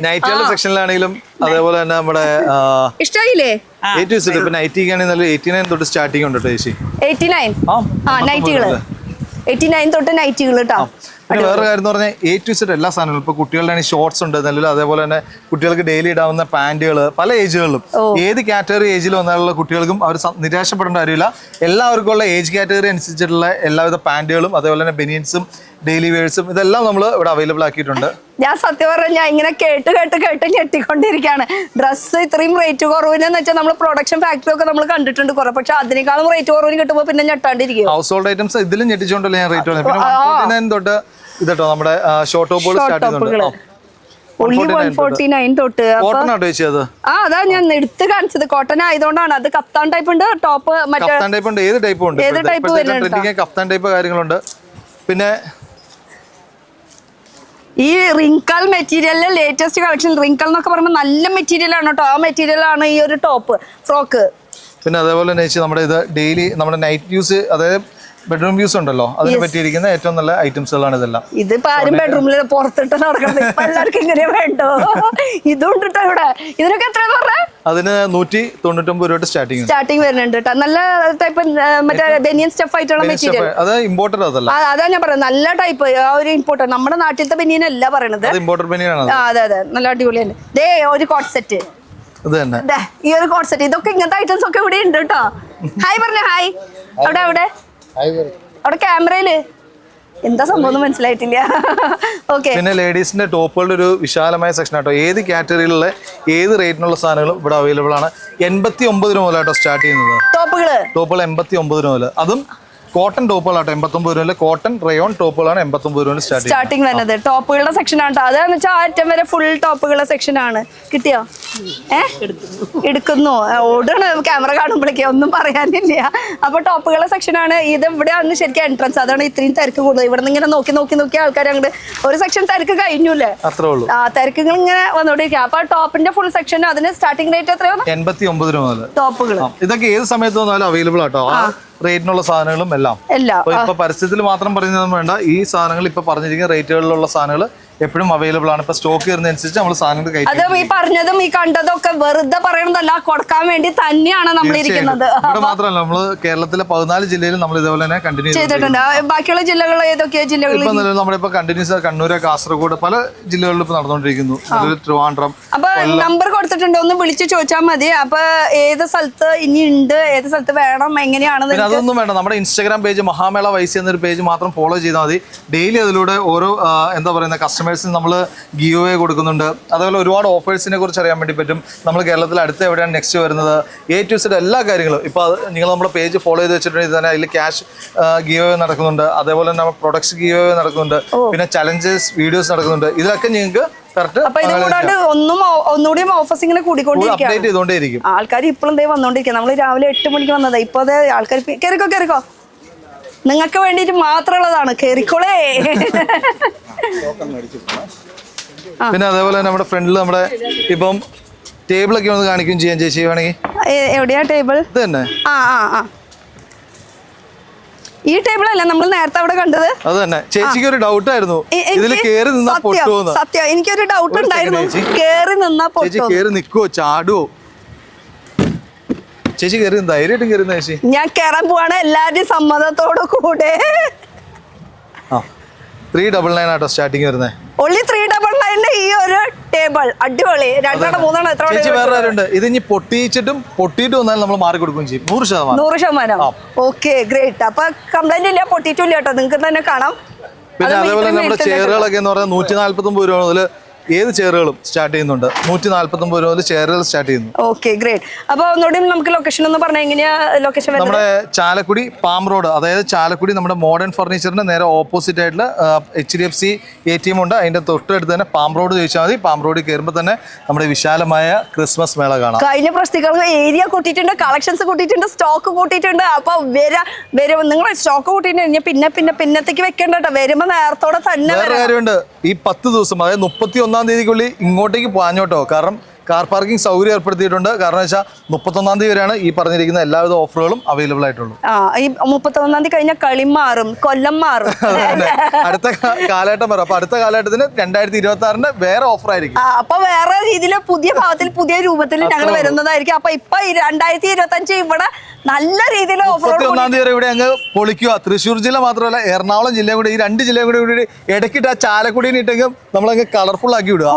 നൈറ്റികളുടെ സെക്ഷനിലാണെങ്കിലും അതേപോലെ തന്നെ നമ്മുടെ ഇഷ്ടായില്ലേ? ഇപ്പൊ നൈറ്റിക്ക് ആണെങ്കിൽ 89 തൊട്ട് സ്റ്റാർട്ടിങ് ഉണ്ട് ചേച്ചി. 89 നൈറ്റികള് 89 തൊട്ട് നൈറ്റികൾ കേട്ടോ. പിന്നെ വേറെ കാര്യം എന്ന് പറഞ്ഞാൽ A to Z എല്ലാ സാധനങ്ങളും. ഇപ്പൊ കുട്ടികളുടെ ആണെങ്കിൽ ഷോർട്സ് ഉണ്ട് നിലവിൽ. അതേപോലെ തന്നെ കുട്ടികൾക്ക് ഡെയിലി ഇടാവുന്ന പാന്റുകൾ പല ഏജുകളിലും. ഏത് കാറ്റഗറി ഏജിൽ വന്നാലുള്ള കുട്ടികൾക്കും അവർ നിരാശപ്പെടേണ്ട കാര്യമില്ല. എല്ലാവർക്കും ഉള്ള ഏജ് കാറ്റഗറി അനുസരിച്ചിട്ടുള്ള എല്ലാവിധ പാന്റുകളും അതേപോലെ തന്നെ ബനിയൻസും ഡെയിലി വെയേഴ്സും ഇതെല്ലാം നമ്മൾ ഇവിടെ അവൈലബിൾ ആക്കിയിട്ടുണ്ട്. ഞാൻ സത്യം പറഞ്ഞാൽ ഞാൻ ഇങ്ങനെ കേട്ട് ഞെട്ടിക്കൊണ്ടിരിക്കുകയാണ്. ഡ്രസ്സ് ഇത്രയും റേറ്റ് കുറവിനെന്ന് വെച്ചാൽ നമ്മൾ പ്രൊഡക്ഷൻ ഫാക്ടറി ഒക്കെ നമ്മൾ കണ്ടിട്ടുണ്ട് കുറെ. പക്ഷെ അതിനേക്കാളും റേറ്റ് കുറവിന് കിട്ടുമ്പോൾ പിന്നെ ഞെട്ടാണ്ടിരിക്കും. ഹൗസ് ഹോൾഡ് ഐറ്റംസ് ഇതിലും ഞെട്ടിച്ചുകൊണ്ടല്ലേ ഞാൻ റേറ്റ് പറഞ്ഞത്. പിന്നെ 149 തൊട്ട് ഇതട്ടോ നമ്മുടെ ഷോർട്ട് ടോപ്പുകൾ സ്റ്റാർട്ട് ചെയ്യുന്നുണ്ട്. 149 തൊട്ട്. കോട്ടൺ ആട്ടോ ചേച്ചി? അത് അതാ ഞാൻ എടുത്ത് കാണിച്ചത്. കോട്ടൺ ആയതുകൊണ്ടാണ്. അത് കഫ്താൻ ടൈപ്പ് ഉണ്ട്, ടോപ്പ് കഫ്താൻ ടൈപ്പ് ഉണ്ട്, ഏത് ടൈപ്പും ഉണ്ട്. ഏത് ടൈപ്പ് കഫ്താൻ ടൈപ്പ് കാര്യങ്ങളുണ്ട്. പിന്നെ ഈ റിങ്കൽ മെറ്റീരിയലിലെ ലേറ്റസ്റ്റ് കളക്ഷൻ. റിങ്കൽ എന്നൊക്കെ പറയുമ്പോൾ നല്ല മെറ്റീരിയൽ ആണ് കേട്ടോ. ആ മെറ്റീരിയൽ ആണ് ഈ ഒരു ടോപ്പ് ഫ്രോക്ക്. പിന്നെ അതേപോലെ തന്നെ നമ്മുടെ ഇത് ഡെയിലി നമ്മുടെ നൈറ്റ് യൂസ് അതായത് ബെഡ്റൂം യൂസ് ഉണ്ടല്ലോ, അതിന് പറ്റിയിരിക്കുന്ന ഏറ്റവും നല്ല ഐറ്റംസുകളാണ് ഇതെല്ലാം. ഇതിപ്പോ ആരും ബെഡ്റൂമിൽ പുറത്തിട്ട് നടക്കുന്നത്. ഇപ്പൊ എല്ലാവർക്കും ഇങ്ങനെ വേണ്ടോ? ഇതുണ്ട് കേട്ടോ ഇവിടെ. ഇതിനൊക്കെ എത്രയാന്ന് പറഞ്ഞാൽ അതിന് 199 രൂപ സ്റ്റാർട്ടിങ് വരുന്നുണ്ട് കേട്ടോ. നല്ല ടൈപ്പ് മറ്റേ ബനിയൻ സ്റ്റഫ് ആയിട്ടുള്ള മെറ്റീരിയൽ. അത് ഇമ്പോർട്ടഡ് അതല്ല. അതാ ഞാൻ പറയുന്നത്. നല്ല ടൈപ്പ് ആ ഒരു ഇമ്പോർട്ടഡ്. നമ്മുടെ നാട്ടിലത്തെ ബനിയൻ അല്ല പറയണത്. ഇമ്പോർട്ടഡ് ബനിയനാണ്. അതെ അതെ, നല്ല അടിപൊളിയാണ്. ദേ ഒരു കോട്ട് സെറ്റ്. ഈ ഒരു കോട്ട് സെറ്റ്. ഇതൊക്കെ ഇങ്ങനത്തെ ഐറ്റംസ് ഒക്കെ ഇവിടെ ഉണ്ട് കേട്ടോ. ഹായ് പറഞ്ഞ ഹായ്. അവിടെ അവിടെ ക്യാമറയില് എന്താ സംഭവം ഒന്നും മനസ്സിലായിട്ടില്ല. ഓക്കെ, പിന്നെ ലേഡീസിന്റെ ടോപ്പുകളുടെ ഒരു വിശാലമായ സെക്ഷൻ ആട്ടോ. ഏത് കാറ്റഗറിയിലുള്ള ഏത് റേറ്റിനുള്ള സാധനങ്ങളും ഇവിടെ അവൈലബിൾ ആണ്. 89 രൂപ മുതലാട്ടോ സ്റ്റാർട്ട് ചെയ്യുന്നത് ടോപ്പുകൾ 89 രൂപ മുതൽ. അതും കോട്ടൺ ടോപ്പുകളാട്ടോ 89 രൂപ. കോട്ടൺ റയോൺ ടോപ്പുകളാണ് 89 രൂപ സ്റ്റാർട്ടിങ് വരുന്നത്. ടോപ്പുകളുടെ സെക്ഷൻ ആണ്. അതാന്ന് വെച്ചാൽ അറ്റം വരെ ഫുൾ ടോപ്പുകളുടെ സെക്ഷൻ ആണ്. കിട്ടിയോ? എടുക്കുന്നു ഓടാണ് ക്യാമറ കാണുമ്പോഴേക്ക് ഒന്നും പറയാനില്ല. അപ്പൊ ടോപ്പുകളുടെ സെക്ഷൻ ആണ് ഇത്. ഇവിടെ ആണ് ശരിക്കും എൻട്രൻസ്. അതാണ് ഇത്രയും തിരക്ക് കൂടുതൽ. ഇവിടെ നിന്ന് ഇങ്ങനെ നോക്കി ആൾക്കാർ അങ്ങോട്ട് ഒരു സെക്ഷൻ തിരക്ക് കഴിഞ്ഞൂല്ലേ? അത്രേ ഉള്ളൂ. തിരക്കുകൾ ഇങ്ങനെ വന്നോണ്ടിരിക്കുക. അപ്പൊ ടോപ്പിന്റെ ഫുൾ സെക്ഷൻ അതിന് സ്റ്റാർട്ടിംഗ് റേറ്റ് എത്രയാണ്? 89 രൂപ മുതൽ ടോപ്പുകൾ. ഇതൊക്കെ ഏത് സമയത്ത് വന്നാലും അവൈലബിൾ ആട്ടോ. റേറ്റിനുള്ള സാധനങ്ങളും എല്ലാം. ഇപ്പൊ പരസ്യത്തിൽ മാത്രം പറയുന്നതൊന്നും വേണ്ട. ഈ സാധനങ്ങൾ ഇപ്പൊ പറഞ്ഞിരിക്കുന്ന റേറ്റുകളിലുള്ള സാധനങ്ങൾ എപ്പോഴും അവൈലബിൾ ആണ്. ഇപ്പൊ സ്റ്റോക്ക് വരുന്നതനുസരിച്ച് നമ്മൾ സാധനങ്ങൾ അതും ഈ പറഞ്ഞതും ഈ കണ്ടതും ഒക്കെ വെറുതെ പറയണതല്ല, കൊടുക്കാൻ വേണ്ടി തന്നെയാണ് നമ്മൾ ഇരിക്കുന്നത്. ഇവിടെ മാത്രമല്ല, നമ്മള് കേരളത്തിലെ 14 ജില്ലയിലും നമ്മൾ ഇതേപോലെ തന്നെ കണ്ടിന്യൂ ചെയ്തിട്ടുണ്ട്. ബാക്കിയുള്ള ജില്ലകൾ ഏതൊക്കെയാ ജില്ലകൾ? ഇപ്പൊ നമ്മളിപ്പോ കണ്ടിന്യൂസ് കണ്ണൂർ, കാസർഗോഡ് പല ജില്ലകളിലും ഇപ്പൊ നടന്നുകൊണ്ടിരിക്കുന്നു. ട്രിവാൻഡ്രം. അപ്പൊ നമ്പർ കൊടുത്തിട്ടുണ്ട്, ഒന്ന് വിളിച്ചു ചോദിച്ചാൽ മതി. അപ്പൊ ഏത് സ്ഥലത്ത് ഇനി ഉണ്ട്, ഏത് സ്ഥലത്ത് വേണം, എങ്ങനെയാണെന്ന് അതൊന്നും വേണ്ട. നമ്മുടെ ഇൻസ്റ്റാഗ്രാം പേജ് മഹാമേള വൈസി എന്നൊരു പേജ് മാത്രം ഫോളോ ചെയ്താൽ മതി. ഡെയിലി അതിലൂടെ ഓരോ എന്താ പറയുന്ന കസ്റ്റമേഴ്സിന് നമ്മൾ ഗീവ് അവേ കൊടുക്കുന്നുണ്ട്. അതേപോലെ ഒരുപാട് ഓഫേഴ്സിനെ കുറിച്ച് അറിയാൻ വേണ്ടി പറ്റും. നമ്മൾ കേരളത്തിൽ അടുത്ത് എവിടെയാണ് നെക്സ്റ്റ് വരുന്നത്, A to Z എല്ലാ കാര്യങ്ങളും. ഇപ്പോൾ നിങ്ങൾ നമ്മുടെ പേജ് ഫോളോ ചെയ്ത് വെച്ചിട്ടുണ്ടെങ്കിൽ തന്നെ അതിൽ ക്യാഷ് ഗീവ് അവേ നടക്കുന്നുണ്ട്. അതേപോലെ തന്നെ പ്രൊഡക്ട്സ് ഗീവ് അവേ നടക്കുന്നുണ്ട്. പിന്നെ ചലഞ്ചസ് വീഡിയോസ് നടക്കുന്നുണ്ട്. ഇതിലൊക്കെ നിങ്ങൾക്ക് ഒന്നുകൂടി ഓഫേഴ്സ് ഇങ്ങനെ കൂടിക്കൊണ്ടിരിക്കും. ആൾക്കാർ ഇപ്പോഴും വന്നോണ്ടിരിക്കുക. നമ്മൾ രാവിലെ 8 മണിക്ക് വന്നത്. ഇപ്പൊ ആൾക്കാർ കേറിക്കോ നിങ്ങൾക്ക് വേണ്ടിട്ട് മാത്രമുള്ളതാണ്. കേറിക്കോളേ. പിന്നെ അതേപോലെ നമ്മുടെ ഫ്രണ്ടിൽ നമ്മുടെ ഇപ്പം ടേബിളൊക്കെ ഒന്ന് കാണിക്കുകയും ചെയ്യാം ചേച്ചി വേണമെങ്കിൽ. എവിടെയാ ടേബിൾ? ഇത് തന്നെ. ഈ ടേബിൾ അല്ല നമ്മൾ നേരത്തെ അവിടെ കണ്ടത്. അത് തന്നെ. ചേച്ചിക്ക് ഒരു ഡൗട്ട് ആയിരുന്നു, ഇതിൽ കേറി നിന്നാ പൊട്ടുമോ? സത്യം, എനിക്കൊരു ഡൗട്ട് ഉണ്ടായിരുന്നു. കേറി നിന്നാ ചേച്ചി കേറി നിക്കുവോ, ചാടുവോ? ചേച്ചി കയറി ധൈര്യമായിട്ടും കയറുന്ന ചേച്ചി. ഞാൻ കയറാൻ പോവാണ് എല്ലാവരുടെയും സമ്മതത്തോടു കൂടെ. 399 ആട്ടോ സ്റ്റാർട്ടിങ് വരുന്നത്. only 399 ഈ ഒരു ടേബിൾ. അടിപൊളി. 2 3 എത്ര? ചേച്ചി വേറെ ആരുണ്ട്? ഇത് ഇനി പൊട്ടിയിട്ട് വന്നാലും നമ്മൾ മാറി കൊടുക്കുകയും ചെയ്യും. 100%. Okay, great. അപ്പൊ കംപ്ലൈന്റ് ഇല്ല, പൊട്ടിയിട്ടില്ല കേട്ടോ. നിങ്ങൾക്ക് തന്നെ കാണാം. പിന്നെ അതേപോലെ നമ്മുടെ ചെയറുകളൊക്കെ എന്ന് പറയുന്നത് 149 രൂപ മുതൽ ഏത് ചെയറുകളും സ്റ്റാർട്ട് ചെയ്യുന്നുണ്ട്. 149 രൂപ മുതൽ ചെയറുകൾ സ്റ്റാർട്ട് ചെയ്യുന്നു. Okay, great. അപ്പൊ ഒന്നുകൂടി നമുക്ക് ലൊക്കേഷൻ ഒന്ന് പറഞ്ഞാൽ എങ്ങനെയാ ലൊക്കേഷൻ? നമ്മുടെ ചാലക്കുടി പാം റോഡ്, അതായത് ചാലക്കുടി നമ്മുടെ മോഡേൺ ഫർണിച്ചറിന്റെ നേരെ ഓപ്പോസിറ്റ് ആയിട്ടുള്ള HDFC ATM ഉണ്ട്. അതിന്റെ തൊട്ടടുത്ത് തന്നെ പാം റോഡ് ചോദിച്ചാൽ മതി. പാം റോഡിൽ കയറുമ്പോൾ തന്നെ നമ്മുടെ വിശാലമായ ക്രിസ്മസ് മേള കാണാം. കഴിഞ്ഞ പ്രശ്നങ്ങൾക്ക് ഏരിയ കൂട്ടിയിട്ടുണ്ട്, കളക്ഷൻസ് കൂട്ടിയിട്ടുണ്ട്, സ്റ്റോക്ക് കൂട്ടിയിട്ടുണ്ട്. അപ്പൊ നിങ്ങൾ സ്റ്റോക്ക് കൂട്ടിയിട്ട് പിന്നത്തേക്ക് വെക്കേണ്ട കേട്ടോ. വരുമ്പോ നേരത്തോടെ തന്നെ. വേറെ കാര്യമുണ്ട്, ഈ 10 ദിവസം അതായത് 31 തീയതിക്കുള്ളിൽ ഇങ്ങോട്ടേക്ക് പോഞ്ഞോട്ടോ. കാരണം കാർ പാർക്കിംഗ് സൗകര്യം ഏർപ്പെടുത്തിയിട്ടുണ്ട്. കാരണം വെച്ചാൽ 31 തീയതി വരെയാണ് ഈ പറഞ്ഞിരിക്കുന്ന എല്ലാവിധ ഓഫറുകളും അവൈലബിൾ ആയിട്ടുള്ളൂ. ഈ 31 തീയതി കഴിഞ്ഞാൽ കളി മാറും, കൊല്ലം മാറും. അടുത്ത കാലഘട്ടം വരും. അപ്പൊ അടുത്ത കാലഘട്ടത്തിന് 2026 വേറെ ഓഫർ ആയിരിക്കും. അപ്പൊ വേറെ രീതിയിൽ പുതിയ ഭാവത്തിൽ പുതിയ രൂപത്തിൽ ഞങ്ങൾ വരുന്നതായിരിക്കും. അപ്പൊ ഇപ്പൊ 2025 ഇവിടെ നല്ല രീതിയിൽ ഓഫർ. 31 തീയതി വരെ ഇവിടെ അങ്ങ് പൊളിക്കുക. തൃശ്ശൂർ ജില്ല മാത്രമല്ല എറണാകുളം ജില്ലയും കൂടി, ഈ 2 ജില്ലയും കൂടി ഇടയ്ക്കിട്ട് ആ ചാലക്കുടിനെ ഇട്ടെങ്കിൽ നമ്മളങ്ങ് കളർഫുൾ ആക്കി വിടുക.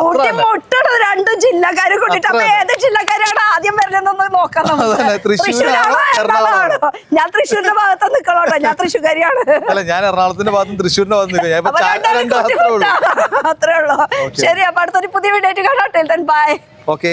2 ജില്ലക്കാരെ കൂട്ടിട്ട്. അപ്പൊ ഏത് ജില്ലക്കാരാണ് ആദ്യം വരുന്നതെന്ന് നോക്കാം. ഞാൻ തൃശ്ശൂരിന്റെ ഭാഗത്ത് നിൽക്കണോട്ടോ. ഞാൻ തൃശ്ശൂർക്കാരിയാണ്. അല്ല, ഞാൻ എറണാകുളത്തിന്റെ ഭാഗത്തും തൃശ്ശൂരിന്റെ ഭാഗത്ത് നിൽക്കാം. അത്രേ ഉള്ളൂ. ശരി, അപ്പൊ അടുത്തൊരു പുതിയ വീഡിയോ ആയിട്ട് കാണാം. ബൈ. ഓക്കെ.